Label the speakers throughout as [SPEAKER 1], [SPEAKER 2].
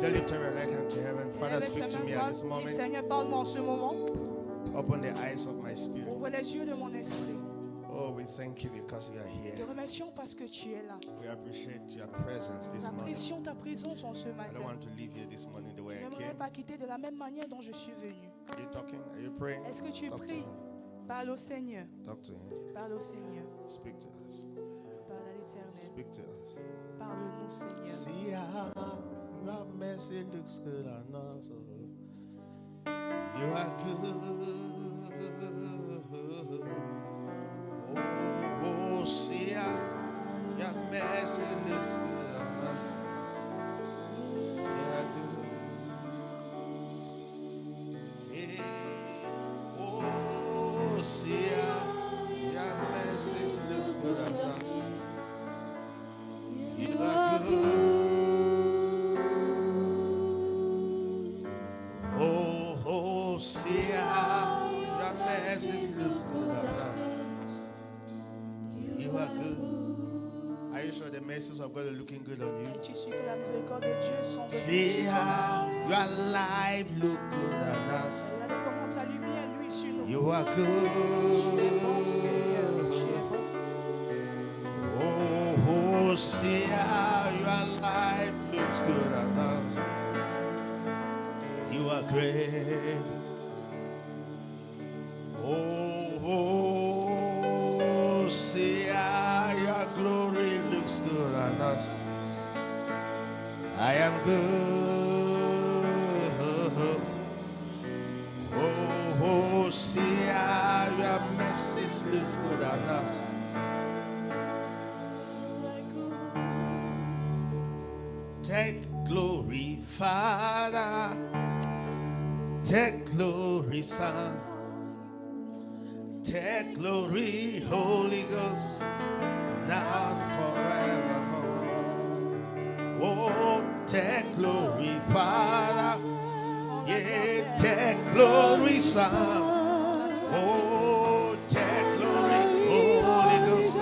[SPEAKER 1] Just lift your right hand to heaven. Father, speak to me at this moment.
[SPEAKER 2] Seigneur, parle-moi en ce moment.
[SPEAKER 1] Open the eyes of my spirit.
[SPEAKER 2] Ouvre les yeux de mon esprit.
[SPEAKER 1] Oh, we thank you because you are
[SPEAKER 2] Te
[SPEAKER 1] here.
[SPEAKER 2] remercions parce que tu es là.
[SPEAKER 1] We appreciate your presence
[SPEAKER 2] Nous
[SPEAKER 1] this morning.
[SPEAKER 2] apprécions ta présence en ce
[SPEAKER 1] I don't
[SPEAKER 2] matin.
[SPEAKER 1] want to leave here this morning the way
[SPEAKER 2] Je
[SPEAKER 1] I
[SPEAKER 2] n'aimerais
[SPEAKER 1] came.
[SPEAKER 2] pas quitter de la même manière dont je suis venu.
[SPEAKER 1] Are you talking? Are you praying?
[SPEAKER 2] Est-ce que tu
[SPEAKER 1] Talk to
[SPEAKER 2] pries?
[SPEAKER 1] him.
[SPEAKER 2] Parle au Seigneur.
[SPEAKER 1] Talk to him.
[SPEAKER 2] Parle au Seigneur.
[SPEAKER 1] Speak to us.
[SPEAKER 2] Parle à l'Éternel.
[SPEAKER 1] Speak to us.
[SPEAKER 2] Parle-nous, Seigneur.
[SPEAKER 1] See how your mercy looks good on us. You are good. Oh, see how your mercy looks good on us. You are good. Hey, oh, see how your mercy looks good on us. You are good. Oh, see how your mercy looks good on us. You are good. Are you sure the mercies of God are looking good on you?
[SPEAKER 2] Es-tu sûr que la miséricorde de Dieu semble
[SPEAKER 1] See how your life look good on us.
[SPEAKER 2] Regardez comment ta lumière luit sur nous.
[SPEAKER 1] You are
[SPEAKER 2] Tu es bon, Seigneur.
[SPEAKER 1] good.
[SPEAKER 2] Tu es bon.
[SPEAKER 1] Oh, see how your life looks good on us. You are great. Oh, see how your glory looks good on us. I am good. Oh, see how your message looks good on us. Take glory, Father. Take glory, Son. Take glory, Holy Ghost. Now and forevermore. Oh, take glory, Father. Yeah, take glory, Son. Oh, take glory, Holy Ghost.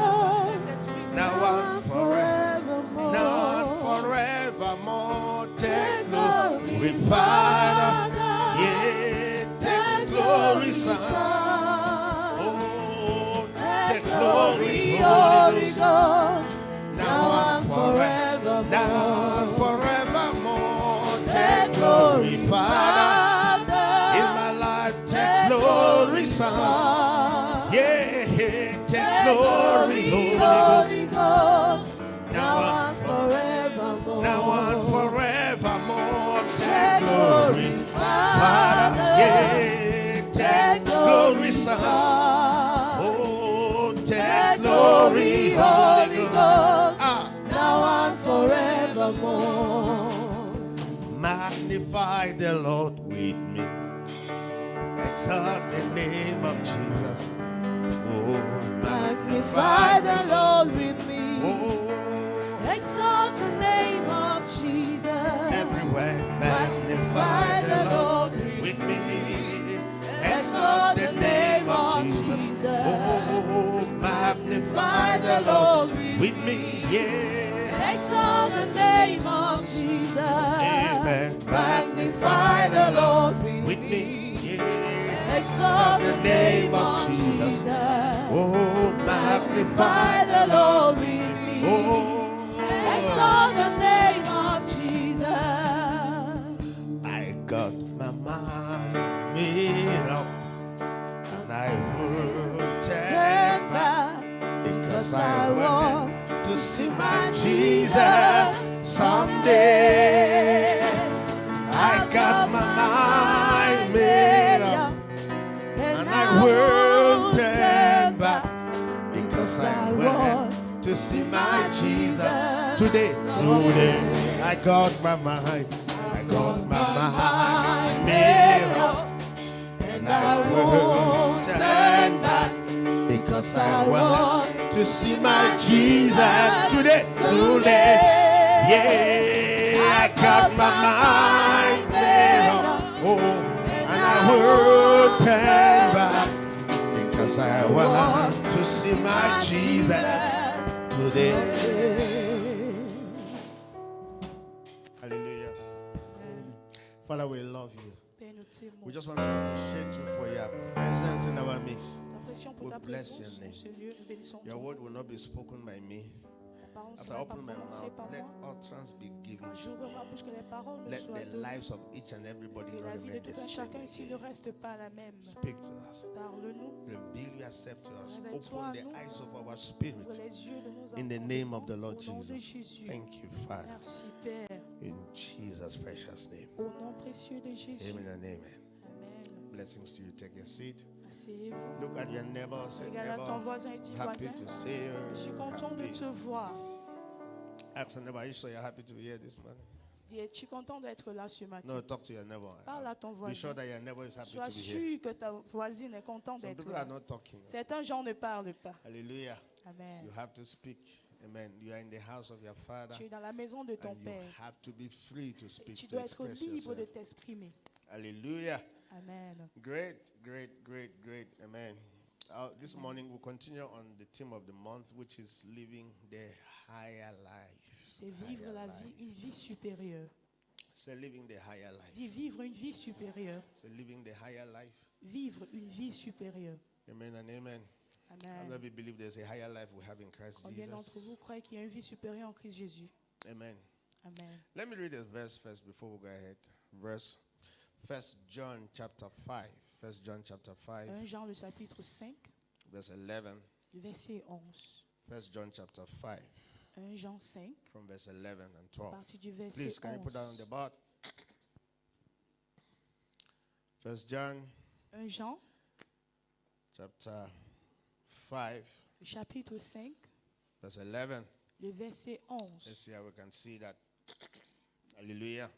[SPEAKER 1] Now and forever. Now and forevermore. Take glory, Father. Yeah, take glory, Son. Oh, take glory, Holy Ghost. Now and forever. Now and forevermore. Take glory, Father. In my life, take glory, Son. Yeah, take glory, Holy Ghost. Now and forevermore. Now and forevermore. Take glory, Father. Yeah, take glory, Son. Oh, take glory, Holy Ghost.
[SPEAKER 2] Now and forevermore.
[SPEAKER 1] Magnify the Lord with me. Exalt the name of Jesus. Oh,
[SPEAKER 2] Magnify the Lord with me.
[SPEAKER 1] Oh,
[SPEAKER 2] Exalt the name of Jesus.
[SPEAKER 1] everywhere. Magnify the Lord with me. Exalt the name of Jesus. Oh, magnify the Lord with me. Yeah.
[SPEAKER 2] Exalt the name of Jesus.
[SPEAKER 1] Amen. Magnify the Lord with me. Yeah.
[SPEAKER 2] Exalt the name of Jesus.
[SPEAKER 1] Oh, magnify
[SPEAKER 2] the Lord with me.
[SPEAKER 1] Oh,
[SPEAKER 2] Exalt the name of Jesus.
[SPEAKER 1] I got my mind made up, and I will turn back because I want to see my Jesus someday. I got my mind made up, and I will turn back because I want to see my Jesus today. Today, I got my mind. I got my mind made up, and I will turn back because I want to see my Jesus today. Today, yeah, I got my mind made up. Oh, and I will turn back because I want to see my Jesus today. Hallelujah. Father, we love you.
[SPEAKER 2] Père, nous t'aimons.
[SPEAKER 1] We just want to appreciate you for your presence in our midst.
[SPEAKER 2] Nous t'apprécions pour
[SPEAKER 1] We
[SPEAKER 2] ta
[SPEAKER 1] bless
[SPEAKER 2] présence
[SPEAKER 1] your
[SPEAKER 2] dans
[SPEAKER 1] name.
[SPEAKER 2] ce lieu. Nous bénissons
[SPEAKER 1] Your
[SPEAKER 2] ton
[SPEAKER 1] word
[SPEAKER 2] nom.
[SPEAKER 1] will not be spoken by me.
[SPEAKER 2] Ta parole ne
[SPEAKER 1] As I
[SPEAKER 2] sera pas
[SPEAKER 1] open my
[SPEAKER 2] prononcée
[SPEAKER 1] mouth,
[SPEAKER 2] par
[SPEAKER 1] let
[SPEAKER 2] moi.
[SPEAKER 1] utterance be given
[SPEAKER 2] Quand
[SPEAKER 1] to
[SPEAKER 2] j'ouvre
[SPEAKER 1] me.
[SPEAKER 2] ma bouche, que les paroles me
[SPEAKER 1] Let
[SPEAKER 2] soient
[SPEAKER 1] the
[SPEAKER 2] données.
[SPEAKER 1] lives of each and everybody
[SPEAKER 2] Que
[SPEAKER 1] not
[SPEAKER 2] la vie de
[SPEAKER 1] remain
[SPEAKER 2] tout
[SPEAKER 1] the
[SPEAKER 2] un
[SPEAKER 1] same
[SPEAKER 2] chacun ici ne
[SPEAKER 1] again.
[SPEAKER 2] reste pas la même.
[SPEAKER 1] Speak to us.
[SPEAKER 2] Parle-nous.
[SPEAKER 1] Reveal yourself to us.
[SPEAKER 2] Révèle-toi
[SPEAKER 1] Open
[SPEAKER 2] à
[SPEAKER 1] the
[SPEAKER 2] nous.
[SPEAKER 1] eyes of our
[SPEAKER 2] Ouvre
[SPEAKER 1] spirit.
[SPEAKER 2] les yeux de nos
[SPEAKER 1] In the name of the
[SPEAKER 2] entendements.
[SPEAKER 1] Lord
[SPEAKER 2] Au nom de
[SPEAKER 1] Jesus.
[SPEAKER 2] Jésus.
[SPEAKER 1] Thank you, Father.
[SPEAKER 2] Merci Père.
[SPEAKER 1] In Jesus' precious name.
[SPEAKER 2] Au nom précieux de Jésus.
[SPEAKER 1] Amen and amen.
[SPEAKER 2] Amen.
[SPEAKER 1] Blessings to you. Take your seat.
[SPEAKER 2] Asseyez-vous.
[SPEAKER 1] Look at your neighbor. Say,
[SPEAKER 2] Regarde à ton
[SPEAKER 1] neighbor,
[SPEAKER 2] voisin et dis
[SPEAKER 1] happy
[SPEAKER 2] voisin.
[SPEAKER 1] to see
[SPEAKER 2] Je suis
[SPEAKER 1] you.
[SPEAKER 2] content de
[SPEAKER 1] Happy.
[SPEAKER 2] te voir.
[SPEAKER 1] Ask your neighbor, are you sure you're happy to be here this morning?
[SPEAKER 2] Dis, es-tu content d'être là ce matin?
[SPEAKER 1] No, talk to your neighbor.
[SPEAKER 2] Parle à ton
[SPEAKER 1] Be sure
[SPEAKER 2] voisin.
[SPEAKER 1] that your neighbor is happy
[SPEAKER 2] Sois
[SPEAKER 1] to be here.
[SPEAKER 2] sûr que ta voisine est contente
[SPEAKER 1] Some
[SPEAKER 2] d'être
[SPEAKER 1] people
[SPEAKER 2] là.
[SPEAKER 1] are not talking.
[SPEAKER 2] Certains gens ne parlent pas.
[SPEAKER 1] Hallelujah.
[SPEAKER 2] Amen.
[SPEAKER 1] You have to speak. Amen. You are in the house of your father.
[SPEAKER 2] Tu es dans la maison de ton
[SPEAKER 1] And you
[SPEAKER 2] Père.
[SPEAKER 1] have to be free to
[SPEAKER 2] Et
[SPEAKER 1] speak,
[SPEAKER 2] tu
[SPEAKER 1] to
[SPEAKER 2] dois être
[SPEAKER 1] express
[SPEAKER 2] libre de
[SPEAKER 1] yourself.
[SPEAKER 2] t'exprimer.
[SPEAKER 1] Hallelujah.
[SPEAKER 2] Amen.
[SPEAKER 1] Great, great, great, great. Amen. This morning we'll continue on the theme of the month, which is living the higher life.
[SPEAKER 2] C'est vivre la vie, une vie supérieure.
[SPEAKER 1] Say living the higher life.
[SPEAKER 2] Dis vivre une vie supérieure.
[SPEAKER 1] Say living the higher life.
[SPEAKER 2] Vivre une vie supérieure.
[SPEAKER 1] Amen and amen. How
[SPEAKER 2] Amen.
[SPEAKER 1] many believe there's a higher life we have in Christ
[SPEAKER 2] Combien d'entre
[SPEAKER 1] Jesus?
[SPEAKER 2] vous croient qu'il y a une vie supérieure en Christ Jésus?
[SPEAKER 1] Amen.
[SPEAKER 2] Amen.
[SPEAKER 1] Let me read a verse first before we go ahead. Verse 1 John chapter 5. 1 John chapter 5,
[SPEAKER 2] 1 Jean le chapitre 5,
[SPEAKER 1] verse 11.
[SPEAKER 2] le verset 11.
[SPEAKER 1] 1 John chapter 5,
[SPEAKER 2] 1 Jean 5,
[SPEAKER 1] from verse 11 and
[SPEAKER 2] à
[SPEAKER 1] 12.
[SPEAKER 2] partir du verset
[SPEAKER 1] Please, can you put that on
[SPEAKER 2] 11.
[SPEAKER 1] the board? 1 John
[SPEAKER 2] 1 Jean,
[SPEAKER 1] chapter 5,
[SPEAKER 2] le chapitre 5,
[SPEAKER 1] verse 11.
[SPEAKER 2] le verset 11.
[SPEAKER 1] Let's see how we can see that. Hallelujah.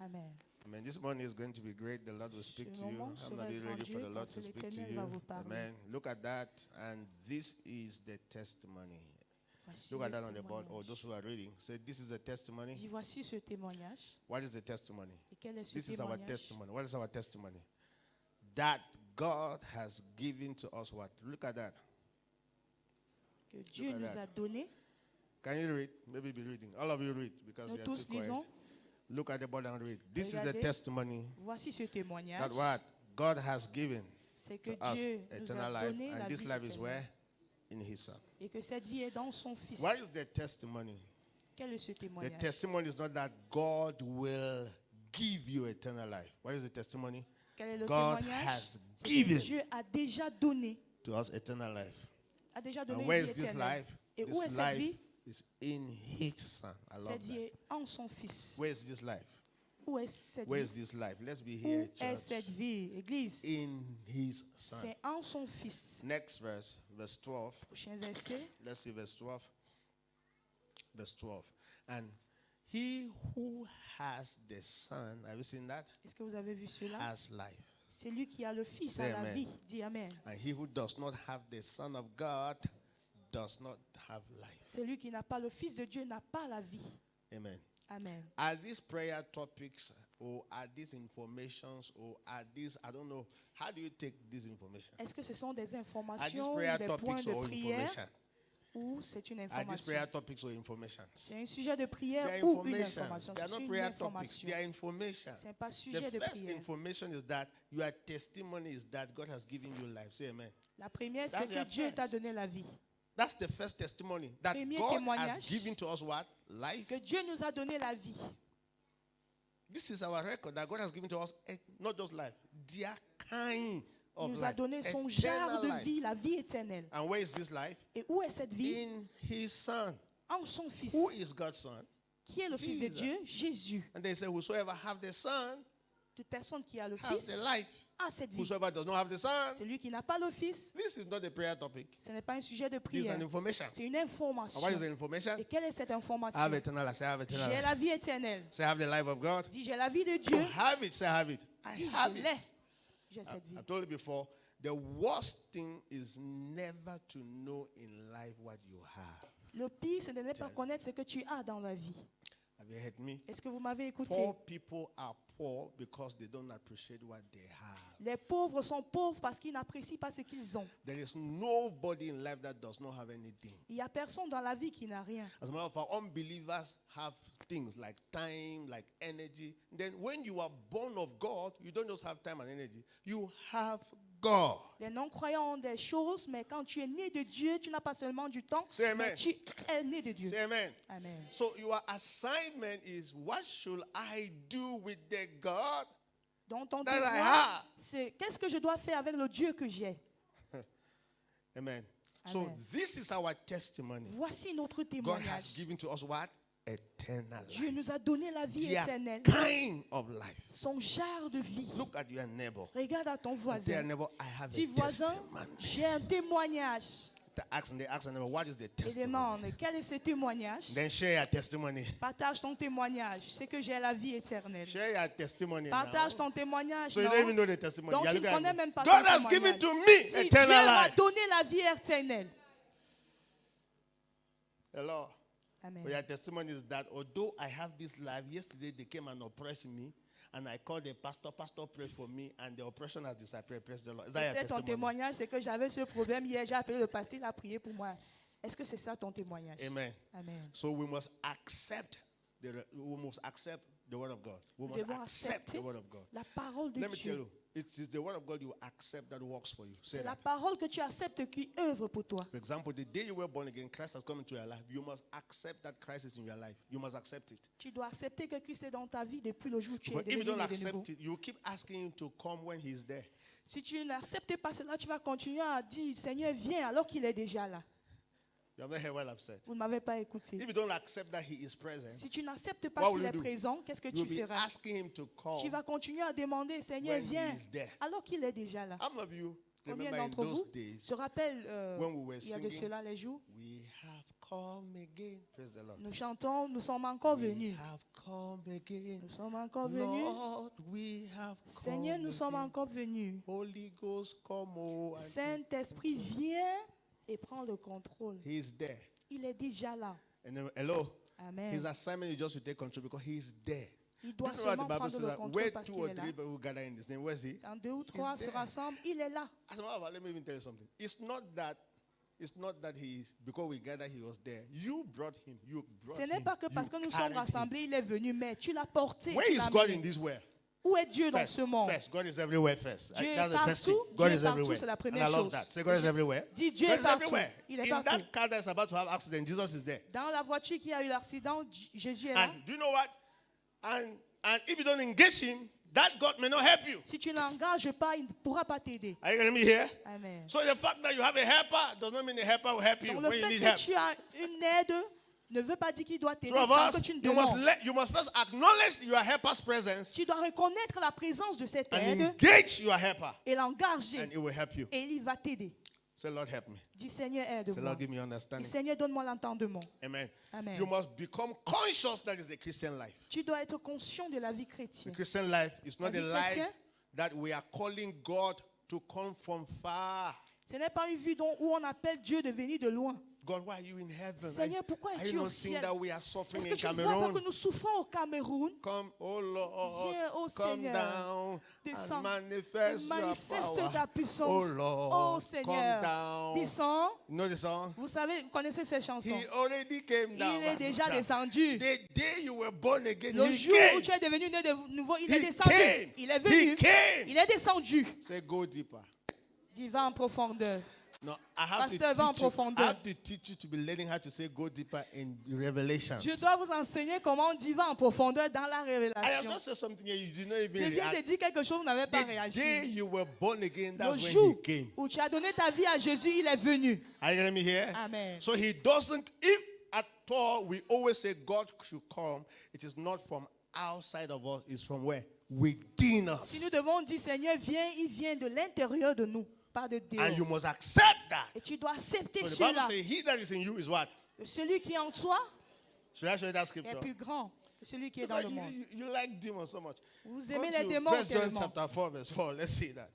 [SPEAKER 2] Amen.
[SPEAKER 1] Amen. This morning is going to be great. The Lord will speak to you.
[SPEAKER 2] moment
[SPEAKER 1] I'm
[SPEAKER 2] sera
[SPEAKER 1] not ready for
[SPEAKER 2] grandiose
[SPEAKER 1] the Lord
[SPEAKER 2] parce
[SPEAKER 1] to
[SPEAKER 2] que
[SPEAKER 1] speak to
[SPEAKER 2] l'Éternel
[SPEAKER 1] you.
[SPEAKER 2] va vous parler.
[SPEAKER 1] Amen. Look at that, and this is the testimony.
[SPEAKER 2] Voici
[SPEAKER 1] Look at
[SPEAKER 2] le
[SPEAKER 1] that on the board, or
[SPEAKER 2] témoignage.
[SPEAKER 1] those who are reading. Say, this is a testimony.
[SPEAKER 2] Dis voici ce témoignage.
[SPEAKER 1] What is the testimony?
[SPEAKER 2] Et quel est ce
[SPEAKER 1] This is our
[SPEAKER 2] témoignage?
[SPEAKER 1] testimony. What is our testimony? That God has given to us what? Look at that.
[SPEAKER 2] Que Dieu
[SPEAKER 1] at
[SPEAKER 2] nous
[SPEAKER 1] that.
[SPEAKER 2] a donné.
[SPEAKER 1] Can you read? Maybe be reading. All of you read because
[SPEAKER 2] Nous
[SPEAKER 1] you are
[SPEAKER 2] tous
[SPEAKER 1] too quiet.
[SPEAKER 2] lisons.
[SPEAKER 1] Look at the board and read. This is the
[SPEAKER 2] Regardez.
[SPEAKER 1] testimony
[SPEAKER 2] Voici ce témoignage.
[SPEAKER 1] that what God has given
[SPEAKER 2] C'est que
[SPEAKER 1] to us
[SPEAKER 2] Dieu nous
[SPEAKER 1] eternal
[SPEAKER 2] a
[SPEAKER 1] life,
[SPEAKER 2] donné la
[SPEAKER 1] and this
[SPEAKER 2] vie
[SPEAKER 1] life is
[SPEAKER 2] éternelle.
[SPEAKER 1] where? In His Son.
[SPEAKER 2] Et que cette vie est dans son Fils.
[SPEAKER 1] What is the testimony?
[SPEAKER 2] Quel est ce
[SPEAKER 1] The
[SPEAKER 2] témoignage?
[SPEAKER 1] testimony is not that God will give you eternal life. What is the testimony?
[SPEAKER 2] Quel est le
[SPEAKER 1] God
[SPEAKER 2] témoignage?
[SPEAKER 1] has
[SPEAKER 2] C'est que
[SPEAKER 1] given
[SPEAKER 2] Dieu a déjà donné.
[SPEAKER 1] To us eternal life.
[SPEAKER 2] A déjà donné
[SPEAKER 1] And
[SPEAKER 2] une
[SPEAKER 1] where
[SPEAKER 2] vie
[SPEAKER 1] is this
[SPEAKER 2] éternelle.
[SPEAKER 1] life?
[SPEAKER 2] Et où est
[SPEAKER 1] This
[SPEAKER 2] cette vie?
[SPEAKER 1] life is in His Son. I love
[SPEAKER 2] Cette vie
[SPEAKER 1] that.
[SPEAKER 2] est en son Fils.
[SPEAKER 1] Where is this life?
[SPEAKER 2] Où est cette
[SPEAKER 1] Where
[SPEAKER 2] vie?
[SPEAKER 1] is this life? Let's be
[SPEAKER 2] Où
[SPEAKER 1] here,
[SPEAKER 2] est cette
[SPEAKER 1] church.
[SPEAKER 2] vie, Église?
[SPEAKER 1] In His Son.
[SPEAKER 2] C'est en son Fils.
[SPEAKER 1] Next verse, verse 12.
[SPEAKER 2] Prochain verset.
[SPEAKER 1] Let's see verse 12. Verse 12. And he who has the Son, have you seen that?
[SPEAKER 2] Est-ce que vous avez vu cela?
[SPEAKER 1] Has life.
[SPEAKER 2] C'est lui qui a le Fils
[SPEAKER 1] Say
[SPEAKER 2] à la
[SPEAKER 1] amen.
[SPEAKER 2] vie. Dis Amen.
[SPEAKER 1] And he who does not have the Son of God does not have life.
[SPEAKER 2] Celui qui n'a pas le Fils de Dieu n'a pas la vie.
[SPEAKER 1] Amen.
[SPEAKER 2] Amen.
[SPEAKER 1] Are these prayer topics or are these informations or are these, I don't know, how do you take this information?
[SPEAKER 2] Est-ce que ce sont des
[SPEAKER 1] Are these
[SPEAKER 2] informations,
[SPEAKER 1] prayer
[SPEAKER 2] des points
[SPEAKER 1] topics
[SPEAKER 2] de
[SPEAKER 1] or
[SPEAKER 2] prière
[SPEAKER 1] information?
[SPEAKER 2] ou c'est une
[SPEAKER 1] Are these
[SPEAKER 2] information?
[SPEAKER 1] prayer topics or informations?
[SPEAKER 2] C'est un sujet de
[SPEAKER 1] They
[SPEAKER 2] prière
[SPEAKER 1] are
[SPEAKER 2] ou une
[SPEAKER 1] informations.
[SPEAKER 2] information?
[SPEAKER 1] They are
[SPEAKER 2] C'est
[SPEAKER 1] not
[SPEAKER 2] une
[SPEAKER 1] prayer topics.
[SPEAKER 2] information.
[SPEAKER 1] They are information.
[SPEAKER 2] Ce n'est pas
[SPEAKER 1] The
[SPEAKER 2] sujet de
[SPEAKER 1] first
[SPEAKER 2] prière.
[SPEAKER 1] information is that your testimony is that God has given you life. Say amen.
[SPEAKER 2] La première,
[SPEAKER 1] That's
[SPEAKER 2] c'est
[SPEAKER 1] your
[SPEAKER 2] que Dieu t'a
[SPEAKER 1] first.
[SPEAKER 2] donné la vie.
[SPEAKER 1] That's the first testimony. That
[SPEAKER 2] Premier
[SPEAKER 1] God has
[SPEAKER 2] témoignage.
[SPEAKER 1] given to us what? Life.
[SPEAKER 2] Que Dieu nous a donné la vie.
[SPEAKER 1] This is our record that God has given to us not just life, their kind
[SPEAKER 2] Il
[SPEAKER 1] of
[SPEAKER 2] nous a
[SPEAKER 1] life.
[SPEAKER 2] donné son
[SPEAKER 1] Eternal
[SPEAKER 2] genre de
[SPEAKER 1] life.
[SPEAKER 2] vie, la vie éternelle.
[SPEAKER 1] And where is this life?
[SPEAKER 2] Et où est cette vie?
[SPEAKER 1] In His Son.
[SPEAKER 2] En son Fils.
[SPEAKER 1] Who is God's Son?
[SPEAKER 2] Qui est le Fils de
[SPEAKER 1] Jesus.
[SPEAKER 2] Dieu? Jésus.
[SPEAKER 1] And they say, whosoever have the Son
[SPEAKER 2] Toute personne qui a le
[SPEAKER 1] has
[SPEAKER 2] Fils
[SPEAKER 1] the life.
[SPEAKER 2] a cette vie.
[SPEAKER 1] Whosoever does not have the Son,
[SPEAKER 2] Celui qui n'a pas le Fils,
[SPEAKER 1] this is not a prayer topic.
[SPEAKER 2] ce n'est pas un sujet de
[SPEAKER 1] This is
[SPEAKER 2] prière.
[SPEAKER 1] an information.
[SPEAKER 2] C'est une
[SPEAKER 1] And
[SPEAKER 2] information.
[SPEAKER 1] what is the information?
[SPEAKER 2] Et quelle est cette
[SPEAKER 1] I have
[SPEAKER 2] information?
[SPEAKER 1] eternal life. Say, I have eternal
[SPEAKER 2] J'ai
[SPEAKER 1] life.
[SPEAKER 2] la vie éternelle.
[SPEAKER 1] Say, I have the life of God.
[SPEAKER 2] Dis, j'ai la vie de
[SPEAKER 1] You
[SPEAKER 2] Dieu.
[SPEAKER 1] have it. Say, I have it. I
[SPEAKER 2] Dis,
[SPEAKER 1] have
[SPEAKER 2] je l'ai.
[SPEAKER 1] it.
[SPEAKER 2] J'ai cette vie.
[SPEAKER 1] I told you before, the worst thing is never to know in life what you have.
[SPEAKER 2] Le pire, c'est de ne pas connaître ce que tu as dans la vie.
[SPEAKER 1] Have you heard me?
[SPEAKER 2] Est-ce que vous m'avez écouté?
[SPEAKER 1] Poor people are poor because they don't appreciate what they have.
[SPEAKER 2] Les pauvres sont pauvres parce qu'ils n'apprécient pas ce qu'ils ont.
[SPEAKER 1] There is nobody in life that does not have anything.
[SPEAKER 2] Il n'y a personne dans la vie qui n'a rien.
[SPEAKER 1] As a matter of fact, unbelievers have things like time, like energy. Then when you are born of God, you don't just have time and energy. You have God.
[SPEAKER 2] Les non-croyants ont des choses, mais quand tu es né de Dieu, tu n'as pas seulement du temps,
[SPEAKER 1] Say amen.
[SPEAKER 2] mais tu es né de Dieu.
[SPEAKER 1] Say amen.
[SPEAKER 2] Amen.
[SPEAKER 1] So your assignment is, what should I do with the God
[SPEAKER 2] Donc ton
[SPEAKER 1] that I
[SPEAKER 2] devoir,
[SPEAKER 1] have?
[SPEAKER 2] c'est qu'est-ce que je dois faire avec le Dieu que j'ai.
[SPEAKER 1] Amen. So
[SPEAKER 2] Amen.
[SPEAKER 1] this is our testimony.
[SPEAKER 2] Voici notre
[SPEAKER 1] God has
[SPEAKER 2] témoignage.
[SPEAKER 1] given to us what? Eternal
[SPEAKER 2] Dieu
[SPEAKER 1] life.
[SPEAKER 2] nous a donné la vie
[SPEAKER 1] Their
[SPEAKER 2] éternelle,
[SPEAKER 1] kind of life.
[SPEAKER 2] son genre de vie.
[SPEAKER 1] Look at your neighbor.
[SPEAKER 2] Regarde à ton
[SPEAKER 1] Tell your
[SPEAKER 2] voisin.
[SPEAKER 1] neighbor, I have
[SPEAKER 2] Dis
[SPEAKER 1] a
[SPEAKER 2] voisin,
[SPEAKER 1] testimony.
[SPEAKER 2] j'ai un témoignage.
[SPEAKER 1] They ask the neighbor, what is the
[SPEAKER 2] Et
[SPEAKER 1] testimony?
[SPEAKER 2] demande, quel est ce témoignage?
[SPEAKER 1] Then share your testimony.
[SPEAKER 2] Partage ton témoignage. C'est que j'ai la vie éternelle.
[SPEAKER 1] Share your testimony
[SPEAKER 2] Partage
[SPEAKER 1] now.
[SPEAKER 2] ton témoignage.
[SPEAKER 1] So you
[SPEAKER 2] Non?
[SPEAKER 1] don't even know the testimony.
[SPEAKER 2] Donc
[SPEAKER 1] You're
[SPEAKER 2] tu ne
[SPEAKER 1] looking at
[SPEAKER 2] connais
[SPEAKER 1] me.
[SPEAKER 2] même pas
[SPEAKER 1] God
[SPEAKER 2] ton
[SPEAKER 1] has given
[SPEAKER 2] témoignage.
[SPEAKER 1] to me
[SPEAKER 2] Dis, Dieu
[SPEAKER 1] eternal
[SPEAKER 2] m'a
[SPEAKER 1] life.
[SPEAKER 2] donné la vie éternelle.
[SPEAKER 1] Hello.
[SPEAKER 2] Amen.
[SPEAKER 1] Well, your testimony is that although I have this life, yesterday they came and oppressed me, and I called the pastor. Pastor prayed for me, and the oppression has disappeared. Praise the Lord. Is that your
[SPEAKER 2] Peut-être ton
[SPEAKER 1] testimony?
[SPEAKER 2] témoignage, c'est que j'avais ce problème hier, j'ai appelé le pasteur, il a prié pour moi. Est-ce que c'est ça ton témoignage?
[SPEAKER 1] Amen.
[SPEAKER 2] Amen.
[SPEAKER 1] So we must accept the word of God. We
[SPEAKER 2] Nous
[SPEAKER 1] must
[SPEAKER 2] devons
[SPEAKER 1] accept
[SPEAKER 2] accepter
[SPEAKER 1] the word of God.
[SPEAKER 2] la parole de
[SPEAKER 1] Let me tell
[SPEAKER 2] Dieu.
[SPEAKER 1] you, it is the word of God you accept that works for you. Say
[SPEAKER 2] C'est la
[SPEAKER 1] that.
[SPEAKER 2] parole que tu acceptes qui œuvre pour toi.
[SPEAKER 1] For example, the day you were born again, Christ has come into your life. You must accept that Christ is in your life. You must accept it.
[SPEAKER 2] Tu dois accepter que Christ est dans ta vie depuis le jour où tu es
[SPEAKER 1] But if you
[SPEAKER 2] devenu
[SPEAKER 1] don't
[SPEAKER 2] né de nouveau.
[SPEAKER 1] accept it, you keep asking him to come when he's there.
[SPEAKER 2] Si tu n'acceptes pas cela, tu vas continuer à dire, Seigneur, viens, alors qu'il est déjà là.
[SPEAKER 1] You have not heard what I've said.
[SPEAKER 2] Vous ne m'avez pas écouté.
[SPEAKER 1] If you don't accept that he is present,
[SPEAKER 2] Si tu n'acceptes
[SPEAKER 1] What
[SPEAKER 2] pas
[SPEAKER 1] will
[SPEAKER 2] qu'il
[SPEAKER 1] you
[SPEAKER 2] est
[SPEAKER 1] do?
[SPEAKER 2] présent, qu'est-ce que
[SPEAKER 1] you'll
[SPEAKER 2] tu
[SPEAKER 1] be
[SPEAKER 2] feras?
[SPEAKER 1] asking him to come
[SPEAKER 2] Tu vas continuer à demander, Seigneur,
[SPEAKER 1] when
[SPEAKER 2] viens,
[SPEAKER 1] he is there.
[SPEAKER 2] alors qu'il est déjà là.
[SPEAKER 1] How many of you
[SPEAKER 2] Combien
[SPEAKER 1] remember in
[SPEAKER 2] d'entre
[SPEAKER 1] those
[SPEAKER 2] vous
[SPEAKER 1] days
[SPEAKER 2] se rappellent,
[SPEAKER 1] when we were
[SPEAKER 2] il y a de
[SPEAKER 1] singing,
[SPEAKER 2] cela les jours,
[SPEAKER 1] we have come again? Praise the Lord.
[SPEAKER 2] nous chantons, nous sommes encore
[SPEAKER 1] We
[SPEAKER 2] venus.
[SPEAKER 1] have come again.
[SPEAKER 2] Nous sommes encore venus.
[SPEAKER 1] Lord, we have
[SPEAKER 2] Seigneur,
[SPEAKER 1] come
[SPEAKER 2] nous sommes
[SPEAKER 1] again.
[SPEAKER 2] encore venus.
[SPEAKER 1] Holy Ghost, come oh, and
[SPEAKER 2] Saint-Esprit, viens et prends le contrôle.
[SPEAKER 1] he's there.
[SPEAKER 2] Il est déjà là.
[SPEAKER 1] And then, hello,
[SPEAKER 2] Amen.
[SPEAKER 1] his assignment is just to take control because he's there.
[SPEAKER 2] Il
[SPEAKER 1] You
[SPEAKER 2] doit
[SPEAKER 1] know what the
[SPEAKER 2] seulement
[SPEAKER 1] Bible
[SPEAKER 2] prendre
[SPEAKER 1] says
[SPEAKER 2] le
[SPEAKER 1] that
[SPEAKER 2] contrôle
[SPEAKER 1] where
[SPEAKER 2] parce
[SPEAKER 1] two
[SPEAKER 2] qu'il
[SPEAKER 1] or
[SPEAKER 2] est là.
[SPEAKER 1] three people gather in his name, where's he?
[SPEAKER 2] Quand 2 ou 3 se
[SPEAKER 1] there.
[SPEAKER 2] rassemblent, il est là.
[SPEAKER 1] As a matter of fact, let me even tell you something. It's not that he is because we gathered he was there. You brought him. You brought
[SPEAKER 2] Ce n'est
[SPEAKER 1] him.
[SPEAKER 2] pas que
[SPEAKER 1] You
[SPEAKER 2] parce que nous sommes
[SPEAKER 1] carried him.
[SPEAKER 2] rassemblés, il est venu, mais tu l'as porté.
[SPEAKER 1] Where
[SPEAKER 2] tu
[SPEAKER 1] is
[SPEAKER 2] l'as
[SPEAKER 1] God
[SPEAKER 2] amené.
[SPEAKER 1] in this world?
[SPEAKER 2] Où est Dieu dans
[SPEAKER 1] First,
[SPEAKER 2] ce monde?
[SPEAKER 1] first, God is everywhere first.
[SPEAKER 2] Dieu est
[SPEAKER 1] That's the first thing.
[SPEAKER 2] partout.
[SPEAKER 1] God
[SPEAKER 2] Dieu
[SPEAKER 1] is
[SPEAKER 2] est partout,
[SPEAKER 1] everywhere.
[SPEAKER 2] c'est la
[SPEAKER 1] And
[SPEAKER 2] première
[SPEAKER 1] I love
[SPEAKER 2] chose.
[SPEAKER 1] that. Say God is everywhere.
[SPEAKER 2] Dis Dieu
[SPEAKER 1] God
[SPEAKER 2] est
[SPEAKER 1] is
[SPEAKER 2] partout.
[SPEAKER 1] everywhere.
[SPEAKER 2] Il est
[SPEAKER 1] In
[SPEAKER 2] partout.
[SPEAKER 1] that car that's about to have accident, Jesus is there.
[SPEAKER 2] Dans la voiture qui a eu l'accident, Jésus est là.
[SPEAKER 1] And do you know what? And if you don't engage him, that God may not help you.
[SPEAKER 2] Si tu n'engages pas, il ne pourra pas t'aider.
[SPEAKER 1] Are you getting me here?
[SPEAKER 2] Amen.
[SPEAKER 1] So the fact that you have a helper does not mean the helper will help you
[SPEAKER 2] Donc le
[SPEAKER 1] when you
[SPEAKER 2] fait
[SPEAKER 1] need
[SPEAKER 2] que
[SPEAKER 1] help.
[SPEAKER 2] tu as une aide ne veut pas dire qu'il doit t'aider
[SPEAKER 1] Some of
[SPEAKER 2] sans
[SPEAKER 1] us,
[SPEAKER 2] que tu ne
[SPEAKER 1] you must,
[SPEAKER 2] demandes.
[SPEAKER 1] you must first acknowledge your helper's presence
[SPEAKER 2] Tu dois reconnaître la présence de cette
[SPEAKER 1] and
[SPEAKER 2] aide
[SPEAKER 1] engage your helper,
[SPEAKER 2] et l'engager.
[SPEAKER 1] and it will help you.
[SPEAKER 2] Et il va t'aider.
[SPEAKER 1] Say, Lord, help me.
[SPEAKER 2] Dis Seigneur,
[SPEAKER 1] Say,
[SPEAKER 2] aide-moi.
[SPEAKER 1] Lord, give me
[SPEAKER 2] Dis
[SPEAKER 1] understanding.
[SPEAKER 2] Seigneur, donne-moi l'entendement.
[SPEAKER 1] Amen.
[SPEAKER 2] Amen.
[SPEAKER 1] You must become conscious that is the Christian life.
[SPEAKER 2] Tu dois être conscient de la vie
[SPEAKER 1] The
[SPEAKER 2] chrétienne.
[SPEAKER 1] Christian life is not
[SPEAKER 2] La
[SPEAKER 1] a
[SPEAKER 2] vie
[SPEAKER 1] life
[SPEAKER 2] chrétienne.
[SPEAKER 1] that we are calling God to come from far.
[SPEAKER 2] Ce n'est pas une vie où on appelle Dieu de venir de loin.
[SPEAKER 1] God, why are you in heaven?
[SPEAKER 2] Seigneur, pourquoi
[SPEAKER 1] Are
[SPEAKER 2] es-tu
[SPEAKER 1] you
[SPEAKER 2] au
[SPEAKER 1] not seeing
[SPEAKER 2] ciel?
[SPEAKER 1] that we are suffering
[SPEAKER 2] Est-ce que
[SPEAKER 1] in
[SPEAKER 2] tu ne vois pas
[SPEAKER 1] Cameroon?
[SPEAKER 2] que nous souffrons au Cameroun?
[SPEAKER 1] Come, oh Lord,
[SPEAKER 2] Viens, oh
[SPEAKER 1] come
[SPEAKER 2] Seigneur,
[SPEAKER 1] down
[SPEAKER 2] descends
[SPEAKER 1] and manifest,
[SPEAKER 2] et manifeste
[SPEAKER 1] your
[SPEAKER 2] ta
[SPEAKER 1] power.
[SPEAKER 2] puissance.
[SPEAKER 1] Oh Lord,
[SPEAKER 2] Oh
[SPEAKER 1] come
[SPEAKER 2] Seigneur,
[SPEAKER 1] down.
[SPEAKER 2] descends.
[SPEAKER 1] You know the song?
[SPEAKER 2] Vous savez, vous connaissez ces chansons.
[SPEAKER 1] He already came down.
[SPEAKER 2] Il est déjà descendu.
[SPEAKER 1] The day you were born again,
[SPEAKER 2] Le
[SPEAKER 1] he
[SPEAKER 2] jour
[SPEAKER 1] came.
[SPEAKER 2] où tu es devenu né de nouveau, il
[SPEAKER 1] He
[SPEAKER 2] est descendu.
[SPEAKER 1] came.
[SPEAKER 2] Il est
[SPEAKER 1] He
[SPEAKER 2] venu.
[SPEAKER 1] came.
[SPEAKER 2] Il est descendu.
[SPEAKER 1] Say, go deeper.
[SPEAKER 2] Dis, va en profondeur.
[SPEAKER 1] No, I have,
[SPEAKER 2] Pasteur, va en
[SPEAKER 1] to teach you, I
[SPEAKER 2] profondeur.
[SPEAKER 1] have to teach you to be learning how to say go deeper in Revelation.
[SPEAKER 2] Je dois vous enseigner comment on dit va en profondeur dans la
[SPEAKER 1] I have
[SPEAKER 2] révélation.
[SPEAKER 1] not said something here you did not
[SPEAKER 2] Je
[SPEAKER 1] even
[SPEAKER 2] viens de
[SPEAKER 1] react.
[SPEAKER 2] dire quelque chose, vous n'avez pas
[SPEAKER 1] The day
[SPEAKER 2] réagi.
[SPEAKER 1] you were born again,
[SPEAKER 2] Le
[SPEAKER 1] that's when
[SPEAKER 2] jour
[SPEAKER 1] he came.
[SPEAKER 2] où tu as donné ta vie à Jésus, il est venu.
[SPEAKER 1] Are you getting me here?
[SPEAKER 2] Amen.
[SPEAKER 1] So he doesn't, if at all we always say God should come, it is not from outside of us, it's from where? Within
[SPEAKER 2] Si
[SPEAKER 1] us.
[SPEAKER 2] nous devons dire Seigneur, viens, il vient de l'intérieur de nous, pas de dehors.
[SPEAKER 1] And you must accept that.
[SPEAKER 2] Et tu dois accepter
[SPEAKER 1] So the Bible
[SPEAKER 2] cela.
[SPEAKER 1] says, he that is in you is what?
[SPEAKER 2] Celui qui est en toi
[SPEAKER 1] Should I show you that
[SPEAKER 2] est
[SPEAKER 1] scripture?
[SPEAKER 2] plus grand que celui qui est dans
[SPEAKER 1] Like,
[SPEAKER 2] le monde.
[SPEAKER 1] you like demons so much.
[SPEAKER 2] Vous
[SPEAKER 1] Go
[SPEAKER 2] aimez les
[SPEAKER 1] to
[SPEAKER 2] démons
[SPEAKER 1] 1 John
[SPEAKER 2] tellement.
[SPEAKER 1] chapter 4 verse 4. Let's see that.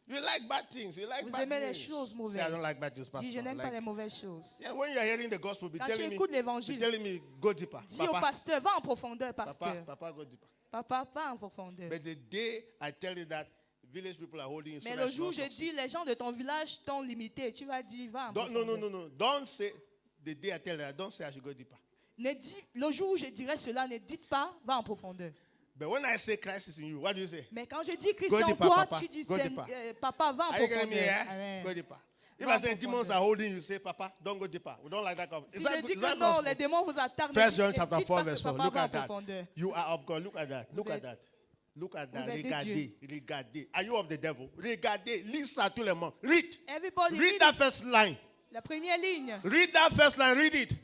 [SPEAKER 1] You like bad things. You like
[SPEAKER 2] Vous
[SPEAKER 1] bad
[SPEAKER 2] aimez les
[SPEAKER 1] news.
[SPEAKER 2] choses
[SPEAKER 1] Say,
[SPEAKER 2] mauvaises.
[SPEAKER 1] I don't like bad news,
[SPEAKER 2] Dis,
[SPEAKER 1] pastor.
[SPEAKER 2] je n'aime pas
[SPEAKER 1] Like,
[SPEAKER 2] les mauvaises choses.
[SPEAKER 1] yeah, when you are hearing the gospel, be
[SPEAKER 2] Quand tu
[SPEAKER 1] telling me,
[SPEAKER 2] écoutes l'évangile,
[SPEAKER 1] go deeper.
[SPEAKER 2] dis au
[SPEAKER 1] Papa,
[SPEAKER 2] pasteur, va en profondeur, pasteur.
[SPEAKER 1] Papa, go deeper.
[SPEAKER 2] Papa, va en profondeur.
[SPEAKER 1] But the day I tell you that, village people are holding you so
[SPEAKER 2] Mais
[SPEAKER 1] that
[SPEAKER 2] le
[SPEAKER 1] you
[SPEAKER 2] jour où
[SPEAKER 1] not
[SPEAKER 2] je
[SPEAKER 1] succeed.
[SPEAKER 2] dis, les gens de ton village t'ont limité, tu vas dire, va en
[SPEAKER 1] No,
[SPEAKER 2] profondeur.
[SPEAKER 1] no. Don't say, the day I tell you that, don't say I should go deeper.
[SPEAKER 2] Le jour où je dirai cela, ne dites pas, va en profondeur.
[SPEAKER 1] But when I say Christ is in you, what do you say?
[SPEAKER 2] Mais quand je dis Christ
[SPEAKER 1] Go
[SPEAKER 2] en
[SPEAKER 1] deeper,
[SPEAKER 2] toi,
[SPEAKER 1] Papa.
[SPEAKER 2] tu dis,
[SPEAKER 1] Go deeper.
[SPEAKER 2] Papa, va en
[SPEAKER 1] Are you getting me
[SPEAKER 2] profondeur.
[SPEAKER 1] here?
[SPEAKER 2] Amen.
[SPEAKER 1] Go deeper. If
[SPEAKER 2] Va
[SPEAKER 1] I
[SPEAKER 2] en
[SPEAKER 1] say demons
[SPEAKER 2] profondeur.
[SPEAKER 1] are holding you, say, Papa, don't go deeper. We don't like that.
[SPEAKER 2] Si je dis
[SPEAKER 1] is that
[SPEAKER 2] que non,
[SPEAKER 1] gospel?
[SPEAKER 2] les démons vous attardent,
[SPEAKER 1] First John
[SPEAKER 2] ne
[SPEAKER 1] chapter
[SPEAKER 2] dites
[SPEAKER 1] 4
[SPEAKER 2] pas que
[SPEAKER 1] verse 4.
[SPEAKER 2] papa
[SPEAKER 1] Look
[SPEAKER 2] va en
[SPEAKER 1] at that.
[SPEAKER 2] profondeur.
[SPEAKER 1] You are of God. Look at that. Look at
[SPEAKER 2] êtes-
[SPEAKER 1] that. Look at that.
[SPEAKER 2] vous êtes de
[SPEAKER 1] Regardez.
[SPEAKER 2] Dieu.
[SPEAKER 1] Regardez. Are you of the devil? Regardez. Lis ça tout le monde. Read.
[SPEAKER 2] Everybody
[SPEAKER 1] Read
[SPEAKER 2] read
[SPEAKER 1] that
[SPEAKER 2] it.
[SPEAKER 1] first line.
[SPEAKER 2] La première ligne.
[SPEAKER 1] Read that first line. Read it.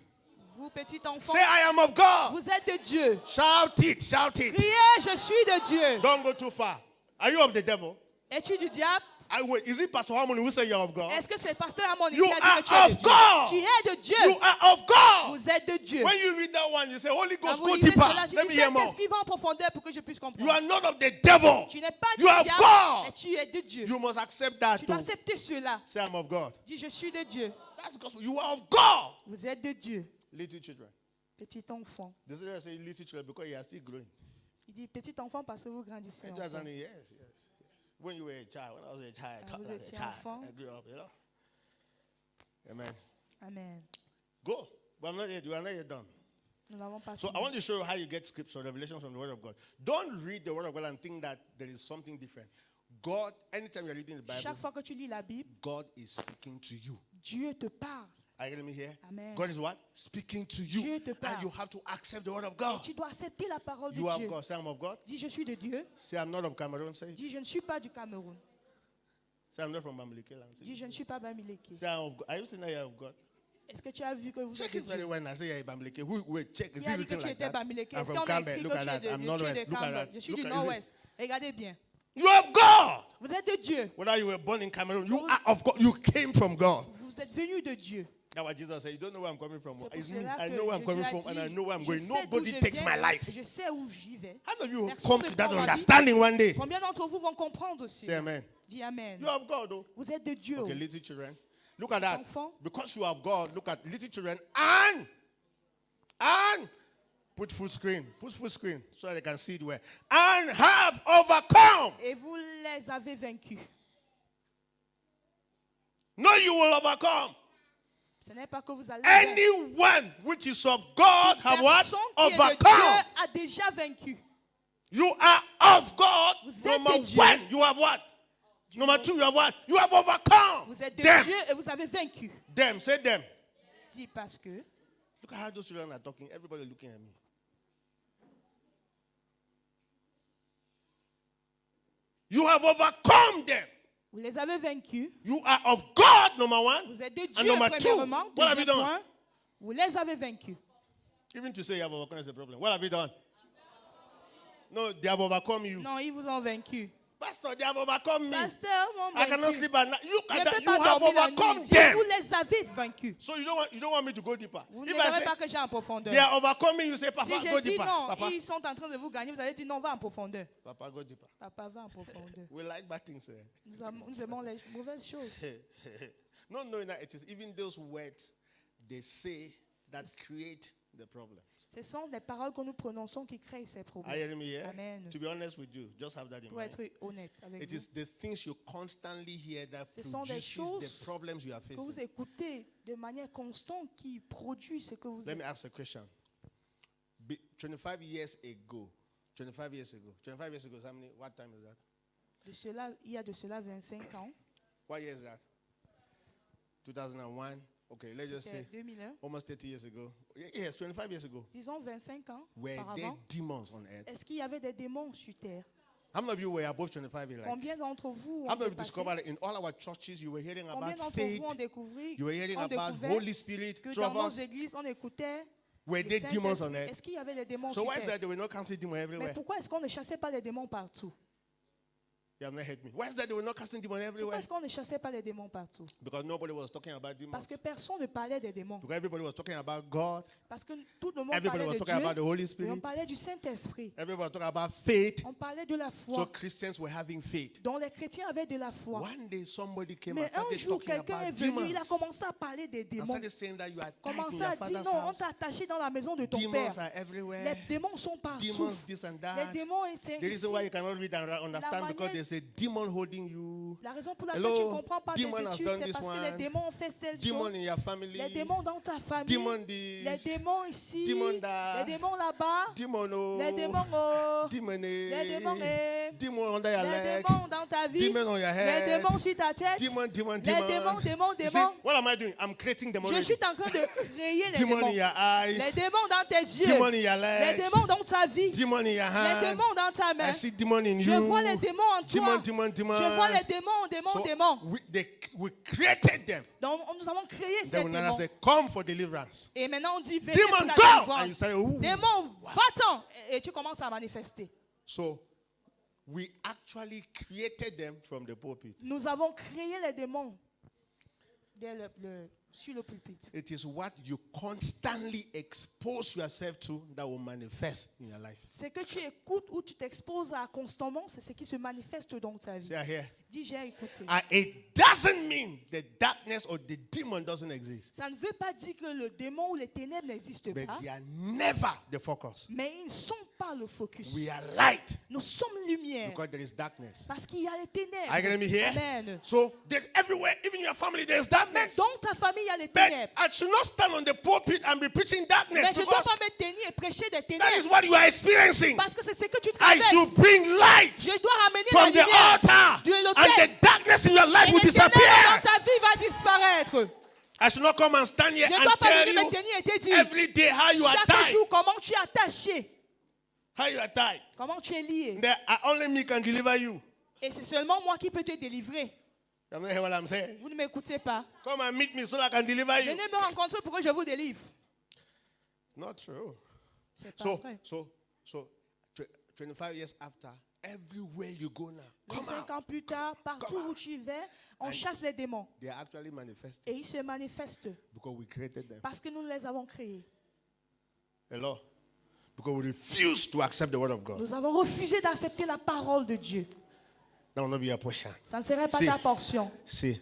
[SPEAKER 2] Vous, petit enfant,
[SPEAKER 1] Say, I am of God.
[SPEAKER 2] vous êtes de Dieu.
[SPEAKER 1] Shout it. Shout it.
[SPEAKER 2] Criez, je suis de Dieu.
[SPEAKER 1] Don't go too far. Are you of the devil?
[SPEAKER 2] Es-tu du diable?
[SPEAKER 1] Wait, is it Pastor Harmony who say you're of God?
[SPEAKER 2] Est-ce que c'est le pasteur Amon qui
[SPEAKER 1] You
[SPEAKER 2] a dit
[SPEAKER 1] are
[SPEAKER 2] que tu es de
[SPEAKER 1] of
[SPEAKER 2] Dieu?
[SPEAKER 1] God.
[SPEAKER 2] Tu es de Dieu.
[SPEAKER 1] You are of God.
[SPEAKER 2] Vous êtes de Dieu.
[SPEAKER 1] When you read that one, you say, Holy
[SPEAKER 2] Quand
[SPEAKER 1] Ghost,
[SPEAKER 2] vous
[SPEAKER 1] go
[SPEAKER 2] lisez
[SPEAKER 1] deeper.
[SPEAKER 2] cela, tu
[SPEAKER 1] Let
[SPEAKER 2] dis,
[SPEAKER 1] me hear more.
[SPEAKER 2] Saint-Esprit, va en profondeur pour que je puisse
[SPEAKER 1] You
[SPEAKER 2] comprendre.
[SPEAKER 1] are not of the devil.
[SPEAKER 2] Tu n'es pas du
[SPEAKER 1] You are of
[SPEAKER 2] diable,
[SPEAKER 1] God.
[SPEAKER 2] mais tu es de Dieu.
[SPEAKER 1] You must accept that.
[SPEAKER 2] Tu dois
[SPEAKER 1] Too.
[SPEAKER 2] accepter cela.
[SPEAKER 1] Say, I'm of God.
[SPEAKER 2] Dis, je suis de Dieu.
[SPEAKER 1] That's gospel. You are of God.
[SPEAKER 2] Vous êtes de Dieu.
[SPEAKER 1] Little children.
[SPEAKER 2] Petit enfant.
[SPEAKER 1] The Savior say little children because you are still growing.
[SPEAKER 2] Il dit, petit enfant parce que vous grandissez
[SPEAKER 1] Just
[SPEAKER 2] encore.
[SPEAKER 1] yes, yes, yes. When you were a child, when I was a child,
[SPEAKER 2] Ah, vous
[SPEAKER 1] as a
[SPEAKER 2] étiez
[SPEAKER 1] child,
[SPEAKER 2] enfant.
[SPEAKER 1] I grew up, you know. Amen.
[SPEAKER 2] Amen.
[SPEAKER 1] Go. But I'm not yet, you are not yet done.
[SPEAKER 2] Nous n'avons pas
[SPEAKER 1] So
[SPEAKER 2] fini.
[SPEAKER 1] I want to show you how you get scripture, revelation from the Word of God. Don't read the Word of God and think that there is something different. God, anytime you're reading the Bible,
[SPEAKER 2] Chaque fois que tu lis la Bible,
[SPEAKER 1] God is speaking to you.
[SPEAKER 2] Dieu te parle.
[SPEAKER 1] Are you getting me here?
[SPEAKER 2] Amen.
[SPEAKER 1] God is what? Speaking to you.
[SPEAKER 2] Dieu te parle.
[SPEAKER 1] And you have to accept the Word of God.
[SPEAKER 2] Tu dois accepter la parole de
[SPEAKER 1] You are
[SPEAKER 2] Dieu.
[SPEAKER 1] of God. Say, I'm of God.
[SPEAKER 2] Dis, je suis de Dieu.
[SPEAKER 1] Say, I'm not of Cameroon. Say,
[SPEAKER 2] Dis, je ne suis pas du Cameroun.
[SPEAKER 1] say I'm not from Bamileke land. Say,
[SPEAKER 2] Dis, je ne suis pas Bamileke.
[SPEAKER 1] say, I'm of God. Are you saying that you're of God?
[SPEAKER 2] Est-ce que tu as vu que vous êtes
[SPEAKER 1] Check
[SPEAKER 2] de
[SPEAKER 1] it very
[SPEAKER 2] Dieu?
[SPEAKER 1] well and I say, yeah, Bamileke. Who will check? Is
[SPEAKER 2] Qui a
[SPEAKER 1] it
[SPEAKER 2] dit que
[SPEAKER 1] written
[SPEAKER 2] tu
[SPEAKER 1] like
[SPEAKER 2] étais
[SPEAKER 1] that?
[SPEAKER 2] Bamileke?
[SPEAKER 1] I'm
[SPEAKER 2] Est-ce
[SPEAKER 1] from
[SPEAKER 2] qu'on a
[SPEAKER 1] Campbell.
[SPEAKER 2] écrit
[SPEAKER 1] Look
[SPEAKER 2] que
[SPEAKER 1] at
[SPEAKER 2] tu es
[SPEAKER 1] that.
[SPEAKER 2] de
[SPEAKER 1] I'm
[SPEAKER 2] Dieu? Tu es
[SPEAKER 1] Northwest.
[SPEAKER 2] de
[SPEAKER 1] Look at
[SPEAKER 2] Campbell.
[SPEAKER 1] that.
[SPEAKER 2] Je suis
[SPEAKER 1] Look
[SPEAKER 2] du
[SPEAKER 1] at-
[SPEAKER 2] Nord-Ouest. Regardez bien.
[SPEAKER 1] You are of God.
[SPEAKER 2] Vous êtes de Dieu.
[SPEAKER 1] Whether you were born in Cameroon, you are of God. You came from God.
[SPEAKER 2] Vous êtes venus de Dieu.
[SPEAKER 1] That's what Jesus said. You don't know where I'm coming from.
[SPEAKER 2] C'est pour
[SPEAKER 1] It's me.
[SPEAKER 2] cela
[SPEAKER 1] I
[SPEAKER 2] que
[SPEAKER 1] know where I'm
[SPEAKER 2] Jésus
[SPEAKER 1] coming
[SPEAKER 2] a
[SPEAKER 1] from
[SPEAKER 2] dit,
[SPEAKER 1] and I know where I'm
[SPEAKER 2] je
[SPEAKER 1] going.
[SPEAKER 2] sais d'où
[SPEAKER 1] Nobody
[SPEAKER 2] je
[SPEAKER 1] takes
[SPEAKER 2] viens,
[SPEAKER 1] my life.
[SPEAKER 2] Je sais où j'y vais.
[SPEAKER 1] How many of you
[SPEAKER 2] Personne
[SPEAKER 1] come
[SPEAKER 2] ne
[SPEAKER 1] to that
[SPEAKER 2] prend ma vie.
[SPEAKER 1] understanding one day?
[SPEAKER 2] Combien d'entre vous vont comprendre aussi?
[SPEAKER 1] Say amen.
[SPEAKER 2] Dis Amen.
[SPEAKER 1] You are of God, though.
[SPEAKER 2] Vous êtes de Dieu.
[SPEAKER 1] Okay, little children. Look at that.
[SPEAKER 2] Enfants.
[SPEAKER 1] Because you are of God, look at little children and put full screen. Put full screen so they can see it well. And have overcome.
[SPEAKER 2] Et vous les avez vaincus.
[SPEAKER 1] No, you will overcome.
[SPEAKER 2] Ce n'est pas que vous allez vaincre.
[SPEAKER 1] Anyone which is of God have what?
[SPEAKER 2] Personne qui est de
[SPEAKER 1] Overcome.
[SPEAKER 2] Dieu a déjà vaincu.
[SPEAKER 1] You are of God.
[SPEAKER 2] Vous êtes
[SPEAKER 1] Number
[SPEAKER 2] de Dieu.
[SPEAKER 1] one, you have what? Number two, you have what? You have overcome.
[SPEAKER 2] Vous êtes de
[SPEAKER 1] Them.
[SPEAKER 2] Dieu et vous avez vaincu.
[SPEAKER 1] Them. Say them.
[SPEAKER 2] Dis parce que
[SPEAKER 1] Look at how those children are talking. Everybody looking at me. You have overcome them.
[SPEAKER 2] vous les avez vaincus.
[SPEAKER 1] You are of God, number one.
[SPEAKER 2] Vous êtes de
[SPEAKER 1] And
[SPEAKER 2] Dieu,
[SPEAKER 1] number two,
[SPEAKER 2] premièrement.
[SPEAKER 1] what have you
[SPEAKER 2] Deuxième
[SPEAKER 1] done?
[SPEAKER 2] point, vous les avez vaincus.
[SPEAKER 1] Even to say you have overcome is a problem. What have you done? No, they have overcome you.
[SPEAKER 2] Non, ils vous ont vaincu.
[SPEAKER 1] Pastor, they have overcome me.
[SPEAKER 2] Pasteur, m'ont
[SPEAKER 1] I cannot
[SPEAKER 2] vaincu.
[SPEAKER 1] sleep at night. Look
[SPEAKER 2] Je
[SPEAKER 1] at
[SPEAKER 2] ne
[SPEAKER 1] that.
[SPEAKER 2] peux
[SPEAKER 1] You
[SPEAKER 2] pas
[SPEAKER 1] have
[SPEAKER 2] dormir la
[SPEAKER 1] overcome
[SPEAKER 2] nuit. Dis,
[SPEAKER 1] them.
[SPEAKER 2] vous les avez vaincus.
[SPEAKER 1] So you don't want me to go deeper.
[SPEAKER 2] Vous
[SPEAKER 1] If
[SPEAKER 2] ne
[SPEAKER 1] I
[SPEAKER 2] voulez
[SPEAKER 1] say
[SPEAKER 2] pas que j'aille en profondeur.
[SPEAKER 1] they are overcoming, you say, Papa,
[SPEAKER 2] Si
[SPEAKER 1] go
[SPEAKER 2] je dis
[SPEAKER 1] deeper.
[SPEAKER 2] non,
[SPEAKER 1] Papa,
[SPEAKER 2] ils sont en train de vous gagner, vous allez dire non, va en profondeur.
[SPEAKER 1] Papa, go deeper.
[SPEAKER 2] Papa, va en profondeur.
[SPEAKER 1] We like bad things.
[SPEAKER 2] Nous aimons les mauvaises choses.
[SPEAKER 1] Not knowing that it is even those words they say that create the problem.
[SPEAKER 2] Ce sont des paroles que nous prononçons qui créent ces
[SPEAKER 1] Are you
[SPEAKER 2] problèmes.
[SPEAKER 1] hearing me here?
[SPEAKER 2] Amen.
[SPEAKER 1] To be honest with you, just have that in
[SPEAKER 2] Pour
[SPEAKER 1] mind.
[SPEAKER 2] être honnête avec
[SPEAKER 1] It
[SPEAKER 2] vous,
[SPEAKER 1] is the things you constantly hear that
[SPEAKER 2] Ce sont des
[SPEAKER 1] produces
[SPEAKER 2] choses
[SPEAKER 1] the problems you are
[SPEAKER 2] que vous
[SPEAKER 1] facing.
[SPEAKER 2] écoutez de manière constante qui produit ce que vous
[SPEAKER 1] Let me ask a question. 25 years ago, 25 years ago, how many, what time is that?
[SPEAKER 2] Il y a de cela 25 ans,
[SPEAKER 1] What year is that? 2001. Okay, let's just
[SPEAKER 2] c'était
[SPEAKER 1] say
[SPEAKER 2] 2001,
[SPEAKER 1] almost 30 years ago. Yes, 25 years ago.
[SPEAKER 2] disons 25 ans
[SPEAKER 1] Were there
[SPEAKER 2] auparavant,
[SPEAKER 1] demons on earth?
[SPEAKER 2] est-ce qu'il y avait des démons sur terre?
[SPEAKER 1] How many of you were above 25 years? Like,
[SPEAKER 2] Combien d'entre vous
[SPEAKER 1] how
[SPEAKER 2] ont
[SPEAKER 1] many of you
[SPEAKER 2] dépassé?
[SPEAKER 1] discovered that in all our churches you were hearing
[SPEAKER 2] Combien
[SPEAKER 1] about
[SPEAKER 2] d'entre
[SPEAKER 1] faith?
[SPEAKER 2] vous ont découvert,
[SPEAKER 1] You were hearing
[SPEAKER 2] ont
[SPEAKER 1] about
[SPEAKER 2] découvert
[SPEAKER 1] Holy Spirit.
[SPEAKER 2] que
[SPEAKER 1] Two
[SPEAKER 2] dans
[SPEAKER 1] of
[SPEAKER 2] nos
[SPEAKER 1] us.
[SPEAKER 2] églises, on écoutait
[SPEAKER 1] Were
[SPEAKER 2] le
[SPEAKER 1] there demons
[SPEAKER 2] Saint-Esprit?
[SPEAKER 1] on earth?
[SPEAKER 2] Est-ce qu'il y avait des démons
[SPEAKER 1] So
[SPEAKER 2] sur
[SPEAKER 1] why is
[SPEAKER 2] terre?
[SPEAKER 1] that they were not casting demons
[SPEAKER 2] Mais
[SPEAKER 1] everywhere?
[SPEAKER 2] pourquoi est-ce qu'on ne chassait pas les démons partout?
[SPEAKER 1] You have not heard me. Why is that they were not casting demons
[SPEAKER 2] Pourquoi
[SPEAKER 1] everywhere?
[SPEAKER 2] est-ce qu'on ne chassait pas les démons partout?
[SPEAKER 1] Because nobody was talking about
[SPEAKER 2] Parce
[SPEAKER 1] demons.
[SPEAKER 2] que personne ne parlait des démons.
[SPEAKER 1] Because everybody was talking about God.
[SPEAKER 2] Parce que tout le monde
[SPEAKER 1] Everybody
[SPEAKER 2] parlait
[SPEAKER 1] was
[SPEAKER 2] de
[SPEAKER 1] talking about the
[SPEAKER 2] Dieu.
[SPEAKER 1] Holy
[SPEAKER 2] Et on
[SPEAKER 1] Spirit.
[SPEAKER 2] parlait du Saint-Esprit.
[SPEAKER 1] Everybody was talking about faith.
[SPEAKER 2] On parlait de la
[SPEAKER 1] So
[SPEAKER 2] foi.
[SPEAKER 1] Christians were having faith.
[SPEAKER 2] Donc les chrétiens avaient de la foi.
[SPEAKER 1] One day somebody came and
[SPEAKER 2] Mais un
[SPEAKER 1] started
[SPEAKER 2] jour,
[SPEAKER 1] talking
[SPEAKER 2] quelqu'un est
[SPEAKER 1] about
[SPEAKER 2] venu, il a
[SPEAKER 1] demons.
[SPEAKER 2] commencé à parler des
[SPEAKER 1] And
[SPEAKER 2] démons.
[SPEAKER 1] started saying that you are tied in
[SPEAKER 2] Commencé
[SPEAKER 1] your
[SPEAKER 2] à dire
[SPEAKER 1] father's
[SPEAKER 2] non, on
[SPEAKER 1] house.
[SPEAKER 2] t'a attaché dans la maison de ton
[SPEAKER 1] Demons
[SPEAKER 2] père.
[SPEAKER 1] are everywhere.
[SPEAKER 2] Les démons sont partout.
[SPEAKER 1] Demons this and
[SPEAKER 2] Les
[SPEAKER 1] that.
[SPEAKER 2] démons, c'est
[SPEAKER 1] The reason why you cannot read and
[SPEAKER 2] la
[SPEAKER 1] understand because
[SPEAKER 2] manière
[SPEAKER 1] they there's a demon holding you.
[SPEAKER 2] La raison pour laquelle
[SPEAKER 1] Hello,
[SPEAKER 2] tu ne comprends pas tes
[SPEAKER 1] demon has
[SPEAKER 2] études,
[SPEAKER 1] done
[SPEAKER 2] c'est
[SPEAKER 1] this
[SPEAKER 2] parce que
[SPEAKER 1] one.
[SPEAKER 2] les démons ont fait cette
[SPEAKER 1] Demon
[SPEAKER 2] chose.
[SPEAKER 1] in your family.
[SPEAKER 2] Les démons dans ta famille,
[SPEAKER 1] Demon this.
[SPEAKER 2] les démons ici,
[SPEAKER 1] Demon that.
[SPEAKER 2] les démons là-bas,
[SPEAKER 1] Demon oh.
[SPEAKER 2] les démons oh,
[SPEAKER 1] Demon
[SPEAKER 2] les démons
[SPEAKER 1] eh.
[SPEAKER 2] eh,
[SPEAKER 1] Demon under your
[SPEAKER 2] les
[SPEAKER 1] leg.
[SPEAKER 2] démons dans ta vie,
[SPEAKER 1] Demon on your
[SPEAKER 2] les
[SPEAKER 1] head.
[SPEAKER 2] démons sur ta tête,
[SPEAKER 1] Demon.
[SPEAKER 2] les démons,
[SPEAKER 1] You see,
[SPEAKER 2] démons.
[SPEAKER 1] what am I doing? I'm creating them
[SPEAKER 2] Je
[SPEAKER 1] already.
[SPEAKER 2] suis en train de créer les
[SPEAKER 1] Demon in
[SPEAKER 2] démons.
[SPEAKER 1] your eyes.
[SPEAKER 2] Les démons dans tes yeux,
[SPEAKER 1] Demon in your
[SPEAKER 2] les
[SPEAKER 1] legs.
[SPEAKER 2] démons dans ta vie,
[SPEAKER 1] Demon in your
[SPEAKER 2] les
[SPEAKER 1] hand.
[SPEAKER 2] démons dans ta main.
[SPEAKER 1] I see demon in
[SPEAKER 2] Je
[SPEAKER 1] you.
[SPEAKER 2] vois les démons en toi.
[SPEAKER 1] Demon.
[SPEAKER 2] Je vois les démons,
[SPEAKER 1] So
[SPEAKER 2] démons.
[SPEAKER 1] we created them.
[SPEAKER 2] Donc nous avons créé ces
[SPEAKER 1] Then we now
[SPEAKER 2] démons.
[SPEAKER 1] say, come for deliverance.
[SPEAKER 2] Et maintenant on dit, venez
[SPEAKER 1] Demon,
[SPEAKER 2] pour la
[SPEAKER 1] go!
[SPEAKER 2] délivrance.
[SPEAKER 1] And you say, ooh.
[SPEAKER 2] Démon, va-t'en. Et tu commences à manifester.
[SPEAKER 1] So we actually created them from the pulpit.
[SPEAKER 2] Nous avons créé les démons sur le pulpit.
[SPEAKER 1] It is what you constantly expose yourself to that will manifest in your life.
[SPEAKER 2] Ce que tu écoutes ou tu t'exposes à constamment, c'est ce qui se manifeste dans ta vie.
[SPEAKER 1] See here.
[SPEAKER 2] Dis, j'ai écouté.
[SPEAKER 1] And it doesn't mean the darkness or the demon doesn't exist.
[SPEAKER 2] Ça ne veut pas dire que le démon ou les ténèbres n'existent
[SPEAKER 1] But
[SPEAKER 2] pas,
[SPEAKER 1] they are never the focus.
[SPEAKER 2] mais ils ne sont pas le focus.
[SPEAKER 1] We are light
[SPEAKER 2] Nous sommes lumière
[SPEAKER 1] because there is darkness.
[SPEAKER 2] parce qu'il y a les ténèbres.
[SPEAKER 1] Are you getting me here?
[SPEAKER 2] Amen.
[SPEAKER 1] So there's everywhere, even in your family, there's
[SPEAKER 2] Même
[SPEAKER 1] darkness.
[SPEAKER 2] dans ta famille, il y a les
[SPEAKER 1] But
[SPEAKER 2] ténèbres.
[SPEAKER 1] I should not stand on the pulpit and be preaching darkness
[SPEAKER 2] Mais je ne dois
[SPEAKER 1] because
[SPEAKER 2] pas me tenir et prêcher des
[SPEAKER 1] that is
[SPEAKER 2] ténèbres
[SPEAKER 1] what you are experiencing.
[SPEAKER 2] parce que c'est ce que tu
[SPEAKER 1] I
[SPEAKER 2] traverses.
[SPEAKER 1] should bring light
[SPEAKER 2] Je dois ramener la
[SPEAKER 1] from the
[SPEAKER 2] lumière
[SPEAKER 1] altar,
[SPEAKER 2] de
[SPEAKER 1] and
[SPEAKER 2] l'autel.
[SPEAKER 1] the darkness in your life
[SPEAKER 2] Et
[SPEAKER 1] will
[SPEAKER 2] les ténèbres dans
[SPEAKER 1] disappear.
[SPEAKER 2] ta vie va disparaître.
[SPEAKER 1] I should not come and stand here
[SPEAKER 2] Je ne
[SPEAKER 1] and
[SPEAKER 2] dois pas
[SPEAKER 1] tell
[SPEAKER 2] venir me
[SPEAKER 1] you
[SPEAKER 2] tenir et te dire
[SPEAKER 1] every day how you are
[SPEAKER 2] chaque
[SPEAKER 1] tied.
[SPEAKER 2] jour comment tu es attaché,
[SPEAKER 1] How you are tied.
[SPEAKER 2] comment tu es lié.
[SPEAKER 1] That only me can deliver you.
[SPEAKER 2] Et c'est seulement moi qui peux te délivrer.
[SPEAKER 1] You know what I'm saying?
[SPEAKER 2] Vous ne m'écoutez pas.
[SPEAKER 1] Come and meet me so that I can deliver you.
[SPEAKER 2] Venez me rencontrer pour que je vous délivre.
[SPEAKER 1] Not true.
[SPEAKER 2] C'est pas
[SPEAKER 1] So,
[SPEAKER 2] vrai.
[SPEAKER 1] 25 years after, everywhere you go now, come
[SPEAKER 2] 25
[SPEAKER 1] out.
[SPEAKER 2] ans plus tard, partout
[SPEAKER 1] Come out.
[SPEAKER 2] où tu vas, on chasse les démons.
[SPEAKER 1] They are actually manifesting
[SPEAKER 2] Et ils se manifestent
[SPEAKER 1] because we created them.
[SPEAKER 2] parce que nous les avons créés.
[SPEAKER 1] Hello? Because we refuse to accept the word of God.
[SPEAKER 2] Nous avons refusé d'accepter la parole de Dieu.
[SPEAKER 1] That will not be your portion.
[SPEAKER 2] Ça ne serait pas
[SPEAKER 1] See.
[SPEAKER 2] ta portion.
[SPEAKER 1] See,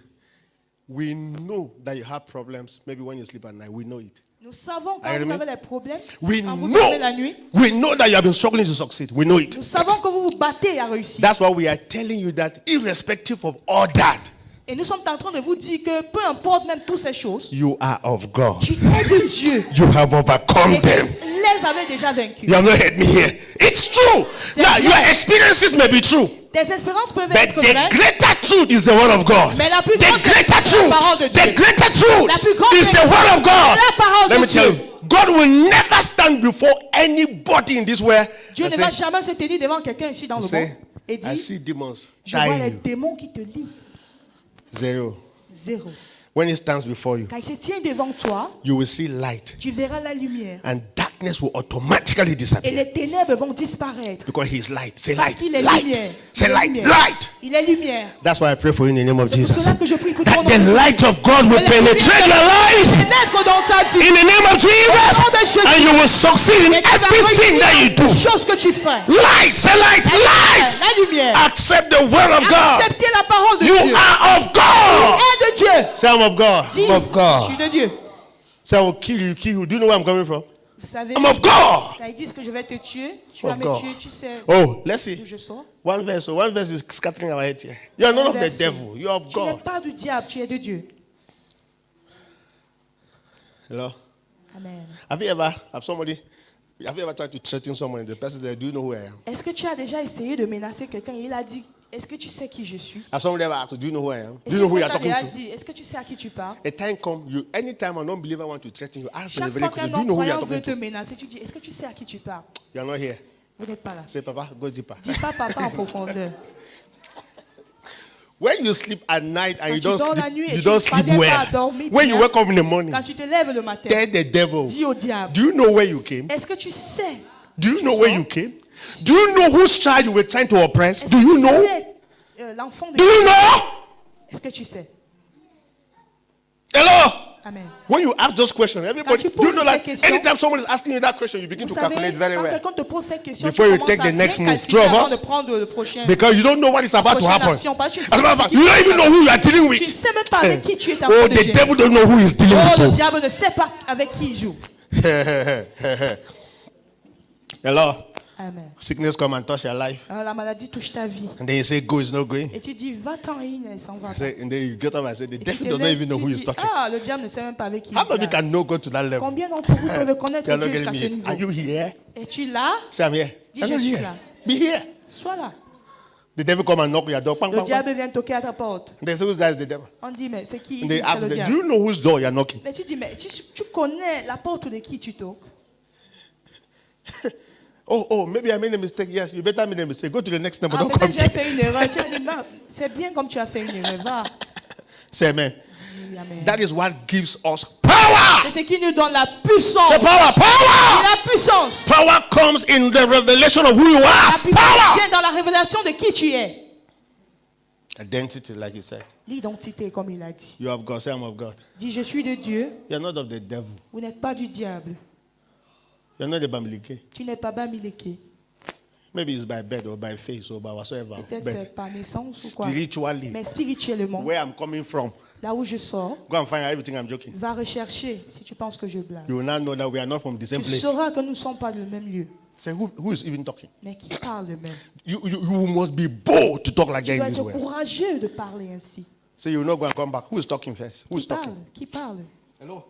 [SPEAKER 1] we know that you have problems maybe when you sleep at night. We know it.
[SPEAKER 2] Nous savons quand
[SPEAKER 1] Are you
[SPEAKER 2] vous
[SPEAKER 1] with me?
[SPEAKER 2] avez des problèmes,
[SPEAKER 1] We
[SPEAKER 2] quand vous dormez la nuit.
[SPEAKER 1] we know that you have been struggling to succeed. We know it.
[SPEAKER 2] Nous savons que vous vous battez à réussir.
[SPEAKER 1] That's why we are telling you that irrespective of all that,
[SPEAKER 2] Et nous sommes en train de vous dire que peu importe même toutes ces choses,
[SPEAKER 1] you are of God.
[SPEAKER 2] tu es de Dieu.
[SPEAKER 1] You have overcome
[SPEAKER 2] Et tu
[SPEAKER 1] them.
[SPEAKER 2] les avais déjà vaincus.
[SPEAKER 1] You have not heard me here. It's true. Now, your experiences may be true,
[SPEAKER 2] Tes espérances peuvent
[SPEAKER 1] but
[SPEAKER 2] être
[SPEAKER 1] the
[SPEAKER 2] vraies.
[SPEAKER 1] greater truth is the word of God.
[SPEAKER 2] Mais la plus
[SPEAKER 1] The
[SPEAKER 2] grande
[SPEAKER 1] greater
[SPEAKER 2] vérité, c'est la parole de
[SPEAKER 1] truth,
[SPEAKER 2] Dieu.
[SPEAKER 1] the greater truth
[SPEAKER 2] La plus grande
[SPEAKER 1] is the
[SPEAKER 2] vérité,
[SPEAKER 1] word of God.
[SPEAKER 2] c'est la parole
[SPEAKER 1] Let
[SPEAKER 2] de
[SPEAKER 1] me tell
[SPEAKER 2] Dieu.
[SPEAKER 1] you, God will never stand before anybody in this world
[SPEAKER 2] Dieu
[SPEAKER 1] and
[SPEAKER 2] ne va
[SPEAKER 1] say,
[SPEAKER 2] jamais se tenir devant quelqu'un ici dans le monde
[SPEAKER 1] say,
[SPEAKER 2] et
[SPEAKER 1] I
[SPEAKER 2] dire,
[SPEAKER 1] see demons
[SPEAKER 2] je vois les
[SPEAKER 1] tying you.
[SPEAKER 2] démons qui te lient.
[SPEAKER 1] Zero.
[SPEAKER 2] Zéro.
[SPEAKER 1] When he stands before you,
[SPEAKER 2] Quand il se tient devant toi,
[SPEAKER 1] you will see light,
[SPEAKER 2] tu verras la lumière.
[SPEAKER 1] and darkness will automatically
[SPEAKER 2] Et
[SPEAKER 1] disappear
[SPEAKER 2] les ténèbres vont disparaître.
[SPEAKER 1] because he is light. Say
[SPEAKER 2] Parce
[SPEAKER 1] light,
[SPEAKER 2] qu'il est
[SPEAKER 1] light.
[SPEAKER 2] lumière.
[SPEAKER 1] Say
[SPEAKER 2] Il est
[SPEAKER 1] light,
[SPEAKER 2] lumière.
[SPEAKER 1] light.
[SPEAKER 2] Il est lumière.
[SPEAKER 1] That's why I pray for you in the name of
[SPEAKER 2] C'est pour
[SPEAKER 1] Jesus.
[SPEAKER 2] cela que je prie pour ton
[SPEAKER 1] That
[SPEAKER 2] nom.
[SPEAKER 1] the light of God will
[SPEAKER 2] Que la lumière
[SPEAKER 1] penetrate
[SPEAKER 2] de
[SPEAKER 1] your life
[SPEAKER 2] pénètre dans ta vie.
[SPEAKER 1] in the name of Jesus,
[SPEAKER 2] nom de Jésus.
[SPEAKER 1] and you will succeed in
[SPEAKER 2] Et tu vas
[SPEAKER 1] everything that you
[SPEAKER 2] réussir dans
[SPEAKER 1] do.
[SPEAKER 2] les choses que tu fais.
[SPEAKER 1] Light, say light, light.
[SPEAKER 2] La lumière.
[SPEAKER 1] Accept the word of God.
[SPEAKER 2] Acceptez la parole de
[SPEAKER 1] You
[SPEAKER 2] Dieu.
[SPEAKER 1] are of God.
[SPEAKER 2] Et de Dieu.
[SPEAKER 1] Say I'm of God.
[SPEAKER 2] Dis,
[SPEAKER 1] I'm of
[SPEAKER 2] je
[SPEAKER 1] God.
[SPEAKER 2] suis de Dieu.
[SPEAKER 1] Say I will kill you, kill you. Do you know where I'm coming from?
[SPEAKER 2] Vous savez,
[SPEAKER 1] I'm of God.
[SPEAKER 2] quand ils disent que je vais te tuer, tu vas
[SPEAKER 1] Of
[SPEAKER 2] me
[SPEAKER 1] God.
[SPEAKER 2] tuer, tu sais
[SPEAKER 1] Oh, let's see.
[SPEAKER 2] d'où je sors.
[SPEAKER 1] One verse is scattering our head here. You are not of the
[SPEAKER 2] Verset.
[SPEAKER 1] devil. You are of
[SPEAKER 2] Tu n'es
[SPEAKER 1] God.
[SPEAKER 2] pas du diable, tu es de Dieu.
[SPEAKER 1] Hello.
[SPEAKER 2] Amen.
[SPEAKER 1] Have you ever tried to threaten someone and the person said, do you know who I am?
[SPEAKER 2] Est-ce que tu as déjà essayé de menacer quelqu'un et il a dit, est-ce que tu sais qui je suis?
[SPEAKER 1] Have somebody ever asked you, do you know who I am? Do
[SPEAKER 2] Est-ce
[SPEAKER 1] you know who
[SPEAKER 2] que
[SPEAKER 1] you are
[SPEAKER 2] quelqu'un
[SPEAKER 1] talking
[SPEAKER 2] t'a
[SPEAKER 1] to?
[SPEAKER 2] dit, est-ce que tu sais à qui tu parles?
[SPEAKER 1] A time comes, anytime an unbeliever wants to threaten you, ask them
[SPEAKER 2] Chaque
[SPEAKER 1] very
[SPEAKER 2] fois
[SPEAKER 1] quickly,
[SPEAKER 2] qu'un
[SPEAKER 1] do you know who you are
[SPEAKER 2] non-croyant veut
[SPEAKER 1] talking
[SPEAKER 2] te
[SPEAKER 1] to?
[SPEAKER 2] menacer, tu dis, est-ce que tu sais à qui tu parles?
[SPEAKER 1] You are not here.
[SPEAKER 2] Vous n'êtes pas là.
[SPEAKER 1] Say, Papa, go deeper.
[SPEAKER 2] Dis pas papa en profondeur.
[SPEAKER 1] When you sleep at night and
[SPEAKER 2] Quand
[SPEAKER 1] you
[SPEAKER 2] tu
[SPEAKER 1] don't
[SPEAKER 2] dors la
[SPEAKER 1] sleep,
[SPEAKER 2] nuit et
[SPEAKER 1] you
[SPEAKER 2] tu
[SPEAKER 1] don't
[SPEAKER 2] ne
[SPEAKER 1] sleep
[SPEAKER 2] parviens pas
[SPEAKER 1] well.
[SPEAKER 2] à dormir
[SPEAKER 1] When you
[SPEAKER 2] bien,
[SPEAKER 1] wake up in the morning,
[SPEAKER 2] Quand tu te lèves le matin,
[SPEAKER 1] tell the devil,
[SPEAKER 2] dis au diable,
[SPEAKER 1] do you know where you came?
[SPEAKER 2] est-ce que tu sais?
[SPEAKER 1] Do you
[SPEAKER 2] tu
[SPEAKER 1] know where
[SPEAKER 2] sors?
[SPEAKER 1] you came? Do you know whose child you were trying to oppress?
[SPEAKER 2] Est-ce
[SPEAKER 1] Do
[SPEAKER 2] que
[SPEAKER 1] you
[SPEAKER 2] tu
[SPEAKER 1] know?
[SPEAKER 2] sais l'enfant de
[SPEAKER 1] Do you know?
[SPEAKER 2] Est-ce que tu sais?
[SPEAKER 1] Hello?
[SPEAKER 2] Amen.
[SPEAKER 1] When you ask those questions, everybody,
[SPEAKER 2] tu
[SPEAKER 1] do you
[SPEAKER 2] poses
[SPEAKER 1] know
[SPEAKER 2] ces
[SPEAKER 1] that
[SPEAKER 2] questions,
[SPEAKER 1] anytime someone is asking you that question, you begin
[SPEAKER 2] Vous
[SPEAKER 1] to
[SPEAKER 2] savez,
[SPEAKER 1] calculate very
[SPEAKER 2] quand
[SPEAKER 1] well.
[SPEAKER 2] quelqu'un te pose cette question,
[SPEAKER 1] Before
[SPEAKER 2] tu
[SPEAKER 1] you
[SPEAKER 2] commences
[SPEAKER 1] take
[SPEAKER 2] à
[SPEAKER 1] the
[SPEAKER 2] bien
[SPEAKER 1] next move,
[SPEAKER 2] calculer
[SPEAKER 1] two of
[SPEAKER 2] avant
[SPEAKER 1] us,
[SPEAKER 2] de prendre le prochain.
[SPEAKER 1] Because you don't know what is about to
[SPEAKER 2] prochaine
[SPEAKER 1] happen.
[SPEAKER 2] action, parce que tu
[SPEAKER 1] As a matter of
[SPEAKER 2] sais
[SPEAKER 1] fact, you don't even know who you are dealing
[SPEAKER 2] Tu ne
[SPEAKER 1] with.
[SPEAKER 2] sais même pas avec qui tu es en
[SPEAKER 1] Oh,
[SPEAKER 2] train de
[SPEAKER 1] the
[SPEAKER 2] gérer.
[SPEAKER 1] devil don't know who he's dealing
[SPEAKER 2] Oh, le
[SPEAKER 1] with.
[SPEAKER 2] diable ne sait pas avec qui il joue.
[SPEAKER 1] Hello?
[SPEAKER 2] Amen.
[SPEAKER 1] Sickness come and touch your life.
[SPEAKER 2] Alors, la maladie touche ta vie.
[SPEAKER 1] And then you say, go, it's not going.
[SPEAKER 2] Et tu dis, va-t'en, il ne s'en va pas.
[SPEAKER 1] And then you get up and say, the
[SPEAKER 2] Et tu
[SPEAKER 1] devil
[SPEAKER 2] te
[SPEAKER 1] does not
[SPEAKER 2] lèves,
[SPEAKER 1] even know
[SPEAKER 2] tu
[SPEAKER 1] who is
[SPEAKER 2] dis,
[SPEAKER 1] touching.
[SPEAKER 2] ah, le diable ne sait même pas avec qui
[SPEAKER 1] How
[SPEAKER 2] il
[SPEAKER 1] many of you
[SPEAKER 2] parle.
[SPEAKER 1] can know go to that level?
[SPEAKER 2] Combien d'entre vous peuvent connaître
[SPEAKER 1] You're not
[SPEAKER 2] Dieu
[SPEAKER 1] getting
[SPEAKER 2] jusqu'à ce
[SPEAKER 1] me.
[SPEAKER 2] niveau?
[SPEAKER 1] Are you here?
[SPEAKER 2] Es-tu là?
[SPEAKER 1] Say, I'm here.
[SPEAKER 2] Dis,
[SPEAKER 1] I'm
[SPEAKER 2] je
[SPEAKER 1] not
[SPEAKER 2] suis
[SPEAKER 1] here.
[SPEAKER 2] là.
[SPEAKER 1] Be here.
[SPEAKER 2] Sois là.
[SPEAKER 1] The devil come and knock your door. Bang,
[SPEAKER 2] Le
[SPEAKER 1] bang, bang.
[SPEAKER 2] diable vient toquer à ta porte.
[SPEAKER 1] And they say, who's that? Is the devil.
[SPEAKER 2] On dit, mais c'est qui?
[SPEAKER 1] And they
[SPEAKER 2] C'est
[SPEAKER 1] ask
[SPEAKER 2] le
[SPEAKER 1] them,
[SPEAKER 2] diable.
[SPEAKER 1] do you know whose door you're knocking?
[SPEAKER 2] Mais tu dis, mais tu connais la porte de qui tu toques?
[SPEAKER 1] Oh, maybe I made a mistake. Yes, you better make a mistake. Go to the next number.
[SPEAKER 2] Ah,
[SPEAKER 1] Don't come
[SPEAKER 2] peut-être j'ai
[SPEAKER 1] here.
[SPEAKER 2] fait une erreur. Tu as dit, non, c'est bien comme tu as fait une erreur. Va.
[SPEAKER 1] Say amen.
[SPEAKER 2] Dis amen.
[SPEAKER 1] That is what gives us power.
[SPEAKER 2] C'est ce qui nous donne la puissance.
[SPEAKER 1] Say power,
[SPEAKER 2] Et
[SPEAKER 1] power.
[SPEAKER 2] la puissance.
[SPEAKER 1] Power comes in the revelation of who you
[SPEAKER 2] La
[SPEAKER 1] are.
[SPEAKER 2] puissance
[SPEAKER 1] Power.
[SPEAKER 2] vient dans la révélation de qui tu es.
[SPEAKER 1] Identity, like you said.
[SPEAKER 2] L'identité, comme il a dit.
[SPEAKER 1] You have God. Say I'm of God.
[SPEAKER 2] Dis, je suis de Dieu.
[SPEAKER 1] You're not of the devil.
[SPEAKER 2] Vous n'êtes pas du diable.
[SPEAKER 1] You're not the Bamileke.
[SPEAKER 2] Tu n'es pas Bamileke.
[SPEAKER 1] Maybe it's by birth or by face or by whatsoever.
[SPEAKER 2] Peut-être
[SPEAKER 1] But
[SPEAKER 2] c'est par naissance ou quoi.
[SPEAKER 1] spiritually,
[SPEAKER 2] Mais spirituellement,
[SPEAKER 1] where I'm coming from,
[SPEAKER 2] là où je sors,
[SPEAKER 1] go and find out everything. I'm joking.
[SPEAKER 2] va rechercher si tu penses que je blague.
[SPEAKER 1] You will now know that we are not from the same
[SPEAKER 2] Tu
[SPEAKER 1] place.
[SPEAKER 2] sauras que nous ne sommes pas le même lieu.
[SPEAKER 1] Say who is even talking?
[SPEAKER 2] Mais qui parle le même?
[SPEAKER 1] You must be bold to talk like
[SPEAKER 2] Tu
[SPEAKER 1] that
[SPEAKER 2] dois
[SPEAKER 1] in this
[SPEAKER 2] être
[SPEAKER 1] way.
[SPEAKER 2] courageux de parler ainsi.
[SPEAKER 1] So you will not go and come back. Who is talking first? Who is
[SPEAKER 2] Qui parle?
[SPEAKER 1] talking?
[SPEAKER 2] Qui parle?
[SPEAKER 1] Hello.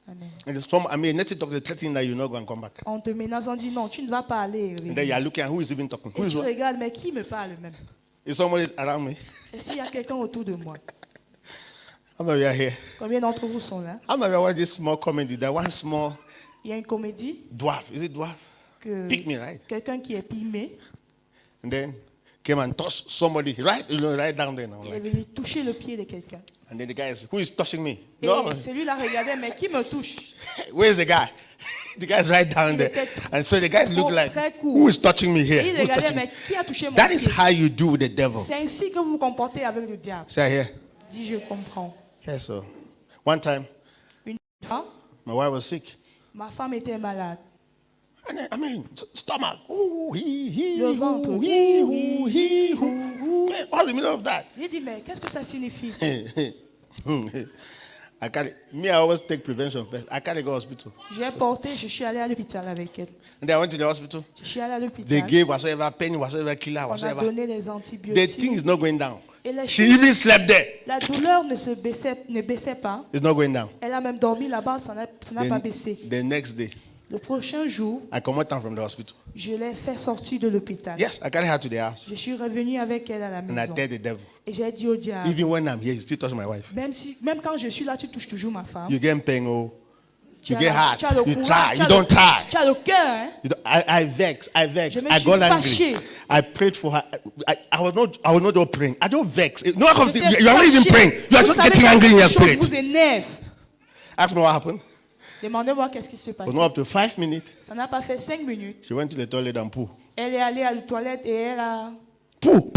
[SPEAKER 2] Amen.
[SPEAKER 1] And some, I mean, let's talk the setting that you will not go and come back.
[SPEAKER 2] On te menace, on dit non, tu ne vas pas aller.
[SPEAKER 1] And then you are looking at who is even talking. Who
[SPEAKER 2] Et
[SPEAKER 1] is
[SPEAKER 2] tu
[SPEAKER 1] what?
[SPEAKER 2] regardes, mais qui me parle même?
[SPEAKER 1] Is somebody around me?
[SPEAKER 2] Et s'il y a quelqu'un autour de moi?
[SPEAKER 1] How many of you are here?
[SPEAKER 2] Combien d'entre vous sont là?
[SPEAKER 1] How many of you watch this small comedy? That one small
[SPEAKER 2] Il y a une comédie
[SPEAKER 1] dwarf. Is it dwarf?
[SPEAKER 2] que
[SPEAKER 1] Pick me, right?
[SPEAKER 2] quelqu'un qui est pygmée,
[SPEAKER 1] And then came and touched somebody right, right down there now.
[SPEAKER 2] il est
[SPEAKER 1] Like.
[SPEAKER 2] venu toucher le pied de quelqu'un.
[SPEAKER 1] And then the guy is, who is touching me?
[SPEAKER 2] Et
[SPEAKER 1] No.
[SPEAKER 2] celui-là regardait, mais qui me touche?
[SPEAKER 1] Where's the guy? The guy is right down there. And so the guys look like,
[SPEAKER 2] très court.
[SPEAKER 1] who is touching me
[SPEAKER 2] Et
[SPEAKER 1] here?
[SPEAKER 2] il
[SPEAKER 1] Who's
[SPEAKER 2] regardait,
[SPEAKER 1] touching me?
[SPEAKER 2] mais qui a touché mon
[SPEAKER 1] That is
[SPEAKER 2] pied?
[SPEAKER 1] how you do with the devil.
[SPEAKER 2] C'est ainsi que vous vous comportez avec le diable.
[SPEAKER 1] Say here.
[SPEAKER 2] Dis, je comprends.
[SPEAKER 1] Yes, sir. One time,
[SPEAKER 2] Une fois,
[SPEAKER 1] my wife was sick.
[SPEAKER 2] ma femme était malade.
[SPEAKER 1] And then, I mean, stomach. Ooh, he,
[SPEAKER 2] Le ventre.
[SPEAKER 1] ooh, he, ooh, he, ooh. Man, what's the meaning of that?
[SPEAKER 2] J'ai dit, mais qu'est-ce que ça signifie?
[SPEAKER 1] I always take prevention first. I can't go to hospital.
[SPEAKER 2] J'ai porté, je suis allée à l'hôpital avec elle.
[SPEAKER 1] And then I went to the hospital.
[SPEAKER 2] Je suis allée à
[SPEAKER 1] They
[SPEAKER 2] l'hôpital.
[SPEAKER 1] gave whatsoever pain, whatsoever killer,
[SPEAKER 2] On a
[SPEAKER 1] whatsoever.
[SPEAKER 2] donné les
[SPEAKER 1] The
[SPEAKER 2] antibiotiques.
[SPEAKER 1] thing is not going down.
[SPEAKER 2] Et la,
[SPEAKER 1] She even slept there.
[SPEAKER 2] la douleur ne baissait pas.
[SPEAKER 1] It's not going down.
[SPEAKER 2] Elle a même dormi là-bas, ça n'a pas baissé.
[SPEAKER 1] The next day,
[SPEAKER 2] Le prochain jour,
[SPEAKER 1] I come out from the hospital.
[SPEAKER 2] je l'ai fait sortir de l'hôpital.
[SPEAKER 1] Yes, I carry her to the house.
[SPEAKER 2] Je suis revenu avec elle à la
[SPEAKER 1] And I
[SPEAKER 2] maison.
[SPEAKER 1] tell the devil,
[SPEAKER 2] Et j'ai dit au diable,
[SPEAKER 1] even when I'm here, you still touch my wife.
[SPEAKER 2] même quand je suis là, tu touches toujours ma femme.
[SPEAKER 1] You get pain, oh.
[SPEAKER 2] Tu
[SPEAKER 1] You
[SPEAKER 2] as
[SPEAKER 1] get
[SPEAKER 2] la-
[SPEAKER 1] hurt.
[SPEAKER 2] tu as le
[SPEAKER 1] You
[SPEAKER 2] courage,
[SPEAKER 1] tire.
[SPEAKER 2] tu
[SPEAKER 1] You
[SPEAKER 2] as
[SPEAKER 1] don't
[SPEAKER 2] le-
[SPEAKER 1] tire.
[SPEAKER 2] Tu as le cœur, hein?
[SPEAKER 1] You don't, I vex.
[SPEAKER 2] Je me
[SPEAKER 1] I
[SPEAKER 2] suis
[SPEAKER 1] got angry.
[SPEAKER 2] fâché.
[SPEAKER 1] I prayed for her. I was not just praying. I don't vex. No,
[SPEAKER 2] J'étais
[SPEAKER 1] you are not even
[SPEAKER 2] fâché.
[SPEAKER 1] praying. You are
[SPEAKER 2] Vous
[SPEAKER 1] just
[SPEAKER 2] savez
[SPEAKER 1] getting
[SPEAKER 2] quand
[SPEAKER 1] angry in your
[SPEAKER 2] quelque chose
[SPEAKER 1] spirit.
[SPEAKER 2] vous énerve.
[SPEAKER 1] Ask me what happened.
[SPEAKER 2] Demandez-moi qu'est-ce qui se
[SPEAKER 1] It
[SPEAKER 2] passe.
[SPEAKER 1] was not up to 5 minutes.
[SPEAKER 2] Ça n'a pas fait 5 minutes.
[SPEAKER 1] She went to the toilet and poo.
[SPEAKER 2] Elle est allée à la toilette et elle a
[SPEAKER 1] Poo.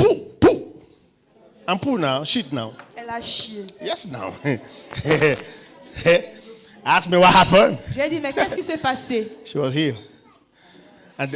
[SPEAKER 1] And poo now. Shit now.
[SPEAKER 2] chié.
[SPEAKER 1] Yes, now. Ask me what happened.
[SPEAKER 2] J'ai dit, mais qu'est-ce qui s'est passé?
[SPEAKER 1] She was here. And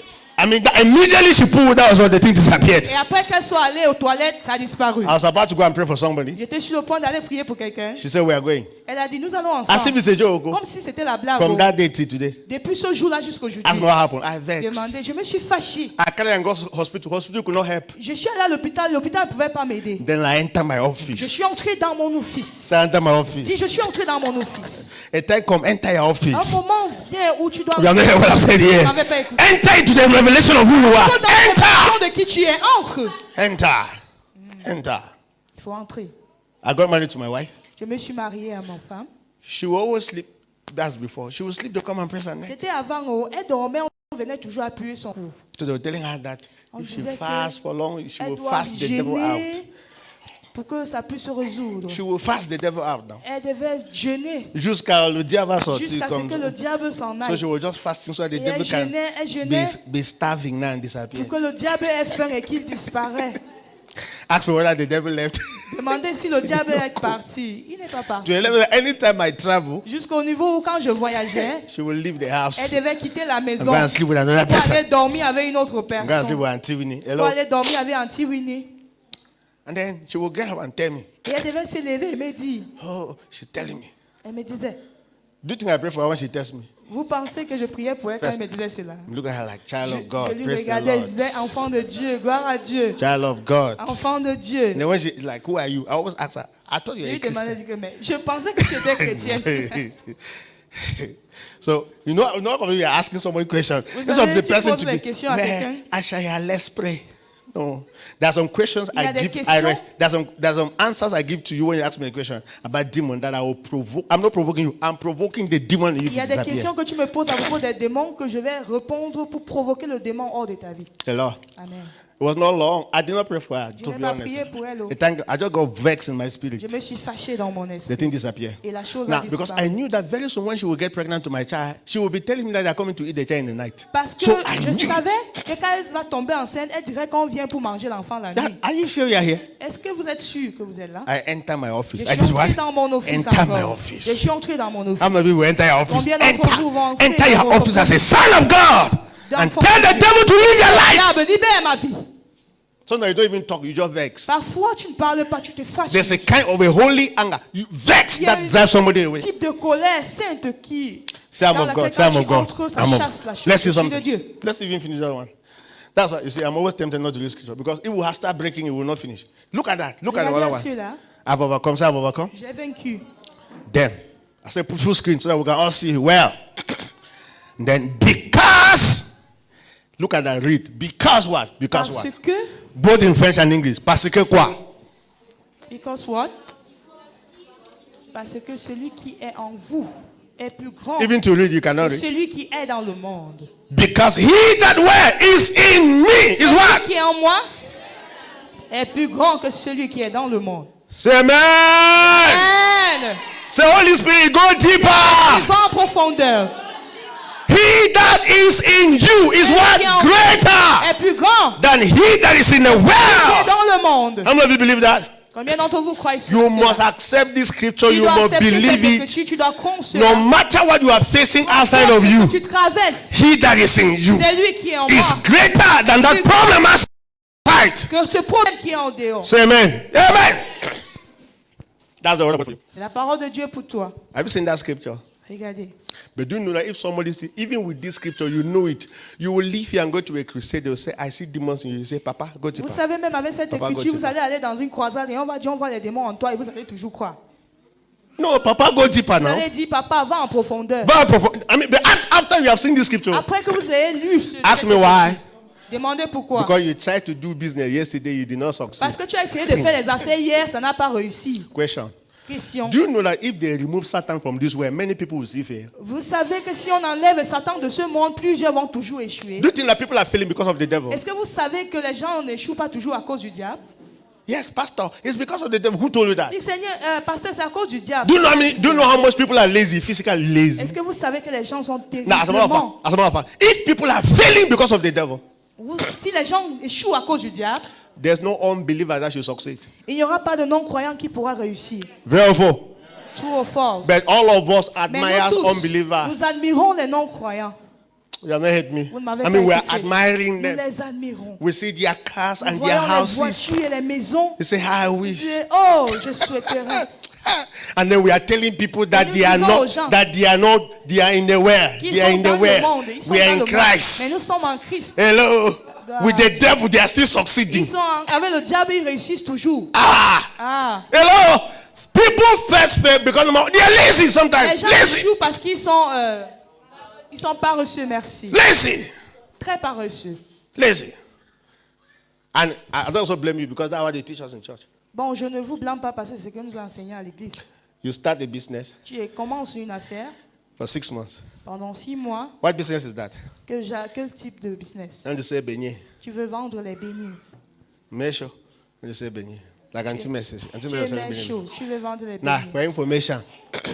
[SPEAKER 1] immediately she pooed. That was all the thing disappeared.
[SPEAKER 2] Et après qu'elle soit allée aux toilettes, ça a disparu.
[SPEAKER 1] I was about to go and pray for somebody.
[SPEAKER 2] J'étais sur le point d'aller prier pour quelqu'un.
[SPEAKER 1] She said, we are going.
[SPEAKER 2] Elle a dit, nous allons
[SPEAKER 1] As if
[SPEAKER 2] ensemble.
[SPEAKER 1] it's a joke.
[SPEAKER 2] Comme si c'était la blague.
[SPEAKER 1] From that day till today.
[SPEAKER 2] Depuis ce jour-là jusqu'aujourd'hui,
[SPEAKER 1] Ask me what happened. I vexed.
[SPEAKER 2] demandé, je me suis fâché.
[SPEAKER 1] I carried and go to hospital. Hospital could not help.
[SPEAKER 2] Je suis allé à l'hôpital ne pouvait pas m'aider.
[SPEAKER 1] Then I enter my
[SPEAKER 2] Je
[SPEAKER 1] office.
[SPEAKER 2] suis entré dans mon office.
[SPEAKER 1] So I enter my
[SPEAKER 2] Si
[SPEAKER 1] office.
[SPEAKER 2] je suis entré dans mon office,
[SPEAKER 1] A time come, enter your
[SPEAKER 2] un
[SPEAKER 1] office.
[SPEAKER 2] moment vient où tu dois.
[SPEAKER 1] You are not hearing what I'm saying
[SPEAKER 2] Tu
[SPEAKER 1] here.
[SPEAKER 2] n'avais pas écouté.
[SPEAKER 1] Enter into the revelation of who you are.
[SPEAKER 2] Dans la
[SPEAKER 1] Enter.
[SPEAKER 2] révélation de qui tu es, entre.
[SPEAKER 1] Enter.
[SPEAKER 2] Il faut entrer.
[SPEAKER 1] I got married to my wife.
[SPEAKER 2] Je me suis mariée à ma femme.
[SPEAKER 1] She will always sleep. That's before. She will sleep to come and press her neck.
[SPEAKER 2] C'était avant, oh, elle dormait, on venait toujours appuyer son cou.
[SPEAKER 1] So they were telling her that
[SPEAKER 2] On
[SPEAKER 1] if she
[SPEAKER 2] disait
[SPEAKER 1] fasts for long, she
[SPEAKER 2] Elle
[SPEAKER 1] will
[SPEAKER 2] doit
[SPEAKER 1] fast the devil out.
[SPEAKER 2] jeûner pour que ça puisse se résoudre.
[SPEAKER 1] She will fast the devil out now.
[SPEAKER 2] Elle devait jeûner
[SPEAKER 1] Jusqu'à le diable sorti
[SPEAKER 2] jusqu'à ce
[SPEAKER 1] comme.
[SPEAKER 2] que le diable s'en
[SPEAKER 1] So
[SPEAKER 2] aille.
[SPEAKER 1] she was just fasting so that the
[SPEAKER 2] Et
[SPEAKER 1] devil can
[SPEAKER 2] elle jeûnait
[SPEAKER 1] be starving now and disappear.
[SPEAKER 2] pour que le diable ait faim et qu'il disparaisse.
[SPEAKER 1] Ask me whether the devil left.
[SPEAKER 2] Demandez si le diable est parti. Il n'est pas parti.
[SPEAKER 1] To a level that anytime I travel,
[SPEAKER 2] Jusqu'au niveau où quand je voyageais,
[SPEAKER 1] she will leave the
[SPEAKER 2] elle
[SPEAKER 1] house
[SPEAKER 2] devait quitter la
[SPEAKER 1] and
[SPEAKER 2] maison
[SPEAKER 1] go and sleep with another
[SPEAKER 2] pour
[SPEAKER 1] person.
[SPEAKER 2] aller dormir avec une autre
[SPEAKER 1] Go and sleep
[SPEAKER 2] personne.
[SPEAKER 1] with Auntie Winnie.
[SPEAKER 2] Pour
[SPEAKER 1] Hello.
[SPEAKER 2] aller dormir avec Auntie Winnie.
[SPEAKER 1] And then she will get up and tell me,
[SPEAKER 2] Et elle devait se lever et me dire.
[SPEAKER 1] oh, she's telling me.
[SPEAKER 2] Elle me disait,
[SPEAKER 1] Do you think I pray for her when she tells me?
[SPEAKER 2] Vous pensez que je priais pour elle quand elle me disait cela?
[SPEAKER 1] Look at her like child of
[SPEAKER 2] Je
[SPEAKER 1] God.
[SPEAKER 2] lui
[SPEAKER 1] Praise the
[SPEAKER 2] regardais, je
[SPEAKER 1] Lord.
[SPEAKER 2] disais, enfant de Dieu, gloire à Dieu.
[SPEAKER 1] Child of God.
[SPEAKER 2] Enfant de Dieu.
[SPEAKER 1] And then when she like, who are you? I always ask her. I thought you
[SPEAKER 2] Je
[SPEAKER 1] were a
[SPEAKER 2] lui demandais,
[SPEAKER 1] Christian.
[SPEAKER 2] je dis que, mais je pensais que tu étais chrétienne.
[SPEAKER 1] So you know when you're asking somebody question,
[SPEAKER 2] Vous
[SPEAKER 1] this
[SPEAKER 2] savez,
[SPEAKER 1] of the
[SPEAKER 2] tu
[SPEAKER 1] person
[SPEAKER 2] poses
[SPEAKER 1] to
[SPEAKER 2] les
[SPEAKER 1] be.
[SPEAKER 2] questions à quelqu'un.
[SPEAKER 1] Ashaya, let's pray. No, there's some questions
[SPEAKER 2] Il y a
[SPEAKER 1] I
[SPEAKER 2] des
[SPEAKER 1] give.
[SPEAKER 2] questions.
[SPEAKER 1] There's some answers I give to you when you ask me a question about demon that I will provoke. I'm not provoking you. I'm provoking the demon in you
[SPEAKER 2] Il y
[SPEAKER 1] to
[SPEAKER 2] a des
[SPEAKER 1] disappear.
[SPEAKER 2] questions que tu me poses à propos des démons que je vais répondre pour provoquer le démon hors de ta vie.
[SPEAKER 1] Hello.
[SPEAKER 2] Amen.
[SPEAKER 1] It was not long. I did not pray for her.
[SPEAKER 2] Je
[SPEAKER 1] To
[SPEAKER 2] n'ai
[SPEAKER 1] be
[SPEAKER 2] pas
[SPEAKER 1] honest,
[SPEAKER 2] prié pour elle.
[SPEAKER 1] I just got vexed in my spirit.
[SPEAKER 2] Je me suis fâché dans mon
[SPEAKER 1] The
[SPEAKER 2] esprit.
[SPEAKER 1] thing disappeared.
[SPEAKER 2] Et la chose a
[SPEAKER 1] Now, because
[SPEAKER 2] disparu.
[SPEAKER 1] I knew that very soon when she will get pregnant to my child, she will be telling me that they're coming to eat the child in the night.
[SPEAKER 2] Parce que
[SPEAKER 1] So I
[SPEAKER 2] je
[SPEAKER 1] knew it.
[SPEAKER 2] savais que quand elle va tomber enceinte, elle dirait qu'on vient pour manger l'enfant la
[SPEAKER 1] That,
[SPEAKER 2] nuit.
[SPEAKER 1] are you sure you're here?
[SPEAKER 2] Est-ce que vous êtes sûr que vous êtes là?
[SPEAKER 1] I enter my
[SPEAKER 2] Je
[SPEAKER 1] office. I
[SPEAKER 2] suis
[SPEAKER 1] did what?
[SPEAKER 2] entré dans mon office
[SPEAKER 1] Enter my
[SPEAKER 2] encore.
[SPEAKER 1] office.
[SPEAKER 2] Je suis entré dans mon office.
[SPEAKER 1] How many people enter your office?
[SPEAKER 2] Combien d'entre vous vont entrer
[SPEAKER 1] Enter
[SPEAKER 2] dans
[SPEAKER 1] your
[SPEAKER 2] votre
[SPEAKER 1] office as a son of God and
[SPEAKER 2] D'enfant
[SPEAKER 1] tell
[SPEAKER 2] de
[SPEAKER 1] the
[SPEAKER 2] Dieu.
[SPEAKER 1] devil to live your life.
[SPEAKER 2] Diable, libère ma vie.
[SPEAKER 1] Sometimes you don't even talk, you just vex.
[SPEAKER 2] Parfois, tu ne parles pas, tu te fâches.
[SPEAKER 1] There's a kind of a holy anger. You vex
[SPEAKER 2] Il y a
[SPEAKER 1] that drives somebody
[SPEAKER 2] un
[SPEAKER 1] away.
[SPEAKER 2] type de colère sainte qui,
[SPEAKER 1] Say I'm
[SPEAKER 2] dans
[SPEAKER 1] of
[SPEAKER 2] laquelle
[SPEAKER 1] God. Say
[SPEAKER 2] quand
[SPEAKER 1] I'm of
[SPEAKER 2] tu
[SPEAKER 1] God.
[SPEAKER 2] entres, ça
[SPEAKER 1] I'm of-
[SPEAKER 2] chasse la chose.
[SPEAKER 1] Let's see
[SPEAKER 2] Je suis de
[SPEAKER 1] something.
[SPEAKER 2] Dieu.
[SPEAKER 1] Let's even finish that one. That's why you see, I'm always tempted not to read scripture because it will start breaking, it will not finish. Look at that. Look at the other
[SPEAKER 2] Regardez
[SPEAKER 1] one.
[SPEAKER 2] celui-là.
[SPEAKER 1] I've overcome. Say I've overcome.
[SPEAKER 2] J'ai vaincu.
[SPEAKER 1] Then I said put full screen so that we can all see well. Then because look at that, read. Because what? Because
[SPEAKER 2] Parce
[SPEAKER 1] what?
[SPEAKER 2] que,
[SPEAKER 1] Both in French and English. Parce que quoi?
[SPEAKER 2] because what? Parce que celui qui est en vous est plus grand
[SPEAKER 1] Even to read, you cannot
[SPEAKER 2] que
[SPEAKER 1] read.
[SPEAKER 2] celui qui est dans le monde.
[SPEAKER 1] Because he that were is in me is
[SPEAKER 2] Celui
[SPEAKER 1] what?
[SPEAKER 2] qui est en moi est plus grand que celui qui est dans le monde.
[SPEAKER 1] Say amen.
[SPEAKER 2] Amen.
[SPEAKER 1] Say Holy Spirit, go
[SPEAKER 2] Il
[SPEAKER 1] deeper.
[SPEAKER 2] va en profondeur.
[SPEAKER 1] He that is in you is
[SPEAKER 2] Celui
[SPEAKER 1] what?
[SPEAKER 2] qui est en vous
[SPEAKER 1] Greater
[SPEAKER 2] est plus grand
[SPEAKER 1] than he that is in the
[SPEAKER 2] qui est
[SPEAKER 1] world.
[SPEAKER 2] dans le monde.
[SPEAKER 1] How many of you believe that?
[SPEAKER 2] Combien d'entre vous croient sur
[SPEAKER 1] You
[SPEAKER 2] cela?
[SPEAKER 1] must accept this scripture.
[SPEAKER 2] Tu
[SPEAKER 1] You
[SPEAKER 2] dois
[SPEAKER 1] must
[SPEAKER 2] accepter cette
[SPEAKER 1] believe it.
[SPEAKER 2] écriture, tu dois croire cela.
[SPEAKER 1] No matter what you are facing outside of
[SPEAKER 2] Ce
[SPEAKER 1] you,
[SPEAKER 2] que tu traverses,
[SPEAKER 1] he that is in you
[SPEAKER 2] c'est lui qui est en
[SPEAKER 1] is
[SPEAKER 2] moi
[SPEAKER 1] greater than that problem outside.
[SPEAKER 2] que ce problème qui est en dehors.
[SPEAKER 1] Say amen. Amen. That's the word of God.
[SPEAKER 2] C'est la parole de Dieu pour toi.
[SPEAKER 1] Have you seen that scripture?
[SPEAKER 2] Regardez.
[SPEAKER 1] But do you know that if somebody see, even with this scripture, you know it, you will leave here and go to a crusade. They will say, I see demons in you. You say, Papa, go to
[SPEAKER 2] Vous savez, même avec cette
[SPEAKER 1] Papa,
[SPEAKER 2] écriture,
[SPEAKER 1] go
[SPEAKER 2] vous
[SPEAKER 1] deeper.
[SPEAKER 2] allez aller dans une croisade et on va dire, on voit les démons en toi et vous allez toujours croire.
[SPEAKER 1] No, Papa, go deeper
[SPEAKER 2] Vous
[SPEAKER 1] now.
[SPEAKER 2] allez dire, papa, va en profondeur.
[SPEAKER 1] I mean, but after you have seen this scripture,
[SPEAKER 2] Après que vous ayez lu ce
[SPEAKER 1] ask
[SPEAKER 2] cette
[SPEAKER 1] me why.
[SPEAKER 2] écriture, demandez pourquoi.
[SPEAKER 1] Because you tried to do business yesterday, you did not succeed.
[SPEAKER 2] Parce que tu as essayé de faire les affaires hier, ça n'a pas réussi.
[SPEAKER 1] Question.
[SPEAKER 2] Question.
[SPEAKER 1] Do you know that if they remove Satan from this world, many people will see fear?
[SPEAKER 2] Vous savez que si on enlève Satan de ce monde, plusieurs vont toujours échouer.
[SPEAKER 1] Do you think that people are failing because of the devil?
[SPEAKER 2] Est-ce que vous savez que les gens n'échouent pas toujours à cause du diable?
[SPEAKER 1] Yes, Pastor. It's because of the devil. Who told you that?
[SPEAKER 2] Oui, Seigneur, pasteur, c'est à cause du diable.
[SPEAKER 1] Do you know how much people are lazy, physically lazy?
[SPEAKER 2] Est-ce que vous savez que les gens sont
[SPEAKER 1] Now, as a matter
[SPEAKER 2] terriblement...
[SPEAKER 1] of fact, if people are failing because of the devil,
[SPEAKER 2] Si les gens échouent à cause du diable,
[SPEAKER 1] there's no unbeliever that should succeed.
[SPEAKER 2] il n'y aura pas de non-croyant qui pourra réussir.
[SPEAKER 1] Very full.
[SPEAKER 2] True or false?
[SPEAKER 1] But all of us
[SPEAKER 2] Mais
[SPEAKER 1] admire
[SPEAKER 2] nous tous,
[SPEAKER 1] unbelievers.
[SPEAKER 2] nous admirons les non-croyants.
[SPEAKER 1] You have not heard me.
[SPEAKER 2] Vous ne m'avez
[SPEAKER 1] I mean,
[SPEAKER 2] pas
[SPEAKER 1] we're
[SPEAKER 2] écouté.
[SPEAKER 1] admiring
[SPEAKER 2] Nous
[SPEAKER 1] them.
[SPEAKER 2] les admirons.
[SPEAKER 1] We see their cars
[SPEAKER 2] Nous
[SPEAKER 1] and their
[SPEAKER 2] voyons les
[SPEAKER 1] houses.
[SPEAKER 2] voitures et les maisons.
[SPEAKER 1] You say, I wish.
[SPEAKER 2] Et, oh, je souhaiterais
[SPEAKER 1] And then we are telling people that
[SPEAKER 2] nous
[SPEAKER 1] they are
[SPEAKER 2] disons aux
[SPEAKER 1] not,
[SPEAKER 2] gens
[SPEAKER 1] they are in the world.
[SPEAKER 2] qu'ils
[SPEAKER 1] They are
[SPEAKER 2] sont
[SPEAKER 1] in
[SPEAKER 2] dans
[SPEAKER 1] the
[SPEAKER 2] le
[SPEAKER 1] world.
[SPEAKER 2] monde. Ils sont
[SPEAKER 1] We are
[SPEAKER 2] dans
[SPEAKER 1] in
[SPEAKER 2] le monde. Mais nous
[SPEAKER 1] Christ.
[SPEAKER 2] sommes en Christ.
[SPEAKER 1] Hello. With the devil, they are still succeeding.
[SPEAKER 2] Ils sont avec le diable, ils réussissent toujours. Ah.
[SPEAKER 1] Hello. People first fail because they are lazy
[SPEAKER 2] Les
[SPEAKER 1] sometimes.
[SPEAKER 2] gens
[SPEAKER 1] Lazy.
[SPEAKER 2] échouent parce qu'ils sont paresseux, merci.
[SPEAKER 1] Lazy.
[SPEAKER 2] Très paresseux.
[SPEAKER 1] Lazy. And I don't also blame you because that's what they teach us in church.
[SPEAKER 2] Bon, je ne vous blâme pas parce que c'est ce que nous enseignons à l'église.
[SPEAKER 1] You start a business
[SPEAKER 2] Tu commences une affaire
[SPEAKER 1] for 6 months.
[SPEAKER 2] pendant 6 mois.
[SPEAKER 1] What business is that?
[SPEAKER 2] Quel type de business?
[SPEAKER 1] And you say beignet.
[SPEAKER 2] Tu veux vendre les beignets.
[SPEAKER 1] Mesho. And you say beignet. Like Auntie Messi. Auntie
[SPEAKER 2] Tu
[SPEAKER 1] Messi
[SPEAKER 2] es
[SPEAKER 1] says
[SPEAKER 2] mets
[SPEAKER 1] beignet.
[SPEAKER 2] chaud. Tu veux vendre les
[SPEAKER 1] Now,
[SPEAKER 2] beignets.
[SPEAKER 1] for information,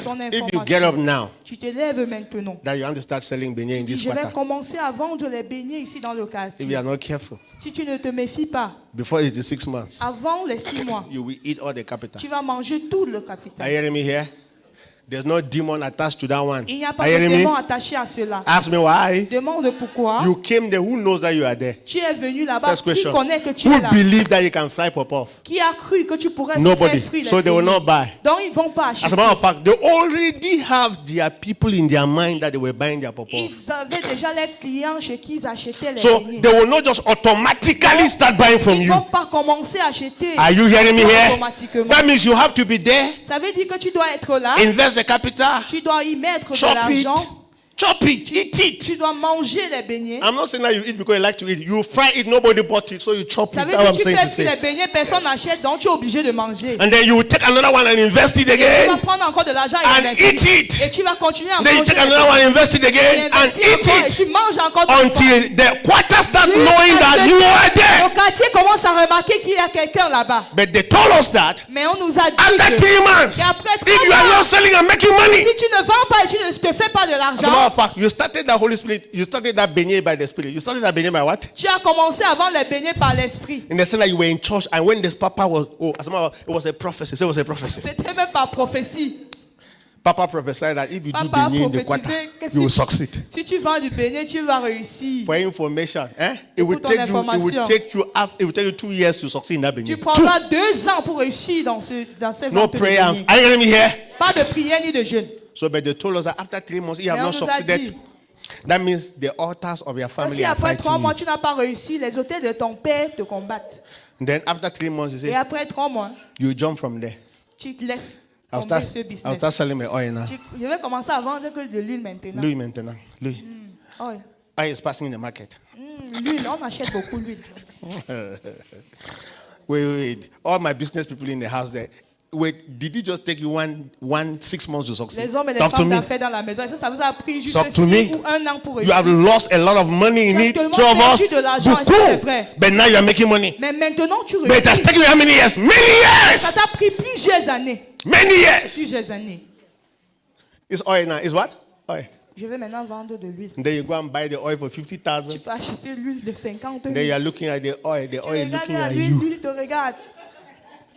[SPEAKER 2] Pour ton
[SPEAKER 1] if you get up
[SPEAKER 2] information,
[SPEAKER 1] now,
[SPEAKER 2] tu te lèves maintenant.
[SPEAKER 1] that you want to start selling beignet in
[SPEAKER 2] Tu dis,
[SPEAKER 1] this
[SPEAKER 2] je vais
[SPEAKER 1] quarter,
[SPEAKER 2] commencer à vendre les beignets ici dans le
[SPEAKER 1] if you
[SPEAKER 2] quartier.
[SPEAKER 1] are not careful,
[SPEAKER 2] Si tu ne te méfies pas,
[SPEAKER 1] before it is 6 months,
[SPEAKER 2] avant les 6 mois,
[SPEAKER 1] you will eat all the capital.
[SPEAKER 2] tu vas manger tout le
[SPEAKER 1] Are you
[SPEAKER 2] capital.
[SPEAKER 1] hearing me here? There's no demon attached to that one.
[SPEAKER 2] Il n'y a pas
[SPEAKER 1] Are you
[SPEAKER 2] de
[SPEAKER 1] hearing
[SPEAKER 2] démon
[SPEAKER 1] me?
[SPEAKER 2] attaché à cela.
[SPEAKER 1] Ask me why.
[SPEAKER 2] Demande pourquoi.
[SPEAKER 1] You came there. Who knows that you are there?
[SPEAKER 2] Tu es venu là-bas.
[SPEAKER 1] First
[SPEAKER 2] Qui
[SPEAKER 1] question.
[SPEAKER 2] connaît que tu
[SPEAKER 1] Who
[SPEAKER 2] es là?
[SPEAKER 1] believe that you can fly pop-off?
[SPEAKER 2] Qui a cru que tu pourrais
[SPEAKER 1] Nobody.
[SPEAKER 2] faire fruit
[SPEAKER 1] So they will not buy.
[SPEAKER 2] Donc ils ne vont pas
[SPEAKER 1] As
[SPEAKER 2] acheter.
[SPEAKER 1] a matter of fact, they already have their people in their mind that they were buying their pop-off.
[SPEAKER 2] Ils avaient déjà les clients chez qui ils achetaient les
[SPEAKER 1] So
[SPEAKER 2] beignets.
[SPEAKER 1] they will not just automatically start buying from
[SPEAKER 2] Ils ne
[SPEAKER 1] you.
[SPEAKER 2] vont pas commencer à acheter
[SPEAKER 1] Are you hearing me here?
[SPEAKER 2] automatiquement.
[SPEAKER 1] That means you have to be there,
[SPEAKER 2] Ça veut dire que tu dois être là.
[SPEAKER 1] invest the capital,
[SPEAKER 2] Tu dois y mettre de
[SPEAKER 1] chop it,
[SPEAKER 2] l'argent.
[SPEAKER 1] eat
[SPEAKER 2] Tu
[SPEAKER 1] it.
[SPEAKER 2] dois manger les beignets.
[SPEAKER 1] I'm not saying that you eat because you like to eat. You fry it, nobody bought it, so you chop
[SPEAKER 2] Ça
[SPEAKER 1] it.
[SPEAKER 2] veut
[SPEAKER 1] That's what
[SPEAKER 2] dire
[SPEAKER 1] I'm
[SPEAKER 2] que tu
[SPEAKER 1] saying
[SPEAKER 2] fais
[SPEAKER 1] to
[SPEAKER 2] frire
[SPEAKER 1] say.
[SPEAKER 2] les beignets, personne n'achète, donc tu es obligé de manger.
[SPEAKER 1] And then you will take another one and invest it
[SPEAKER 2] Tu vas
[SPEAKER 1] again.
[SPEAKER 2] prendre encore de l'argent et
[SPEAKER 1] And
[SPEAKER 2] investir.
[SPEAKER 1] eat it.
[SPEAKER 2] Et tu vas continuer à
[SPEAKER 1] Then you
[SPEAKER 2] manger.
[SPEAKER 1] take another one, invest it
[SPEAKER 2] Et
[SPEAKER 1] again, and
[SPEAKER 2] investir
[SPEAKER 1] eat
[SPEAKER 2] encore, et
[SPEAKER 1] it
[SPEAKER 2] tu manges encore de
[SPEAKER 1] until the quarter start
[SPEAKER 2] Jusqu'à
[SPEAKER 1] knowing that
[SPEAKER 2] ce
[SPEAKER 1] you
[SPEAKER 2] que
[SPEAKER 1] are there.
[SPEAKER 2] Le quartier commence à remarquer qu'il y a quelqu'un là-bas.
[SPEAKER 1] But they told us that
[SPEAKER 2] Mais on nous a dit
[SPEAKER 1] after
[SPEAKER 2] que
[SPEAKER 1] 3 months,
[SPEAKER 2] Et après
[SPEAKER 1] if you
[SPEAKER 2] 3
[SPEAKER 1] are
[SPEAKER 2] mois,
[SPEAKER 1] not selling and making money,
[SPEAKER 2] si tu ne vends pas et tu ne te fais pas de
[SPEAKER 1] as a matter
[SPEAKER 2] l'argent,
[SPEAKER 1] of fact, you started that Holy Spirit, you started that beignet by the Spirit. You started that beignet by what?
[SPEAKER 2] tu as commencé à vendre les beignets par l'esprit.
[SPEAKER 1] In the sense that you were in church, and when this papa was, as a matter of fact, it was a prophecy. So it was a prophecy.
[SPEAKER 2] C'était même par prophétie.
[SPEAKER 1] Papa prophesied that if you do
[SPEAKER 2] Papa a
[SPEAKER 1] beignet in the quarter,
[SPEAKER 2] prophétisé que
[SPEAKER 1] you will
[SPEAKER 2] si,
[SPEAKER 1] succeed.
[SPEAKER 2] si tu vends du beignet, tu vas réussir.
[SPEAKER 1] For information, it will
[SPEAKER 2] Pour ton
[SPEAKER 1] take you. It
[SPEAKER 2] information.
[SPEAKER 1] will take you. It will take you 2 years to succeed in that
[SPEAKER 2] Tu
[SPEAKER 1] beignet.
[SPEAKER 2] prendras 2 ans pour réussir dans ces
[SPEAKER 1] No
[SPEAKER 2] ventes de
[SPEAKER 1] prayer.
[SPEAKER 2] beignets.
[SPEAKER 1] Are you hearing me here?
[SPEAKER 2] Pas de prière ni de jeûne.
[SPEAKER 1] So, but they told us that after 3 months, you have
[SPEAKER 2] Mais on
[SPEAKER 1] not
[SPEAKER 2] nous a
[SPEAKER 1] succeeded.
[SPEAKER 2] dit,
[SPEAKER 1] That means the altars of your
[SPEAKER 2] que
[SPEAKER 1] family
[SPEAKER 2] si
[SPEAKER 1] are
[SPEAKER 2] après 3
[SPEAKER 1] fighting
[SPEAKER 2] mois
[SPEAKER 1] you.
[SPEAKER 2] tu n'as pas réussi, les hôtels de ton père te combattent.
[SPEAKER 1] Then after 3 months, you
[SPEAKER 2] Et
[SPEAKER 1] say
[SPEAKER 2] après 3 mois,
[SPEAKER 1] you jump from there.
[SPEAKER 2] tu te laisses
[SPEAKER 1] I'll
[SPEAKER 2] tomber
[SPEAKER 1] start.
[SPEAKER 2] ce
[SPEAKER 1] I'll
[SPEAKER 2] business.
[SPEAKER 1] start selling my oil now.
[SPEAKER 2] Je vais commencer à vendre que de l'huile maintenant.
[SPEAKER 1] Louis maintenant. Louis.
[SPEAKER 2] Oil.
[SPEAKER 1] Oil is passing in the market.
[SPEAKER 2] L'huile, on achète beaucoup l'huile.
[SPEAKER 1] Wait. All my business people in the house there. Wait, did it just take you one 6 months to succeed?
[SPEAKER 2] Les hommes et les
[SPEAKER 1] Talk to
[SPEAKER 2] femmes
[SPEAKER 1] me.
[SPEAKER 2] d'affaires dans la maison. Et ça vous a pris juste
[SPEAKER 1] Talk to
[SPEAKER 2] 6
[SPEAKER 1] me.
[SPEAKER 2] ou 1 an pour
[SPEAKER 1] You have
[SPEAKER 2] réussir.
[SPEAKER 1] lost a lot of money in
[SPEAKER 2] Tu as
[SPEAKER 1] it.
[SPEAKER 2] tellement
[SPEAKER 1] 2 of us.
[SPEAKER 2] perdu de l'argent, est-ce que c'est vrai?
[SPEAKER 1] But now you are making money.
[SPEAKER 2] Mais maintenant tu
[SPEAKER 1] But it has
[SPEAKER 2] réussis.
[SPEAKER 1] taken you how many years? Many
[SPEAKER 2] Ça
[SPEAKER 1] years.
[SPEAKER 2] t'a pris plusieurs années.
[SPEAKER 1] Many years.
[SPEAKER 2] Plusieurs années.
[SPEAKER 1] It's oil now. It's what? Oil.
[SPEAKER 2] Je vais maintenant vendre de l'huile.
[SPEAKER 1] And then you go and buy the oil for 50,000.
[SPEAKER 2] Tu peux acheter l'huile de 50 000.
[SPEAKER 1] Then you are looking at the oil. The
[SPEAKER 2] Tu
[SPEAKER 1] oil is
[SPEAKER 2] regardes
[SPEAKER 1] looking
[SPEAKER 2] la
[SPEAKER 1] at
[SPEAKER 2] l'huile,
[SPEAKER 1] you.
[SPEAKER 2] l'huile te regarde.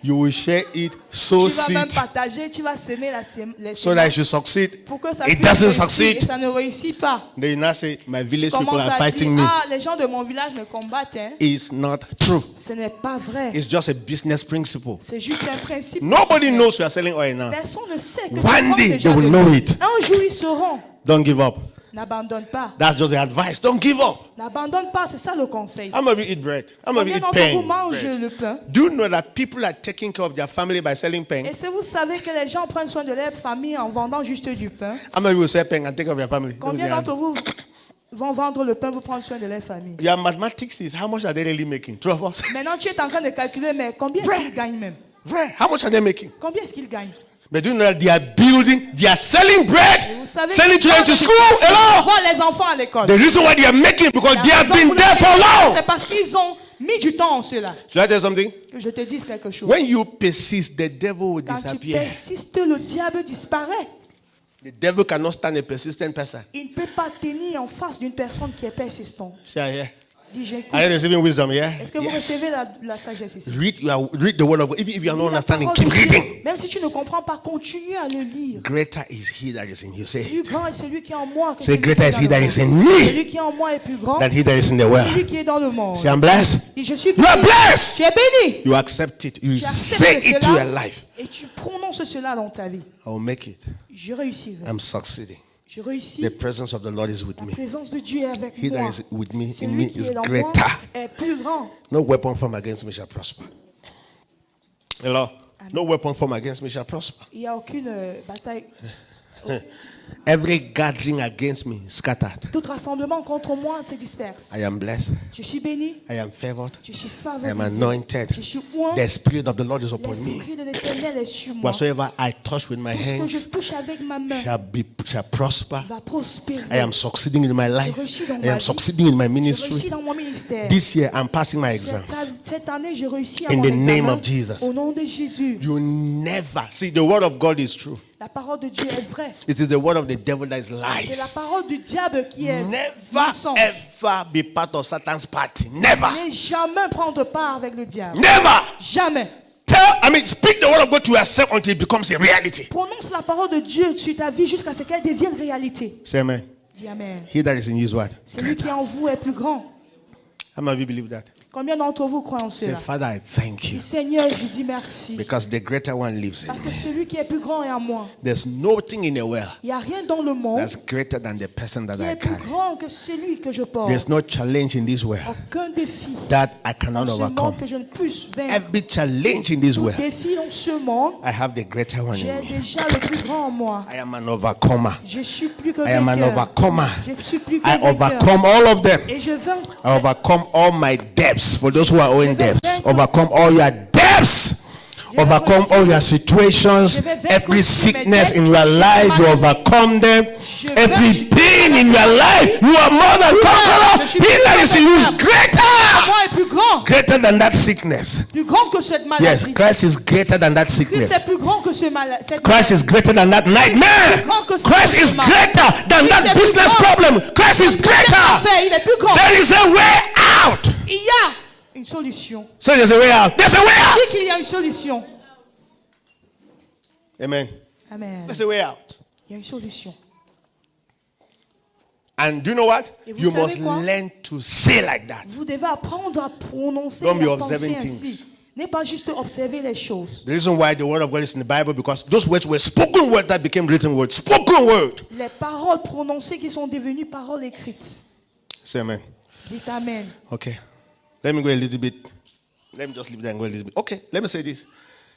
[SPEAKER 1] You will share it, sow
[SPEAKER 2] Tu vas même
[SPEAKER 1] seed,
[SPEAKER 2] partager, tu vas s'aimer les
[SPEAKER 1] so that it
[SPEAKER 2] semences
[SPEAKER 1] should succeed.
[SPEAKER 2] pour que ça
[SPEAKER 1] It
[SPEAKER 2] puisse
[SPEAKER 1] doesn't
[SPEAKER 2] réussir.
[SPEAKER 1] succeed.
[SPEAKER 2] Et ça ne réussit pas.
[SPEAKER 1] Then you now say, my
[SPEAKER 2] Tu
[SPEAKER 1] village people
[SPEAKER 2] commences
[SPEAKER 1] are
[SPEAKER 2] à
[SPEAKER 1] fighting
[SPEAKER 2] dire,
[SPEAKER 1] me.
[SPEAKER 2] ah, les gens de mon village me combattent. Hein.
[SPEAKER 1] It's not true.
[SPEAKER 2] Ce n'est pas vrai.
[SPEAKER 1] It's just a business principle.
[SPEAKER 2] C'est juste un principe.
[SPEAKER 1] Nobody knows you are selling oil now.
[SPEAKER 2] Personne ne sait que tu
[SPEAKER 1] One
[SPEAKER 2] vends
[SPEAKER 1] day
[SPEAKER 2] déjà
[SPEAKER 1] they will
[SPEAKER 2] de
[SPEAKER 1] know
[SPEAKER 2] l'huile.
[SPEAKER 1] it.
[SPEAKER 2] Un jour ils sauront.
[SPEAKER 1] Don't give up.
[SPEAKER 2] N'abandonne pas.
[SPEAKER 1] That's just the advice. Don't give up.
[SPEAKER 2] N'abandonne pas, c'est ça le conseil.
[SPEAKER 1] How many of you eat bread? How many of you
[SPEAKER 2] Combien
[SPEAKER 1] eat
[SPEAKER 2] d'entre vous
[SPEAKER 1] pain?
[SPEAKER 2] mangent
[SPEAKER 1] Bread.
[SPEAKER 2] le pain?
[SPEAKER 1] Do you know that people are taking care of their family by selling pain?
[SPEAKER 2] Et si vous savez que les gens prennent soin de leur famille en vendant juste du pain,
[SPEAKER 1] How many of you will sell pain and take care of your family? Let me see
[SPEAKER 2] combien
[SPEAKER 1] your hand.
[SPEAKER 2] d'entre vous vont vendre le pain pour prendre soin de leur famille?
[SPEAKER 1] Your mathematics is how much are they really making? 2 of us.
[SPEAKER 2] Maintenant, tu es en train de calculer, mais combien est-ce qu'ils gagnent même?
[SPEAKER 1] Right. How much are they making?
[SPEAKER 2] Combien est-ce qu'ils gagnent?
[SPEAKER 1] But do you know that they are building, they are selling bread,
[SPEAKER 2] Et vous savez
[SPEAKER 1] selling
[SPEAKER 2] qu'ils
[SPEAKER 1] children to
[SPEAKER 2] vendent-
[SPEAKER 1] school. Hello.
[SPEAKER 2] Envoient les enfants à l'école.
[SPEAKER 1] The reason why they are making because
[SPEAKER 2] La
[SPEAKER 1] they have
[SPEAKER 2] raison
[SPEAKER 1] been
[SPEAKER 2] pour
[SPEAKER 1] there for
[SPEAKER 2] laquelle-
[SPEAKER 1] long.
[SPEAKER 2] C'est parce qu'ils ont mis du temps en cela.
[SPEAKER 1] Should I tell you something?
[SPEAKER 2] Que je te dise quelque chose.
[SPEAKER 1] When you persist, the devil will
[SPEAKER 2] Quand tu
[SPEAKER 1] disappear.
[SPEAKER 2] persistes, le diable disparaît.
[SPEAKER 1] The devil cannot stand a persistent person.
[SPEAKER 2] Il ne peut pas tenir en face d'une personne qui est persistante.
[SPEAKER 1] See here.
[SPEAKER 2] Dis, j'écoute.
[SPEAKER 1] Are you receiving wisdom? Yeah.
[SPEAKER 2] Est-ce que vous recevez la sagesse ici?
[SPEAKER 1] Read the word of God. Even if you are not
[SPEAKER 2] Lis la
[SPEAKER 1] understanding,
[SPEAKER 2] parole
[SPEAKER 1] keep
[SPEAKER 2] de Dieu.
[SPEAKER 1] reading.
[SPEAKER 2] Même si tu ne comprends pas, continue à le lire.
[SPEAKER 1] Greater is he that is in you. Say,
[SPEAKER 2] Plus grand est celui qui est en moi. que
[SPEAKER 1] say
[SPEAKER 2] celui
[SPEAKER 1] greater
[SPEAKER 2] qui
[SPEAKER 1] is
[SPEAKER 2] est
[SPEAKER 1] he
[SPEAKER 2] dans
[SPEAKER 1] that
[SPEAKER 2] le
[SPEAKER 1] is in
[SPEAKER 2] monde.
[SPEAKER 1] me
[SPEAKER 2] Celui qui est en moi est plus grand
[SPEAKER 1] than he that is in the
[SPEAKER 2] que
[SPEAKER 1] world.
[SPEAKER 2] celui qui est dans le monde.
[SPEAKER 1] Say, I'm blessed.
[SPEAKER 2] Et je suis
[SPEAKER 1] You are
[SPEAKER 2] béni.
[SPEAKER 1] blessed.
[SPEAKER 2] Tu es béni.
[SPEAKER 1] You accept it. You
[SPEAKER 2] Tu
[SPEAKER 1] say
[SPEAKER 2] acceptes
[SPEAKER 1] it to
[SPEAKER 2] cela
[SPEAKER 1] your life.
[SPEAKER 2] et tu prononces cela dans ta vie.
[SPEAKER 1] I will make it.
[SPEAKER 2] Je réussirai.
[SPEAKER 1] I'm succeeding.
[SPEAKER 2] Je réussis.
[SPEAKER 1] The presence of the Lord is with
[SPEAKER 2] La
[SPEAKER 1] me.
[SPEAKER 2] présence de Dieu est avec
[SPEAKER 1] He that
[SPEAKER 2] moi.
[SPEAKER 1] is with me, in
[SPEAKER 2] Celui
[SPEAKER 1] me
[SPEAKER 2] qui
[SPEAKER 1] is
[SPEAKER 2] est dans moi
[SPEAKER 1] greater.
[SPEAKER 2] est plus grand.
[SPEAKER 1] No weapon formed against me shall prosper. Hello. No weapon formed against me shall prosper.
[SPEAKER 2] Il n'y a aucune bataille.
[SPEAKER 1] Every gathering against me is scattered.
[SPEAKER 2] Tout rassemblement contre moi se disperse.
[SPEAKER 1] I am blessed.
[SPEAKER 2] Je suis béni.
[SPEAKER 1] I am favored.
[SPEAKER 2] Je suis
[SPEAKER 1] I am
[SPEAKER 2] favorisé.
[SPEAKER 1] anointed.
[SPEAKER 2] Je suis oint.
[SPEAKER 1] The Spirit of the Lord is upon me.
[SPEAKER 2] L'esprit de l'Éternel est sur moi.
[SPEAKER 1] Whatsoever I touch with my
[SPEAKER 2] Tout ce que je
[SPEAKER 1] hands
[SPEAKER 2] touche avec ma main
[SPEAKER 1] shall prosper.
[SPEAKER 2] va prospérer.
[SPEAKER 1] I am succeeding in my life.
[SPEAKER 2] Je réussis dans
[SPEAKER 1] I
[SPEAKER 2] ma
[SPEAKER 1] am
[SPEAKER 2] vie.
[SPEAKER 1] succeeding in my
[SPEAKER 2] Je
[SPEAKER 1] ministry.
[SPEAKER 2] réussis dans mon ministère.
[SPEAKER 1] This year I'm passing my exams.
[SPEAKER 2] Cette année, je réussis à
[SPEAKER 1] In
[SPEAKER 2] mon
[SPEAKER 1] the
[SPEAKER 2] examen.
[SPEAKER 1] name of Jesus.
[SPEAKER 2] Au nom de Jésus.
[SPEAKER 1] You never see the word of God is true.
[SPEAKER 2] La parole de Dieu est vraie.
[SPEAKER 1] It is the word of the devil that is
[SPEAKER 2] C'est la
[SPEAKER 1] lies.
[SPEAKER 2] parole du diable qui est
[SPEAKER 1] Never
[SPEAKER 2] mensonge.
[SPEAKER 1] ever be part of Satan's party. Never.
[SPEAKER 2] Ne jamais prendre part avec le diable.
[SPEAKER 1] Never.
[SPEAKER 2] Jamais.
[SPEAKER 1] Speak the word of God to yourself until it becomes a reality.
[SPEAKER 2] Prononce la parole de Dieu sur ta vie jusqu'à ce qu'elle devienne réalité.
[SPEAKER 1] Say amen.
[SPEAKER 2] Dis amen.
[SPEAKER 1] He that is in you is what?
[SPEAKER 2] Celui qui est en vous est plus grand.
[SPEAKER 1] How many of you believe that?
[SPEAKER 2] Combien d'entre vous croient en
[SPEAKER 1] Say,
[SPEAKER 2] cela?
[SPEAKER 1] Father, I thank you.
[SPEAKER 2] Et Seigneur, je dis merci.
[SPEAKER 1] Because the greater one lives in
[SPEAKER 2] Parce que
[SPEAKER 1] me.
[SPEAKER 2] celui qui est plus grand est en moi.
[SPEAKER 1] There's nothing in the world
[SPEAKER 2] Il n'y a rien dans le monde
[SPEAKER 1] that's greater than the person that
[SPEAKER 2] qui
[SPEAKER 1] I
[SPEAKER 2] est plus
[SPEAKER 1] carry.
[SPEAKER 2] grand que celui que je porte.
[SPEAKER 1] There's no challenge in this world
[SPEAKER 2] Aucun défi
[SPEAKER 1] that I
[SPEAKER 2] dans
[SPEAKER 1] cannot
[SPEAKER 2] ce
[SPEAKER 1] overcome.
[SPEAKER 2] monde que je ne puisse vaincre.
[SPEAKER 1] Every challenge in this
[SPEAKER 2] Tout
[SPEAKER 1] world,
[SPEAKER 2] défi dans ce monde,
[SPEAKER 1] I have the greater one
[SPEAKER 2] j'ai
[SPEAKER 1] in me.
[SPEAKER 2] déjà le plus grand en moi.
[SPEAKER 1] I am an overcomer.
[SPEAKER 2] Je suis plus que
[SPEAKER 1] I am an
[SPEAKER 2] vainqueur.
[SPEAKER 1] overcomer.
[SPEAKER 2] Je suis plus que
[SPEAKER 1] I
[SPEAKER 2] vainqueur.
[SPEAKER 1] overcome all of them.
[SPEAKER 2] Et je vaincre.
[SPEAKER 1] I overcome all my debts. For those who are owing debts, overcome all your debts. Overcome all your situations, every sickness in your life, you overcome them. Every pain in your life, you are more than conqueror. He that is in you is greater.
[SPEAKER 2] Moi est plus grand.
[SPEAKER 1] Greater than that sickness.
[SPEAKER 2] Plus grand que cette maladie.
[SPEAKER 1] Yes, Christ is greater than that
[SPEAKER 2] Christ
[SPEAKER 1] sickness.
[SPEAKER 2] est plus grand que cette maladie.
[SPEAKER 1] Christ is greater than that nightmare. Christ is greater than that business problem. Christ is greater.
[SPEAKER 2] Il est plus grand.
[SPEAKER 1] There is a way out.
[SPEAKER 2] Il y a une solution.
[SPEAKER 1] So there's a way out. There's a way out.
[SPEAKER 2] Dis qu'il y a une solution.
[SPEAKER 1] Amen.
[SPEAKER 2] Amen.
[SPEAKER 1] There's a way out.
[SPEAKER 2] Il y a une solution.
[SPEAKER 1] And do you know what?
[SPEAKER 2] Et vous
[SPEAKER 1] You
[SPEAKER 2] savez
[SPEAKER 1] must
[SPEAKER 2] quoi?
[SPEAKER 1] learn to say like that.
[SPEAKER 2] Vous devez apprendre à prononcer
[SPEAKER 1] Don't be
[SPEAKER 2] et à penser
[SPEAKER 1] observing
[SPEAKER 2] ainsi.
[SPEAKER 1] things.
[SPEAKER 2] N'est pas juste observer les choses.
[SPEAKER 1] The reason why the word of God is in the Bible, because those words were spoken words that became written words. Spoken word.
[SPEAKER 2] Les paroles prononcées qui sont devenues paroles écrites.
[SPEAKER 1] Say amen.
[SPEAKER 2] Dites amen.
[SPEAKER 1] Okay. Let me go a little bit. Let me just leave there and go a little bit. Okay, let me say this.